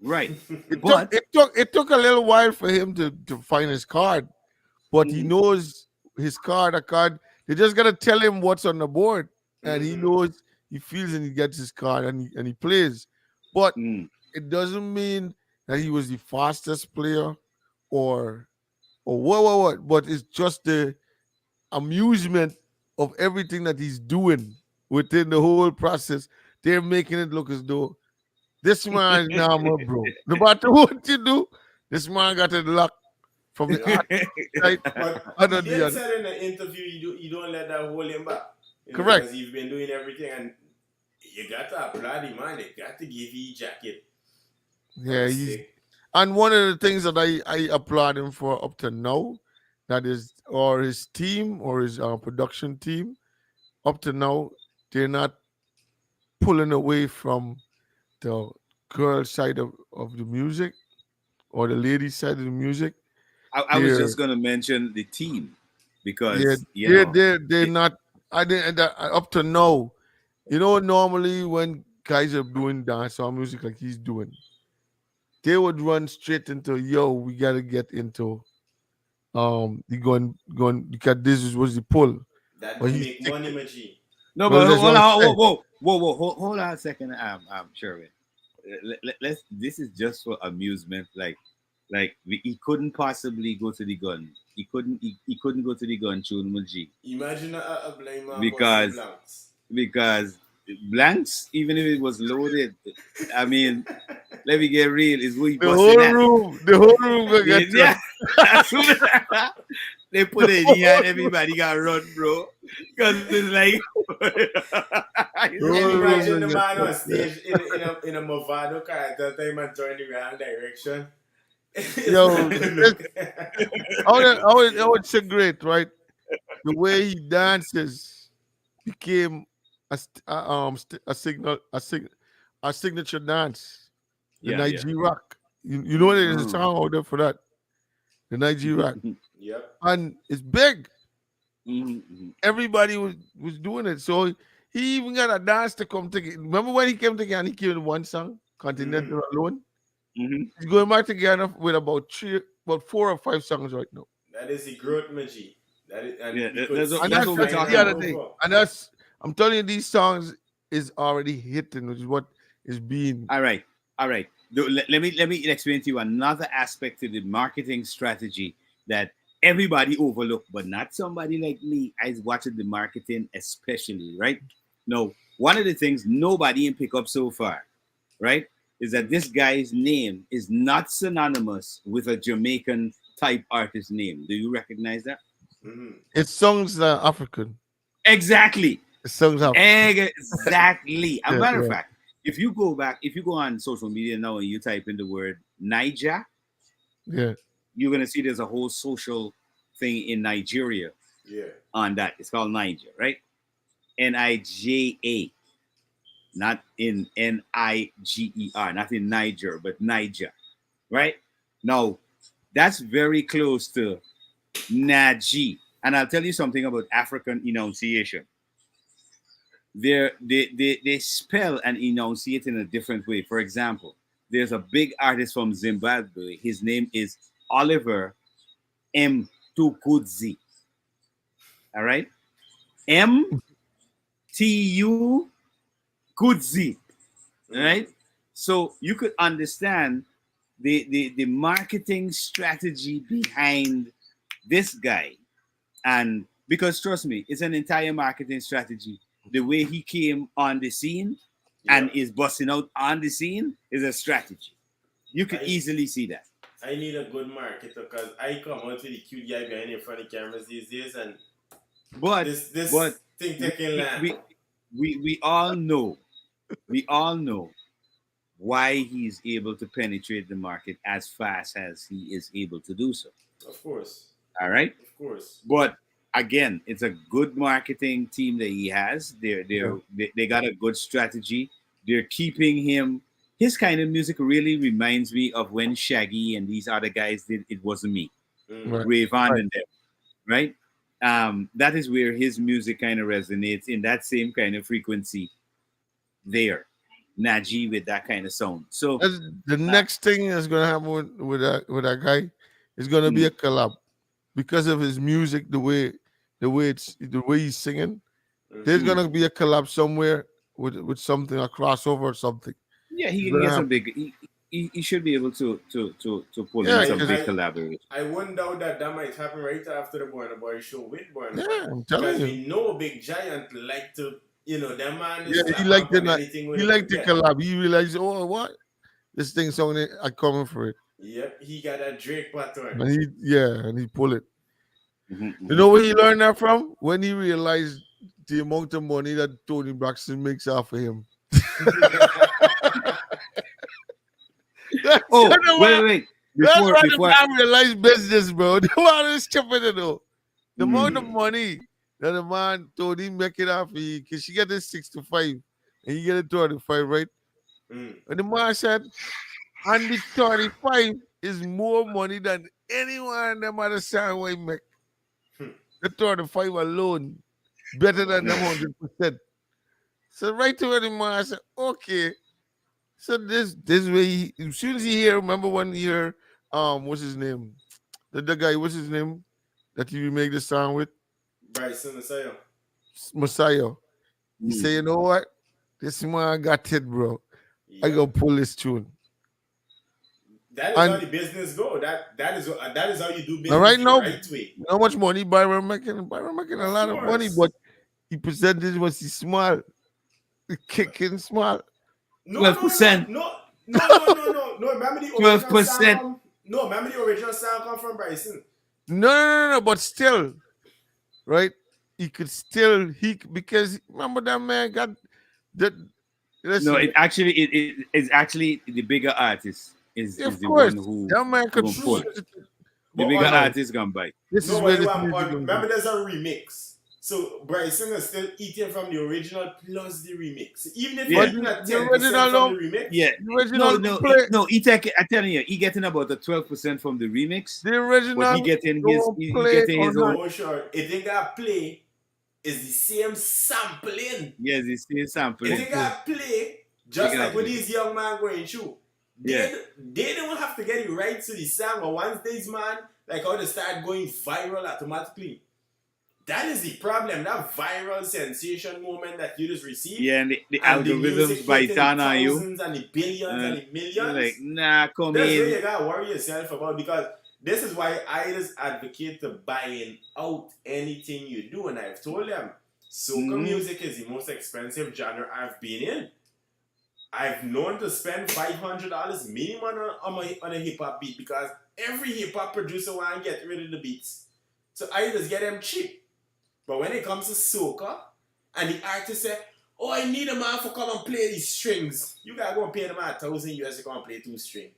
D: Right.
A: It
D: But
A: took a little while for him to find his card, but he
D: Mhm.
A: knows his card. A card. They just gotta tell him what's on the board, and he
C: Mhm.
A: knows. He feels and he gets his card and he plays. But
D: mm,
A: it doesn't mean that he was the fastest player or what. But it's just the amusement of everything that he's doing within the whole process. They're making it look as though this man is normal, bro. No matter what you do, this man got it locked from the outside.
C: But
A: Other
C: he
A: than-
C: did said in the interview, you don't let that hold him back. You know,
A: Correct.
C: Because he's been doing everything, and you got to applaud him, man. They got to give you jacket.
A: Yeah, he's
C: Stick.
A: and one of the things that I applaud him for up to now, that is, or his team or his production team, up to now, they're not pulling away from the girl side of the music or the lady side of the music.
D: I was
A: They're-
D: just going to mention the team because
A: Yeah,
D: you know,
A: they're not. I didn't up to now. You know, normally when guys are doing dancehall music like he's doing, they would run straight into we gotta get into he going because this was the pull,
C: That
A: but
C: don't
A: he's
C: make
A: sick.
C: money, my G.
D: No,
A: Well,
D: but
A: that's
D: hold
A: what I'm
D: on,
A: saying.
D: whoa, hold on a second, Sherwin. Let's. This is just for amusement. He couldn't possibly go to the gun. He couldn't go to the gun tune G
C: Imagine a blind man busting
D: because
C: blanks.
D: because blanks, even if it was loaded, I mean, let me get real. Is who he busting at?
A: The whole room gonna get
D: Yeah, as soon as they put it in here, and everybody got run, bro. Because it's like,
A: the
C: You can
A: whole room
C: imagine
A: gonna
C: the
A: get
C: man on
A: touched. Yeah.
C: stage in a Movado car at that time and turn the wrong direction. It's
A: Yo,
C: not gonna look.
A: I would say great, right? The way he dances became a signature dance. The
D: yeah.
A: Nigeria rock. You know there's a
D: Mm.
A: song out there for that. The Nigeria rock,
C: Yep.
A: and it's big.
D: Mhm.
A: Everybody was doing it. So he even got a dance to come to. Remember when he came to Ghana? He came with one song,
C: Mm-hmm.
A: Continental Alone.
D: Mhm.
A: He's going back to Ghana with about 4 or 5 songs right now.
C: That is the growth, Maji. That is, and
D: Yeah,
C: we could
D: that's
A: And
C: see
D: that's
C: it
A: that's
D: what we're
A: just
C: flying
A: the
D: talking
C: all
A: other
D: about.
A: day.
C: over.
A: And that's I'm telling you, these songs is already hitting, which is what is being.
D: All right, all right. Let me explain to you another aspect to the marketing strategy that everybody overlooked, but not somebody like me. I watching the marketing especially, right? No, one of the things nobody in pick up so far, right, is that this guy's name is not synonymous with a Jamaican type artist name. Do you recognize that?
C: Mm-hmm.
A: It's songs African.
D: Exactly.
A: It's songs African.
D: Exactly. As a
A: Yeah,
D: matter of
A: yeah,
D: fact, if you go on social media now and you type in the word Niger,
A: yeah.
D: you're gonna see there's a whole social thing in Nigeria
C: Yeah.
D: on that. It's called Niger, right? Nija, not in Niger, not in Niger, but Niger, right? Now, that's very close to Naji. And I'll tell you something about African enunciation. They spell and enunciate in a different way. For example, there's a big artist from Zimbabwe. His name is Oliver M. Tukudzi. All right, M T U Kudzi. All
C: Mm-hmm.
D: right, so you could understand the marketing strategy behind this guy, and because trust me, it's an entire marketing strategy. The way he came on the scene and
C: Yep.
D: is busting out on the scene is a strategy. You could
C: I
D: easily see that.
C: I need a good marketer because I come out with the cute guy behind in front of cameras these days, and
D: But
C: this
D: but
C: thing
D: we
C: taking land.
D: we all know why he's able to penetrate the market as fast as he is able to do so.
C: Of course.
D: All right.
C: Of course.
D: But again, it's a good marketing team that he has.
A: Yeah.
D: They got a good strategy. They're keeping him. His kind of music really reminds me of when Shaggy and these other guys did It Wasn't Me,
C: Mm.
A: Right.
D: Rayvon
A: Right.
D: and them, right? That is where his music kind of resonates in that same kind of frequency there. Najee with that kind of sound. So,
A: That's the
D: uh,
A: next thing that's gonna happen with that guy is gonna be
D: mm,
A: a collab because of his music, the way he's singing. There's
C: Mm-hmm.
D: mm.
A: gonna be a collab somewhere with something, a crossover or something.
D: Yeah, he
A: It's
D: can
A: gonna
D: get some
A: happen.
D: big. He should be able to pull in
A: Yeah,
D: some
A: because
D: big
C: I
D: collaboration.
C: I wouldn't doubt that that might happen right after the Burna Boy show with Burna Boy.
A: yeah, I'm telling
C: Because
A: you.
C: we know a big giant like to, that man is
A: Yeah, he
C: slap
A: liked
C: up
A: it.
C: on anything with
A: He
C: a
A: liked the
C: get.
A: collab. He realized, oh, what this thing song, I coming for it,
C: Yep, he got a Drake pattern.
A: and he pull it.
D: Mhm,
A: You
D: mhm.
A: know where he learned that from? When he realized the amount of money that Tony Braxton makes off of him. That's
D: Oh,
A: the
D: wait,
A: man.
D: wait, wait.
A: That's
D: Before
A: why the
D: before
A: man realized business, bro. The man is chipping it though. The amount of
C: Mhm.
A: money that the man told him make it off, because she get this 65 and you get it 35, right?
C: Mm.
A: And the man said, and the 35 is more money than anyone them other song we make.
C: Hmm.
A: The 35 alone, better than them
C: Wow.
A: 100%. So right to the man, I said, okay. So this way, as soon as he hear, remember when he hear, what's his name? The guy, what's his name? That you make the song with?
C: Bryson Messiah.
A: Messiah. He
D: Mm.
A: say, you know what? This man got it, bro. I
C: Yeah.
A: go pull this tune.
C: That is
A: And-
C: how the business go. That is how you do business
A: Now, right
C: the
A: now,
C: right way.
A: how much money Byron making? Byron making a
C: Of
A: lot of money,
C: course.
A: but he percentage was he small. The kicking small.
C: No,
D: 12%.
C: no. Remember the original
D: 12%.
C: sound remember the original sound come from Bryson.
A: No, but still, right? He could still because remember that man got that. Listen,
D: No, it is actually the bigger artist is
A: of
D: the
A: course,
D: one who
A: that man could
D: gonna pull.
A: pull.
D: The
C: But
D: bigger
C: on-
D: artist gonna bite.
A: This is
C: No,
A: where
C: but
A: this music comes
C: remember
A: from.
C: there's a remix. So Bryson is still eating from the original plus the remix. So even if
D: Yeah.
C: you're eating at
A: The
C: 10%
A: original
C: from the remix,
D: Yeah.
A: The original play.
D: He I'm telling you, he getting about the 12% from the remix,
A: The original.
D: but he getting his
A: don't
D: he
A: play
D: getting his
A: on
D: own.
C: oh sure, it ain't got play is the same sampling.
D: Yes, he's still
C: It
D: sampling.
C: ain't got play, just
D: They
C: like
D: got
C: with
D: play.
C: these young man going through. They don't have to get it right to the song, but once these man like how they start going viral automatically. That is the problem. That viral sensation moment that you just receive.
D: Yeah, and the
C: And the
D: algorithms
C: music
D: by
C: hitting the
D: turn on you.
C: thousands and the billions and the
D: You're
C: millions.
D: like, nah, come
C: That's what
D: in.
C: you gotta worry yourself about, because this is why I just advocate to buying out anything you do. And I've told them soca
D: Mhm.
C: music is the most expensive genre I've been in. I've known to spend $500 minimum on a hip hop beat, because every hip hop producer want to get rid of the beats. So I just get them cheap. But when it comes to soca, and the artist say, "Oh, I need a man for come and play these strings," you gotta go and pay the man $1,000 to come and play 2 strings.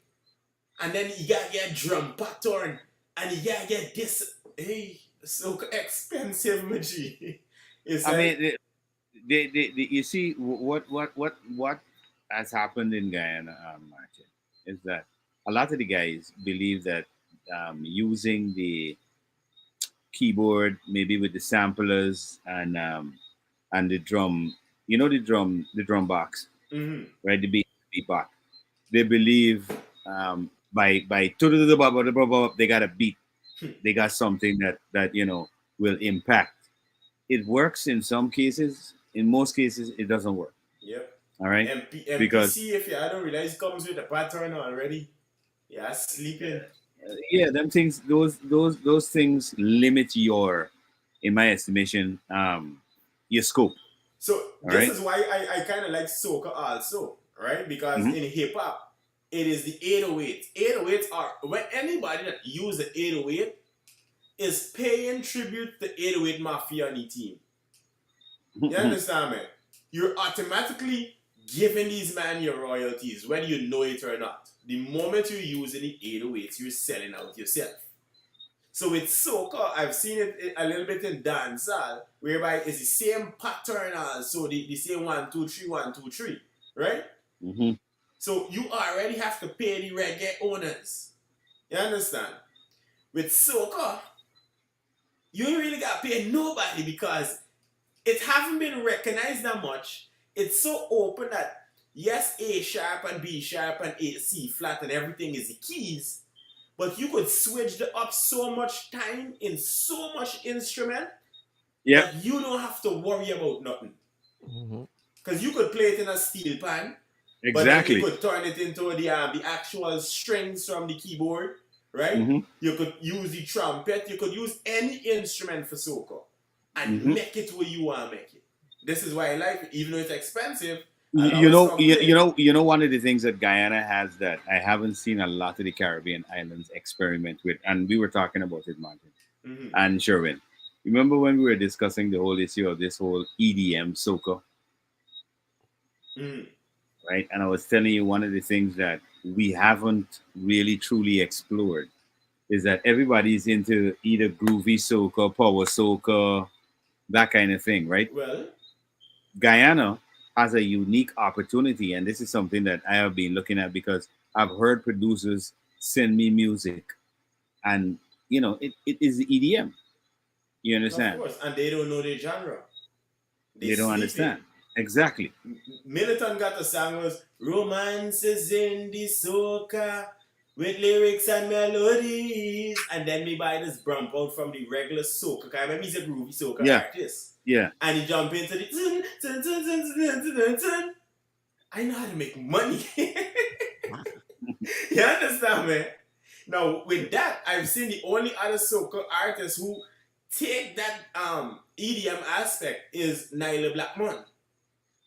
C: And then you gotta get drum pattern, and you gotta get this. Hey, soca expensive, my G. It's
D: I
C: like,
D: mean, you see what has happened in Guyana, Martin, is that a lot of the guys believe that using the keyboard, maybe with the samplers and the drum, the drum box,
C: mhm.
D: right, the beat box. They believe by they got a beat, they got something that will impact. It works in some cases. In most cases, it doesn't work.
C: Yep.
D: All right.
C: MPC,
D: Because-
C: if you don't realize, comes with a pattern already. Yeah, sleeping.
D: Yeah, them things, those things limit your, in my estimation, your scope.
C: So this
D: Alright.
C: is why I kind of like soca also, right? Because
D: Mhm.
C: in hip hop, it is the 808. 808s are, when anybody that use the 808 is paying tribute to 808 Mafia on the team. You understand me? You're automatically giving these men your royalties, whether you know it or not. The moment you're using the 808s, you're selling out yourself. So with soca, I've seen it a little bit in dancehall, whereby it's the same pattern as, so the same 1 2 3 1 2 3, right?
D: Mhm.
C: So you already have to pay the reggae owners. You understand? With soca, you ain't really got to pay nobody, because it haven't been recognized that much. It's so open that yes, A sharp and B sharp and A C flat and everything is the keys, but you could switch the up so much time in so much instrument
D: Yeah.
C: that you don't have to worry about nothing.
A: Mhm.
C: Because you could play it in a steel pan, but then
D: Exactly.
C: you could turn it into the actual strings from the keyboard, right?
D: Mhm.
C: You could use the trumpet. You could use any instrument for soca and
D: Mhm.
C: make it where you want to make it. This is why I like it, even though it's expensive.
D: You know, one of the things that Guyana has that I haven't seen a lot of the Caribbean islands experiment with, and we were talking about it, Martin
C: Mhm.
D: and Sherwin. Remember when we were discussing the whole issue of this whole EDM soca,
C: Mhm.
D: right? And I was telling you one of the things that we haven't really truly explored is that everybody's into either groovy soca, power soca, that kind of thing, right?
C: Well,
D: Guyana has a unique opportunity, and this is something that I have been looking at because I've heard producers send me music, and it is the EDM. You
C: of
D: understand?
C: course, and they don't know the genre.
D: They don't
C: sleeping.
D: understand. Exactly.
C: Militon got a song was "Romances in the Soca." with lyrics and melodies, and then me buy this bump out from the regular soca. Cause I remember he's a groovy soca
D: Yeah.
C: artist,
D: Yeah.
C: and he jump into the tun, tun, tun, tun, tun, tun, tun, tun. I know how to make money. You understand, man? Now with that, I've seen the only other soca artist who take that EDM aspect is Nyla Blackmon.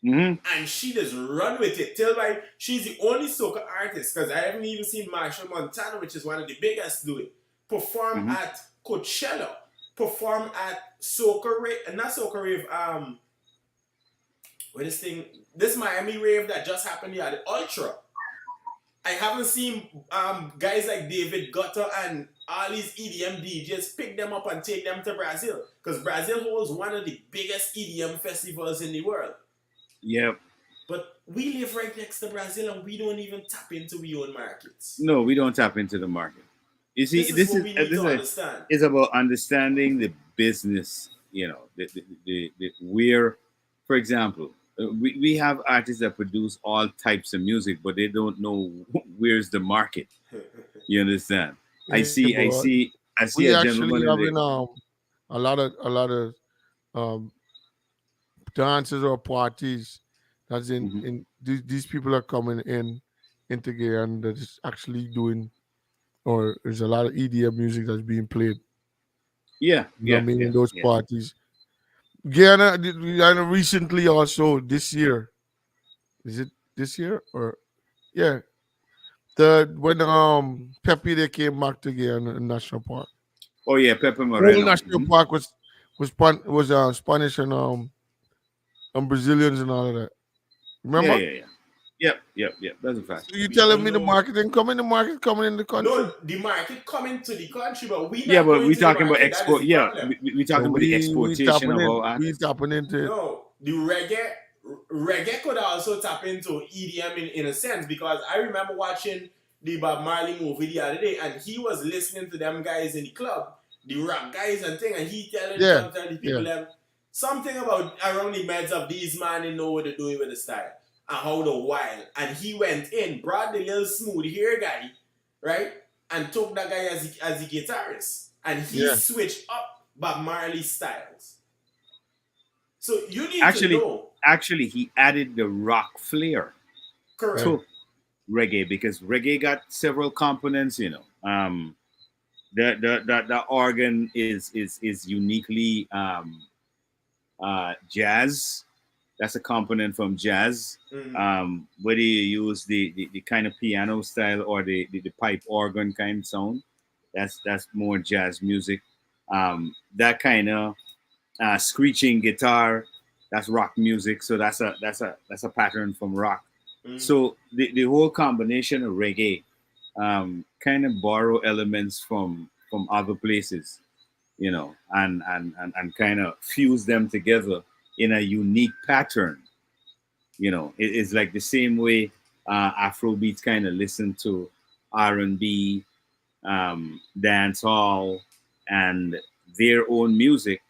D: Mm-hmm.
C: And she just run with it. Till like she's the only soca artist, because I haven't even seen Marshall Montana, which is one of the biggest, do it. Perform at Coachella. Perform at Soca Rave, not Soca Rave, what is this Miami Rave that just happened here, the Ultra. I haven't seen guys like David Guetta and all these EDM DJs pick them up and take them to Brazil. Because Brazil holds one of the biggest EDM festivals in the world.
D: Yep.
C: But we live right next to Brazil and we don't even tap into our own markets.
D: No, we don't tap into the market. You see,
C: this is what we need to understand.
D: It's about understanding the business. You know, the where, for example, we have artists that produce all types of music, but they don't know where's the market. You understand? I see
A: we
D: a
A: actually
D: gentleman.
A: having a lot of dances or parties that's in these people are coming into gear and they're just actually doing, or there's a lot of EDM music that's being played.
D: Yeah,
A: You know what I mean, in those parties. Guyana recently also this year. Is it this year or yeah? When Pepe they came back to Guyana National Park.
D: Oh yeah, Pepe
A: The
D: Moreno.
A: whole national park was Spanish and Brazilians and all of that. Remember?
D: Yeah. Yep. That's a fact.
A: So you telling me the market coming in the country?
C: No, the market coming to the country, but we
D: but we're talking about export. Yeah, we're talking about the exportation of our artists.
A: We tapping into it.
C: No, the reggae could also tap into EDM in a sense, because I remember watching the Bob Marley movie the other day, and he was listening to them guys in the club, the rock guys and thing, and he telling the people them something about around the meds of these man, they know what they're doing with the style and how the wild. And he went in, brought the little smooth hair guy, right, and took that guy as a guitarist, and he switched up Bob Marley styles. So you need to know.
D: Actually, he added the rock flair
C: to
D: reggae, because reggae got several components. You know, the organ is uniquely jazz. That's a component from jazz. Whether you use the kind of piano style or the pipe organ kind of sound, that's more jazz music. That kind of screeching guitar, that's rock music. So that's a pattern from rock. So the whole combination of reggae kind of borrow elements from other places, you know, and kind of fuse them together in a unique pattern. You know, it's like the same way Afrobeats kind of listen to R&B, dance hall, and their own music,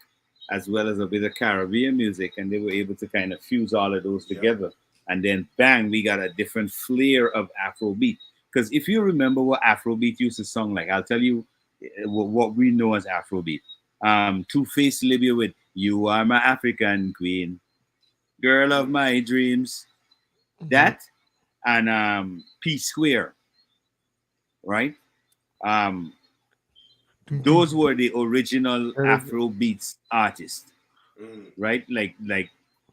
D: as well as a bit of Caribbean music, and they were able to kind of fuse all of those together. And then bang, we got a different flair of Afrobeat. Because if you remember what Afrobeat used to sound like, I'll tell you what we know as Afrobeat. Two-Face Libya with "You Are My African Queen, Girl of My Dreams," that, and P Square, right? Those were the original Afrobeats artists, right? Like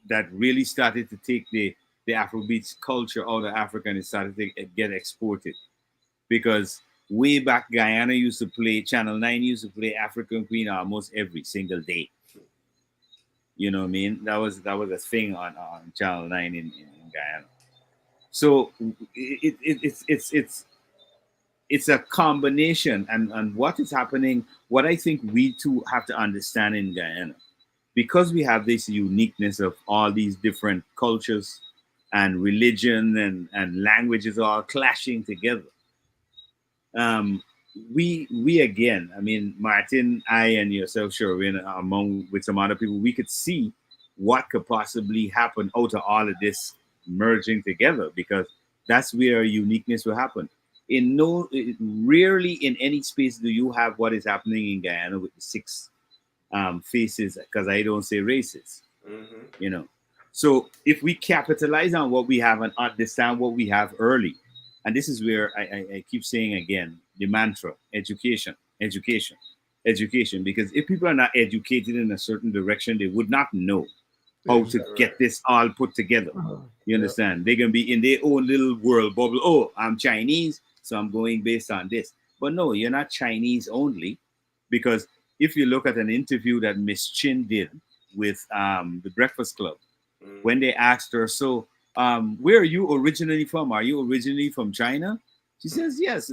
D: that really started to take the Afrobeats culture out of Africa, and it started to get exported. Because way back, Guyana used to play, Channel 9 used to play African Queen almost every single day. You know what I mean? That was a thing on Channel 9 in Guyana. So it's a combination, and what is happening, what I think we too have to understand in Guyana, because we have this uniqueness of all these different cultures and religion and languages all clashing together. We again, I mean, Martin, I, and yourself, Sherwin, among with some other people, we could see what could possibly happen out of all of this merging together, because that's where uniqueness will happen. Rarely in any space do you have what is happening in Guyana with the six faces, because I don't say races,
C: Mm-hmm.
D: you know. So if we capitalize on what we have and understand what we have early, and this is where I keep saying again the mantra: education, education, education. Because if people are not educated in a certain direction, they would not know how to
C: Exactly right.
D: get this all put together. You
A: Yeah.
D: understand? They can be in their own little world bubble. Oh, I'm Chinese, so I'm going based on this. But no, you're not Chinese only, because if you look at an interview that Miss Chin did with the Breakfast Club, when
C: Mm-hmm.
D: they asked her, "So, where are you originally from? Are you originally from China?" She says, "Yes.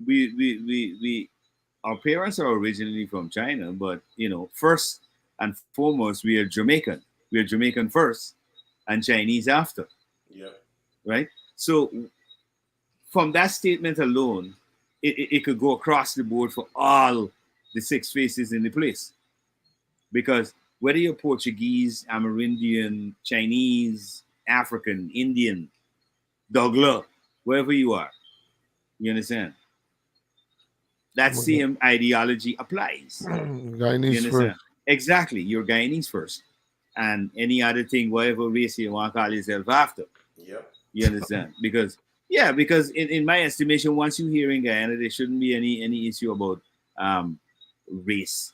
D: We our parents are originally from China, but first and foremost, we are Jamaican. We are Jamaican first, and Chinese after,
C: Yep.
D: right? So, from that statement alone, it could go across the board for all the six faces in the place, because whether you're Portuguese, Amerindian, Chinese, African, Indian, Douglas, wherever you are, you understand? That same ideology applies. You
A: Guyanese
D: understand?
A: first.
D: Exactly. You're Guyanese first. And any other thing, whatever race you want to call yourself after.
C: Yep.
D: You understand? Because in my estimation, once you hear in Guyana, there shouldn't be any issue about um, race.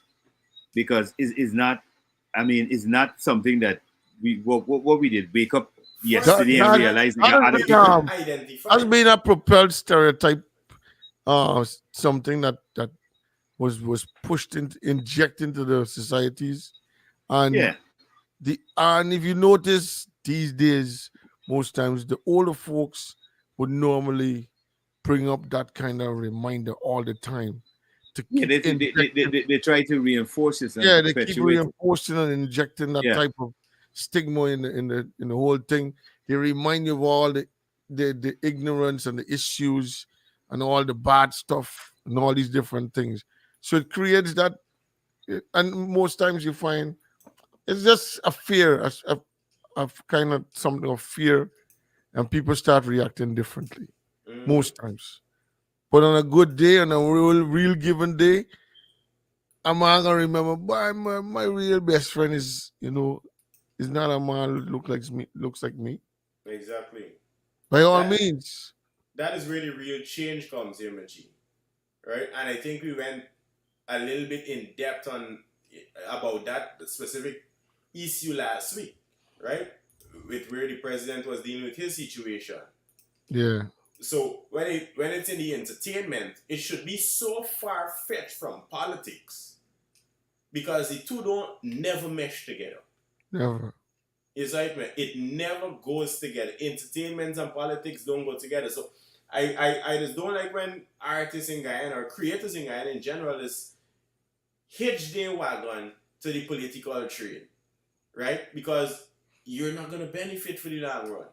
D: Because it's not, I mean, it's not something that what we did, wake up
C: First
A: That
C: thing
D: yesterday and
C: is
A: that
C: that
D: realize we got
A: has
D: other
C: they
A: been
D: different.
C: should
A: has
C: identify.
A: been a propelled stereotype, something that was pushed into inject into the societies, and
D: Yeah.
A: if you notice these days, most times the older folks would normally bring up that kind of reminder all the time to
D: Yeah,
A: keep injecting.
D: they try to reinforce this and
A: Yeah, they keep
D: perpetuate it.
A: reinforcing and injecting that
D: Yeah.
A: type of stigma in the whole thing. They remind you of all the ignorance and the issues and all the bad stuff and all these different things. So it creates that, and most times you find it's just a fear, of kind of something of fear, and people start reacting differently
C: Mm-hmm.
A: most times. But on a good day, on a real given day, I'm not gonna remember. But my real best friend is not a man who looks like me.
C: Exactly.
A: By all
C: That
A: means,
C: that is where the real change comes here, Machi. Right? And I think we went a little bit in depth on about that specific issue last week, right? With where the president was dealing with his situation.
A: yeah,
C: So when it's in the entertainment, it should be so far fetched from politics because the two don't never mesh together.
A: never.
C: It's like man, it never goes together. Entertainment and politics don't go together. So I just don't like when artists in Guyana or creators in Guyana in general is hitch their wagon to the political train, right? Because you're not gonna benefit for the long run.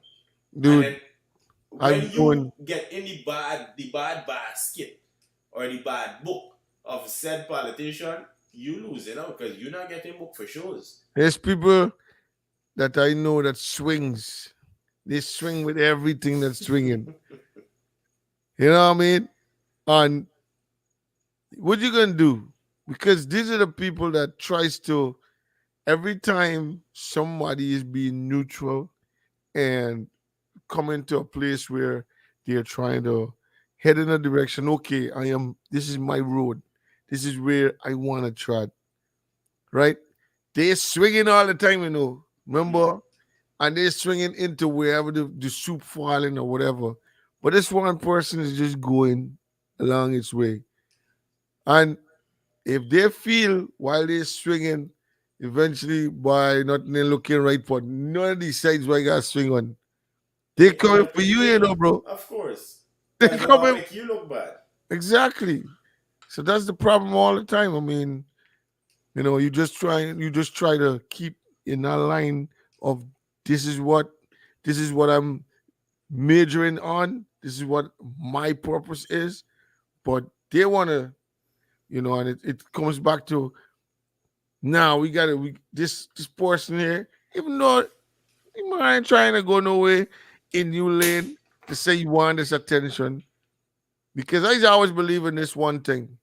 C: And
A: Dude,
C: then when
A: I'm
C: you
A: doing.
C: get in the bad basket or the bad book of said politician, you lose it out because you're not getting booked for shows.
A: There's people that I know that swings. They swing with everything that's swinging. You know what I mean? And what you gonna do? Because these are the people that tries to every time somebody is being neutral and coming to a place where they're trying to head in a direction. Okay, this is my road. This is where I want to tread. Right? They're swinging all the time, Remember? And they're swinging into wherever the soup falling or whatever. But this one person is just going along its way. And if they feel while they're swinging, eventually by not looking right for none of these sides where I got swing on, they
C: They end
A: coming
C: up
A: for
C: in
A: you,
C: jail,
A: bro.
C: of course,
A: They
C: because they want to
A: coming
C: make you look bad.
A: exactly. So that's the problem all the time. I mean, you just try to keep in a line of this is what this is what I'm majoring on. This is what my purpose is. But they wanna, and it comes back to now this person here, even though you ain't trying to go nowhere in your lane to say you want this attention, Because I always believe in this one thing: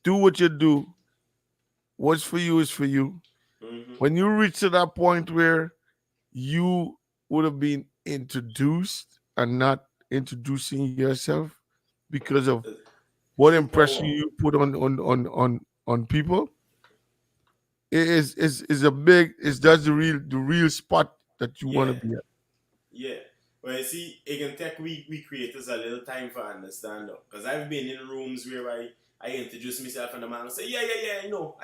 A: do what you do. What's for you is for you.
C: Mm-hmm.
A: When you reach to that point where you would have been introduced and not introducing yourself because of what
C: Keep my
A: impression
C: wall.
A: you put on people, it is a big, it's that's the real spot that you want
C: Yeah.
A: to be at.
C: Yeah. Well, you see, it can take we creators a little time for understand though. Because I've been in rooms where I introduce myself and the man will say, yeah, I know.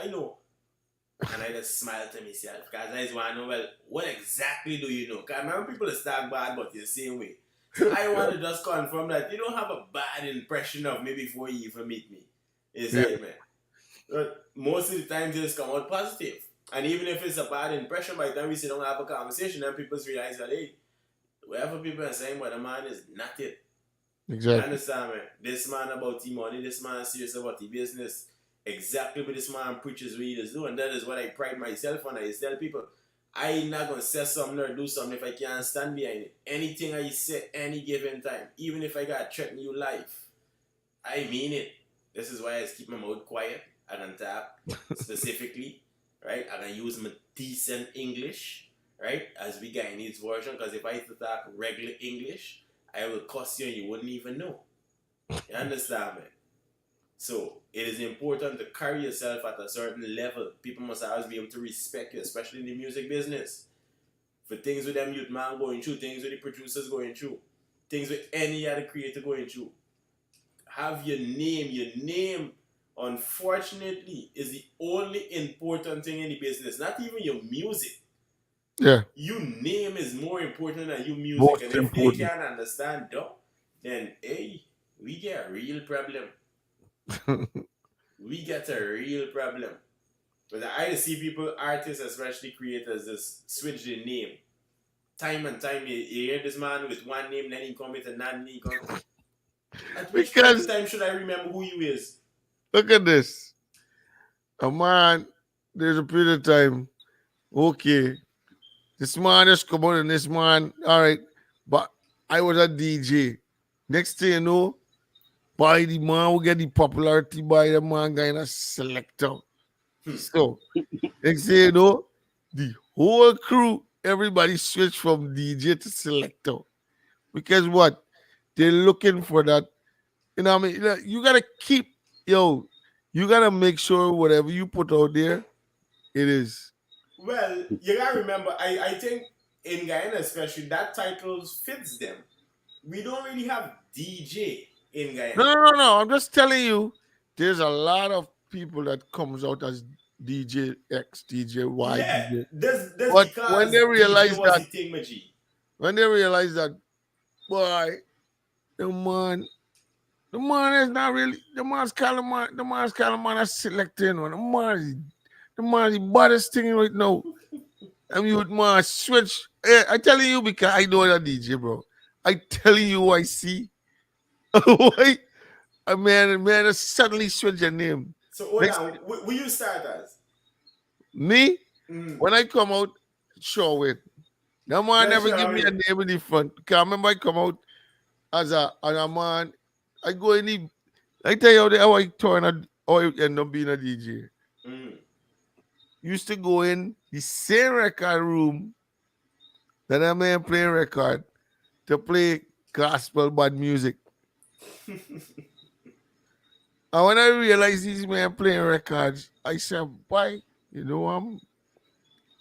C: And I just smile to myself because I just want to know, well, what exactly do you know? Because I remember people start bad, but the same way. So I want to just confirm that you don't have a bad impression of me before you even meet me. It's
A: Yeah.
C: right, man. But most of the time, they just come out positive. And even if it's a bad impression, by the time we sit down and have a conversation, then people realize that, hey, whatever people are saying about the man is not it. You
A: Exactly.
C: understand, man? This man about the money, this man serious about the business. Exactly what this man preaches what he does do. And that is what I pride myself on. I tell people, I ain't not going to say something or do something if I can't stand behind it. Anything I say any given time, even if I got to threaten you life, I mean it. This is why I just keep my mouth quiet. I can tap specifically, right? I can use my decent English, right? As we get in this version, because if I had to talk regular English, I will cuss you and you wouldn't even know. You understand me? So it is important to carry yourself at a certain level. People must always be able to respect you, especially in the music business. For things with them youth man going through, things with the producers going through, things with any other creator going through. Have your name. Your name, unfortunately, is the only important thing in the business. Not even your music.
A: Yeah.
C: Your name is more important than your music.
A: Most
C: And if they
A: important.
C: can't understand that, then hey, we get a real problem. We get a real problem. But I see people, artists, especially creators, just switch their name. Time and time, you hear this man with one name, then he come with another name. At which point in
A: Because
C: time should I remember who you is?
A: look at this. A man, there's a period of time, okay, this man just come on and this man, all right, but I was a DJ. Next thing you know, by the man will get the popularity by the man guy in a selector. So next thing you know, the whole crew, everybody switch from DJ to selector. Because what? They're looking for that. You know what I mean? You gotta keep, you gotta make sure whatever you put out there, it is.
C: Well, you gotta remember, I think in Guyana especially, that title fits them. We don't really have DJ in
A: No,
C: Guyana.
A: no, no, no. I'm just telling you, there's a lot of people that comes out as DJ X, DJ Y,
C: Yeah,
A: DJ.
C: that's
A: But when
C: because
A: they
C: DJ
A: realize
C: was
A: that,
C: the thing, Maji.
A: boy, the man, the man is not really the man's Calaman is selecting one. The man is the baddest thing right now. I mean, with man switch. I telling you because I know that DJ, bro. I telling you, I see. Why? A man suddenly switch your name.
C: So hold
A: Next,
C: on, will you start as?
A: me,
C: Mm.
A: when I come out, sure wait. That man
C: Just
A: never give
C: show
A: me a
C: it.
A: name in the front. Cause I remember I come out as a man. I go in the. I tell you how I how I end up being a DJ.
C: Mm.
A: Used to go in the same record room that a man playing record to play gospel bad music. And when I realized these men playing records, I said, "Why? You know,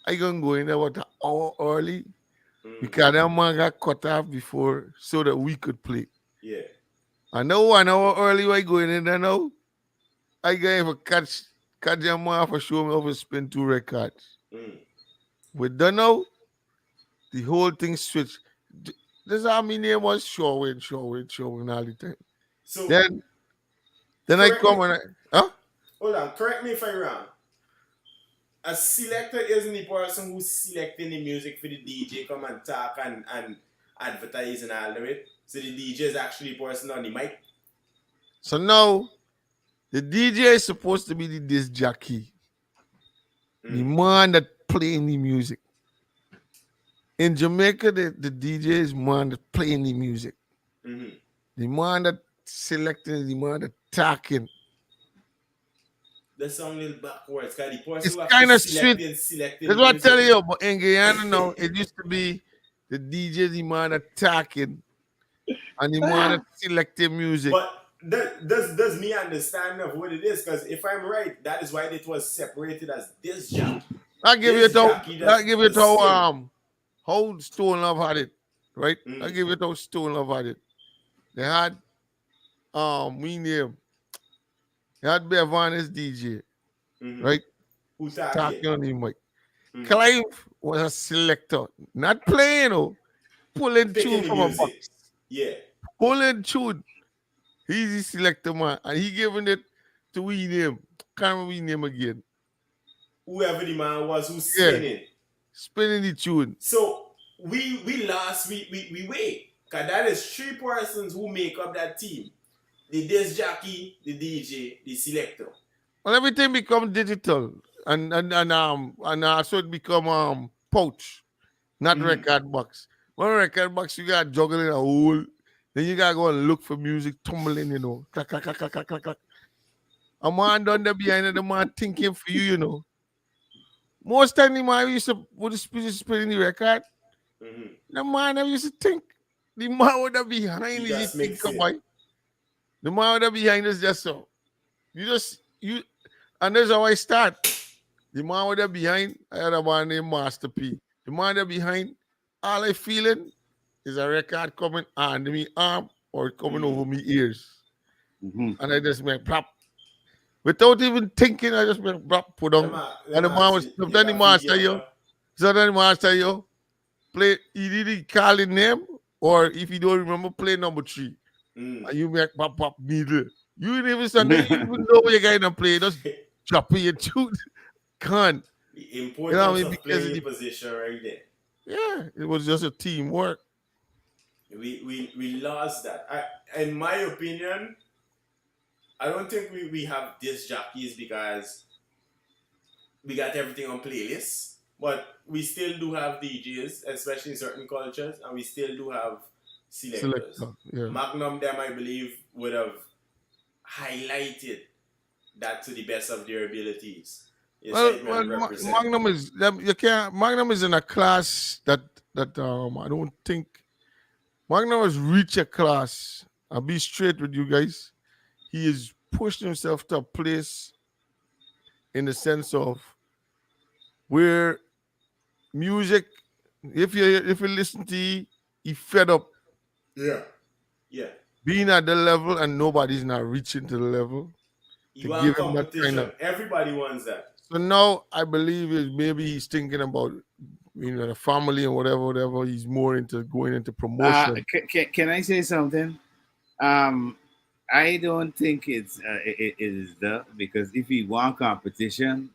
A: I gonna go in there about an hour early
C: Mm.
A: because that man got cut off before so that we could play.
C: Yeah.
A: I know 1 hour early I going in there now. I gonna even catch your man for show me over spin 2 records.
C: Mm.
A: We done now, the whole thing switched. This how my name was Showing all the time.
C: So
A: Then I
C: correct me.
A: come and huh?
C: Hold on. Correct me if I'm wrong. A selector isn't the person who's selecting the music for the DJ come and talk and advertise and all of it. So the DJ is actually the person on the mic.
A: So now the DJ is supposed to be the disc jockey, the
C: Mm.
A: man that playing the music. In Jamaica, the DJ is man that playing the music.
C: Mm-hmm.
A: The man that selecting, the man attacking.
C: That sound a little backwards. Cause the person
A: It's
C: who have
A: kind
C: to
A: of
C: select
A: sweet.
C: and selecting
A: That's what I tell
C: music.
A: you. But in Guyana now, it used to be the DJ, the man attacking, and the man selecting music.
C: But does me understand of what it is? Because if I'm right, that is why it was separated as this jockey.
A: I give
C: This
A: it how
C: jockey
A: I give it
C: does
A: how Stone Love had it, right? I
C: Mm.
A: give it how Stone Love had it. They had we name. They had Bevan as DJ,
C: Mhm.
A: right?
C: Who's
A: Talking
C: talking?
A: on the mic.
C: Mhm.
A: Clive was a selector, not playing, pulling
C: Picking
A: tune
C: the
A: from a
C: music.
A: box.
C: Yeah.
A: Pulling tune. He's the selector man, and he giving it to we name. Can't remember we name again.
C: Whoever the man was who's
A: Yeah.
C: spinning.
A: Spinning the tune.
C: So we lost, we wait. Because that is 3 persons who make up that team. The disc jockey, the DJ, the selector.
A: Well, everything become digital, and so it become pouch, not
C: Mhm.
A: record box. One record box, you got juggling a hole. Then you gotta go and look for music tumbling, clack, clack, clack, clack, clack, clack, clack. A man down there behind it, the man thinking for you, Most time the man used to put the spinning the record.
C: Mhm.
A: The man never used to think. The man would have behind
C: He
A: is
C: just
A: you think
C: mix it.
A: about. The man would have behind is just so. You and that's how I start. The man with the behind, I had a man named Master P. The man there behind, all I feeling is a record coming under me arm or coming over me ears.
D: Mhm.
A: And I just make plop. Without even thinking, I just make plop, put on. And the man was sometimes the master you. Sometimes the master you play, he didn't call his name, or if you don't remember, play number 3.
C: Mm.
A: And you make pop pop needle. You didn't even stand there, you didn't even know what you're going to play. Just drop your tune. Can't.
C: The importance
A: You know what I mean?
C: of
A: Because
C: playing your position right there.
A: Yeah, it was just a teamwork.
C: We lost that. In my opinion, I don't think we have disc jockeys because we got everything on playlists. But we still do have DJs, especially in certain cultures, and we still do have selectors.
A: Selector, yeah.
C: Magnum, them, I believe, would have highlighted that to the best of their abilities. Yes,
A: Well, Magnum is you can't. Magnum is in a class that I don't think Magnum has reached a class. I'll be straight with you guys. He is pushed himself to a place in the sense of where music, if you listen to he fed up
C: Yeah.
A: being at the level and nobody's not reaching to the level.
C: You
A: to
C: want
A: give him that
C: competition.
A: kind of-
C: Everybody wants that.
A: So now I believe maybe he's thinking about the family and whatever. He's more into going into promotion.
D: Can I say something? I don't think it is because if we want competition,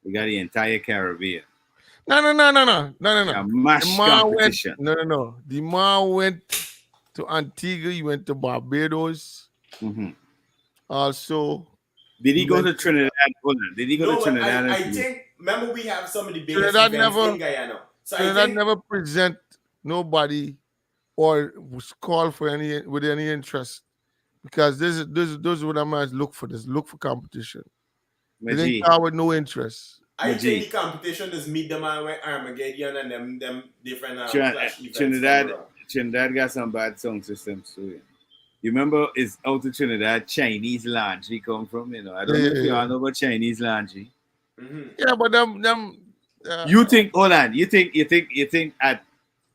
D: we got the entire Caribbean.
A: No.
D: A mash
A: The man
D: competition.
A: No. The man went to Antigua. He went to Barbados.
D: Mhm.
A: Also,
D: Did he
A: he
D: go
A: went
D: to Trinidad? Hold on. Did he go
C: No,
D: to
C: but
D: Trinidad?
C: I think, remember we have some of the biggest
A: Trinidad
C: events
A: never-
C: in Guyana. So I
A: Trinidad
C: think
A: never present nobody or was called for any with any interest because this is what I'm going to look for. This look for competition. They
D: Maji,
A: didn't call with no interest.
C: I
D: Maji.
C: think the competition just meet them on where Armageddon and them different clash events.
D: Trinidad,
C: come around.
D: Trinidad got some bad sound systems too. You remember, it's out of Trinidad, Chinese laundry come from. I don't know if you all know about Chinese laundry.
C: Mhm.
A: Yeah, but them.
D: You think? Hold on. You think at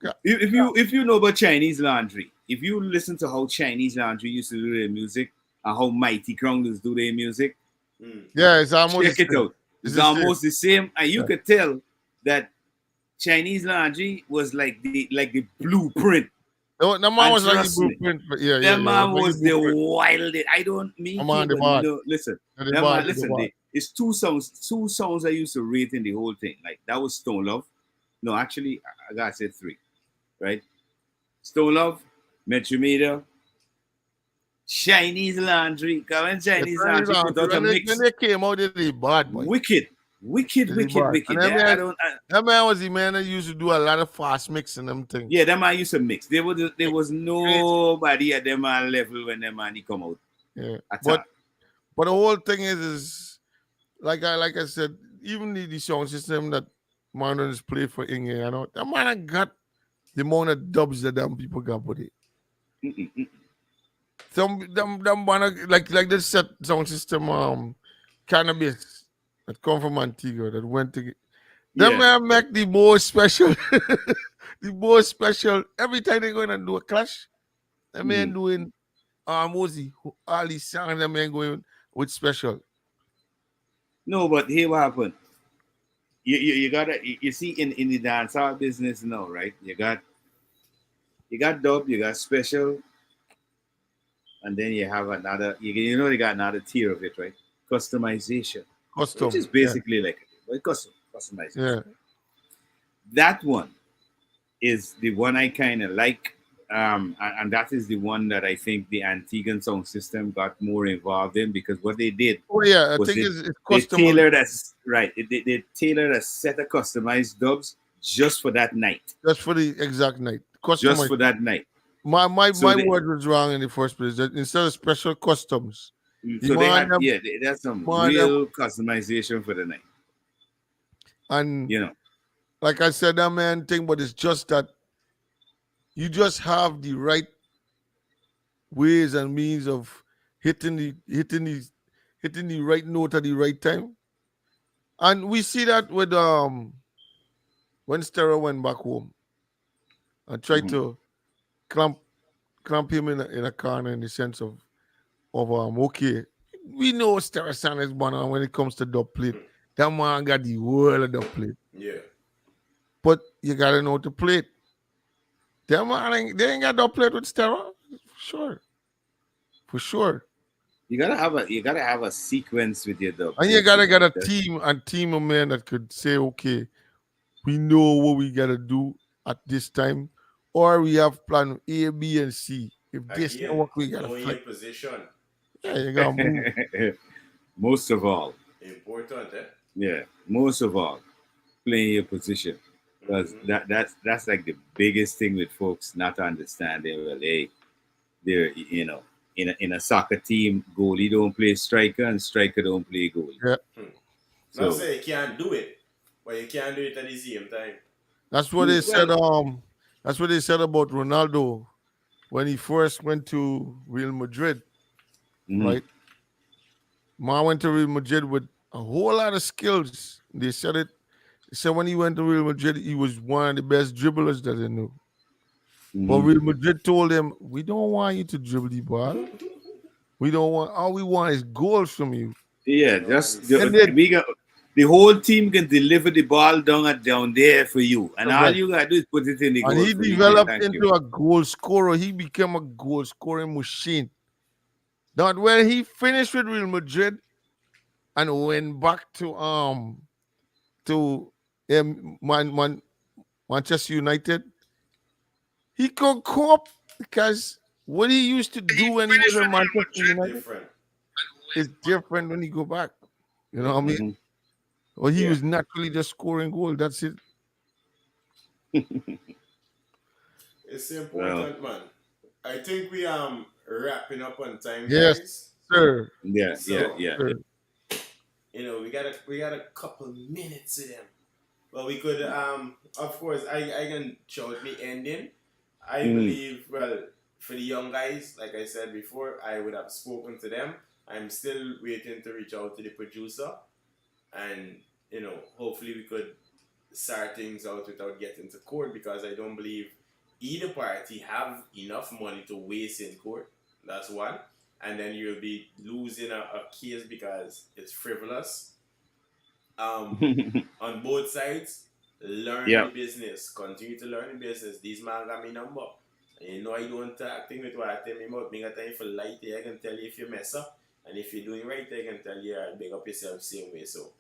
A: Yeah.
D: if you know about Chinese laundry, if you listen to how Chinese laundry used to do their music and how Mighty Crowners do their music,
C: Mm.
A: Yeah, it's almost
D: check it out. It's
A: the same.
D: almost the same, and you
A: Yeah.
D: could tell that Chinese laundry was like the blueprint.
A: The man was like the
D: trust me,
A: blueprint. But yeah,
D: That man
A: like
D: was the wildest. I don't mean
A: I'm on the board.
D: listen.
A: The
D: That
A: bar,
D: man,
A: the
D: listen.
A: bar.
D: It's two songs I used to rate in the whole thing. Like that was Stone Love. No, actually, I gotta say 3. Right? Stone Love, Metro Media, Chinese Laundry. Cause when Chinese Laundry put out a
A: When
D: mix,
A: they came out, they bad boy.
D: wicked. Wicked,
A: Is he
D: wicked,
A: bad?
D: wicked.
A: And that
D: I
A: man,
D: don't.
A: that man was the man that used to do a lot of fast mixing them things.
D: Yeah, them man used to mix. There was nobody at them man level when them man he come out
A: Yeah.
D: at all.
A: But the whole thing is like I said, even the sound system that Marlon is played for Inge, you know, that man got the amount of dubs that them people got with it.
D: Mm-mm-mm.
A: Them man like this set sound system cannabis that come from Antigua that went to them
D: Yeah.
A: man make the most special the most special every time they going and do a clash. That man doing Mosey, all these songs that man going with special.
D: No, but here what happened. You gotta you see in the dancehall business now, right? You got dub, you got special, and then you have another. You know they got another tier of it, right? Customization,
A: Custom.
D: which is basically like customization.
A: Yeah.
D: That one is the one I kind of like, and that is the one that I think the Antiguan sound system got more involved in because what they did
A: Oh yeah, I
D: was
A: think
D: they,
A: it's
D: they
A: custom.
D: tailored us right. They tailored a set of customized dubs just for that night,
A: Just for the exact night.
D: just for
A: Customized.
D: that night.
A: My
D: So they,
A: word was wrong in the first place. That instead of special customs,
D: so they had
A: them,
D: there's some
A: man them,
D: real customization for the night.
A: and
D: You know,
A: like I said, that man thing, but it's just that you just have the right ways and means of hitting the right note at the right time. And we see that with when Stera went back home and tried
D: Mhm.
A: to clamp him in a corner in the sense of okay, we know Stera San is one when it comes to dub plate. That man got the world of dub plate.
C: Yeah.
A: But you gotta know to play it. That man they ain't got dub plate with Stera. Sure. For sure.
D: you gotta have a sequence with your dub.
A: And you gotta get a
D: That's-
A: team of men that could say, okay, we know what we gotta do at this time, or we have plan A, B, and C. If this don't
C: Again,
A: work, we gotta
C: knowing
A: flip.
C: your position.
A: Yeah, you gotta move.
D: Most of all,
C: Important, eh?
D: yeah, most of all, playing your position. Because that's like the biggest thing with folks not understanding. Well, hey, they're in a soccer team, goalie don't play striker and striker don't play goalie.
A: Yeah.
C: Not
D: So
C: say you can't do it, but you can't do it at the same time.
A: That's what they said.
D: well,
A: That's what they said about Ronaldo when he first went to Real Madrid.
D: mhm.
A: Right? Ma went to Real Madrid with a whole lot of skills. They said it. They said when he went to Real Madrid, he was one of the best dribblers that they knew. But
D: Mhm.
A: Real Madrid told him, "We don't want you to dribble the ball. We don't want. All we want is goals from you."
D: Yeah,
C: No,
D: just
C: and
D: the whole team can deliver the ball down there for you, and all
A: Correct.
D: you gotta do is put it in the
A: And
D: goal
A: he
D: for you.
A: developed
D: Thank
A: into
D: you.
A: a goal scorer. He became a goal scoring machine. Now, when he finished with Real Madrid and went back to Manchester United, he could cope because what he used to do when he was in Manchester United
C: different.
A: is different when he go back. You know what I mean?
D: Mhm.
A: Or he
D: Yeah.
A: was naturally just scoring goal. That's it.
C: It's important, man. I think we wrapping up on time,
A: Yes,
C: guys.
A: sir.
D: Yeah,
C: So,
D: yeah.
A: Sir.
C: You know, we got a couple minutes to them. Well, we could of course I can shout me ending. I believe for the young guys, like I said before, I would have spoken to them. I'm still waiting to reach out to the producer, and hopefully we could start things out without getting to court because I don't believe either party have enough money to waste in court. That's one. And then you'll be losing a case because it's frivolous. On both sides, learn
D: Yeah.
C: the business. Continue to learn the business. These man got me number. And I don't think with what I tell me about. Me got time for light. I can tell you if you mess up. And if you're doing right, I can tell you big up yourself same way. So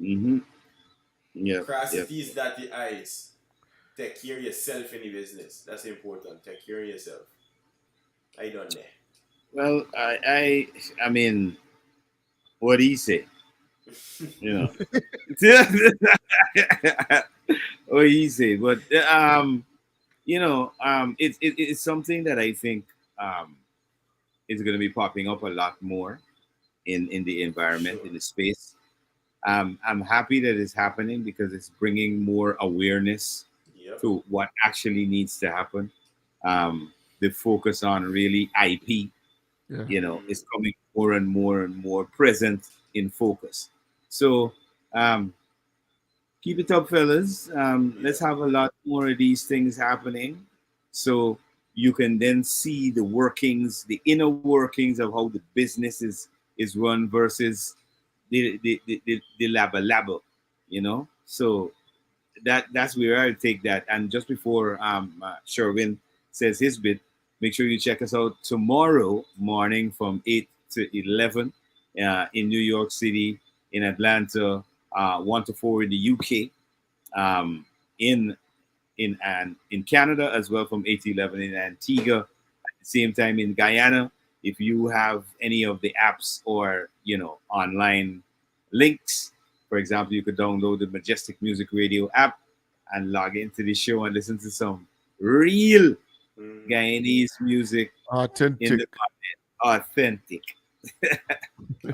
D: Mm-hmm. Yeah.
C: cross
D: Yeah.
C: the T's, dot the I's. Take care of yourself in the business. That's important. Take care of yourself. I done there.
D: Well, I mean, what do you say? You know. Or easy, but it's something that I think um, is going to be popping up a lot more in the environment,
C: Sure.
D: in the space. I'm happy that it's happening because it's bringing more awareness
C: Yep.
D: to what actually needs to happen. The focus on really IP,
A: Yeah.
D: is coming more and more and more present in focus. So um, keep it up, fellas. Let's
C: Yeah.
D: have a lot more of these things happening, so you can then see the workings, the inner workings of how the business is run versus the labo. So that's where I would take that. And just before Sherwin says his bit, make sure you check us out tomorrow morning from 8 to 11 in New York City, in Atlanta, 1 to 4 in the UK, um, in in Canada as well from 8 to 11 in Antigua. At the same time in Guyana, if you have any of the apps or online links, for example, you could download the Majestic Music Radio app and log into the show and listen to some real
C: Hmm.
D: Guyanese music in
A: Authentic.
D: the authentic.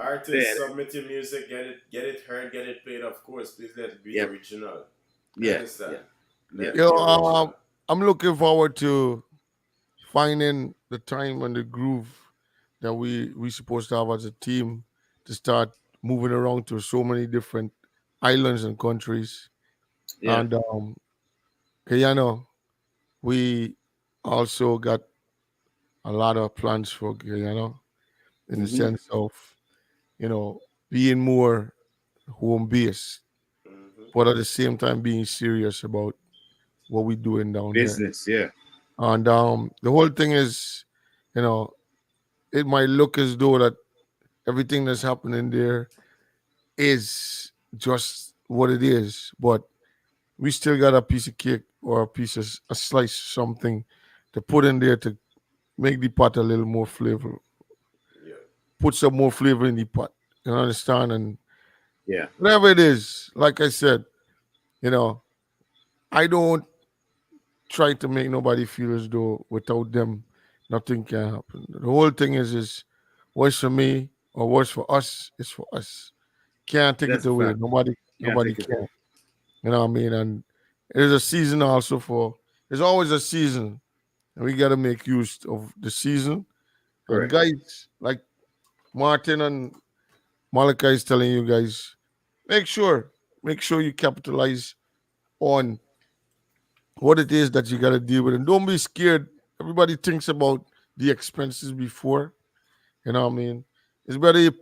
C: Artists,
D: Yeah,
C: submit your music, get it heard, get it played. Of course, please let it be
D: yep,
C: original. I
D: yeah,
C: understand.
D: yeah, yeah.
C: Let it
A: Yo,
C: be original.
A: I'm looking forward to finding the time and the groove that we supposed to have as a team to start moving around to so many different islands and countries.
D: Yeah.
A: And Guyana, we also got a lot of plans for Guyana in the
D: Hmm.
A: sense of, you know, being more home based,
C: Hmm.
A: but at the same time being serious about what we're doing down there.
D: Business, yeah.
A: And the whole thing is, you know, it might look as though that everything that's happening there is just what it is, but we still got a piece of cake or a slice something to put in there to make the pot a little more flavor,
C: Yeah.
A: put some more flavor in the pot. You understand? And
D: Yeah.
A: whatever it is, like I said, you know, I don't try to make nobody feel as though without them nothing can happen. The whole thing is what's for me or what's for us is for us. Can't take it
D: That's a
A: away.
D: fact. Can't
A: Nobody
D: take it
A: can.
D: away.
A: You know what I mean? And there's a season also for there's always a season. And we gotta make use of the season. And
D: Correct.
A: guys, like Martin and Malika is telling you guys, make sure, make sure you capitalize on what it is that you gotta deal with. And don't be scared. Everybody thinks about the expenses before. You know what I mean? It's better you,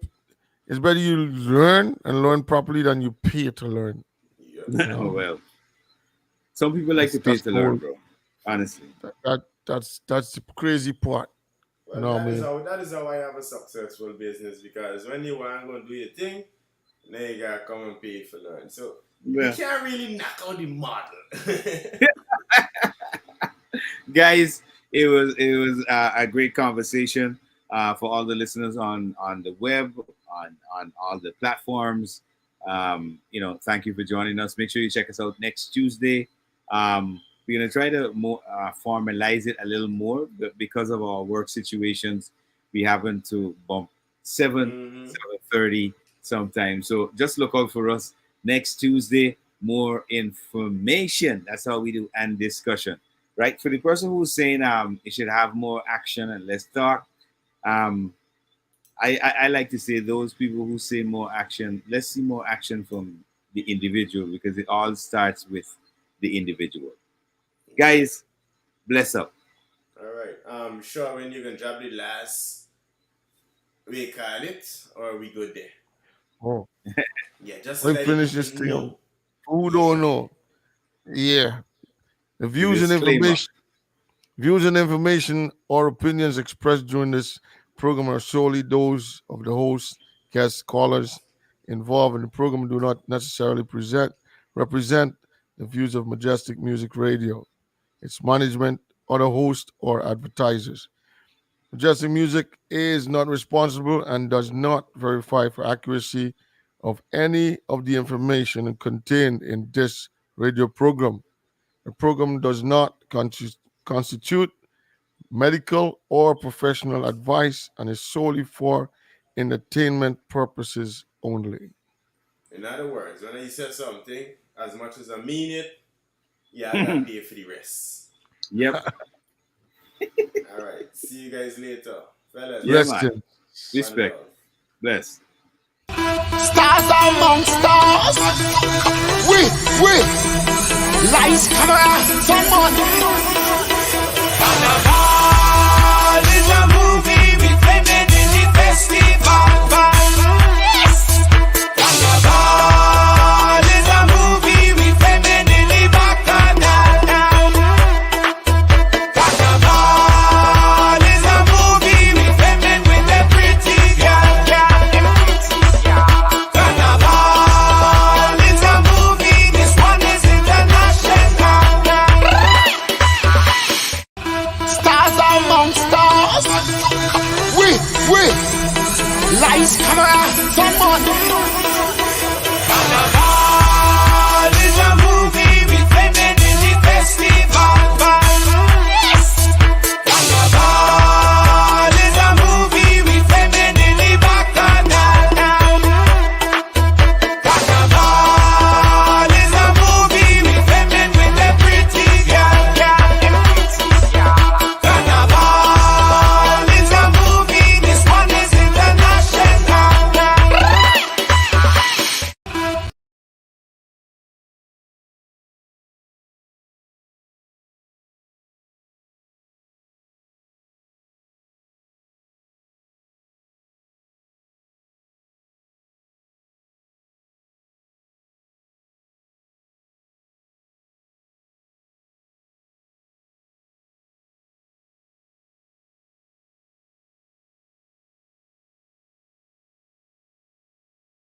A: it's better you learn and learn properly than you pay to learn.
C: Yeah.
A: You
D: Oh
A: know?
D: well, some people like to pay
A: That's
D: to
A: the
D: learn,
A: whole
D: bro. Honestly.
A: that's the crazy part. You
C: Well,
A: know what I mean?
C: that is how I have a successful business because when you want to go do your thing, now you gotta come and pay for learn. So you
D: Well,
C: can't really knock out the model.
D: guys, it was a great conversation for all the listeners on the web, on all the platforms. Thank you for joining us. Make sure you check us out next Tuesday. We're gonna try to formalize it a little more, but because of our work situations, we happen to bump 7:30 sometimes. So just look out for us next Tuesday. More information. That's how we do and discussion, right? For the person who's saying it should have more action and less talk, um, I like to say those people who say more action, let's see more action from the individual because it all starts with the individual.
C: Yeah.
D: Guys, bless up.
C: All right. Sure. When you can drop the last we call it, or we good there.
A: Oh,
C: Yeah, just to
A: let me
C: let the
A: finish
C: people
A: this thing.
C: know.
A: Who don't
C: Yeah.
A: know? Yeah. The
D: The
A: views and
D: disclaimer.
A: information or opinions expressed during this program are solely those of the host, guests, callers involved in the program and do not necessarily represent the views of Majestic Music Radio, its management, other hosts, or advertisers. Majestic Music is not responsible and does not verify for accuracy of any of the information contained in this radio program. The program does not constitute medical or professional advice and is solely for entertainment purposes only.
C: In other words, when I say something, as much as I mean it, yeah, I gotta pay for the rest.
D: Yep.
C: All right. See you guys later. Fellas.
D: Yeah,
A: Blessed.
D: man. Respect. Bless.
E: Stars among stars. We, lights, camera, someone. Carnival is a movie we filming in the festival. Yes. Carnival is a movie we filming in the bacchanal. Carnival is a movie we filming with the pretty girl. Carnival is a movie, this one is international. Stars among stars. We, lights, camera, someone.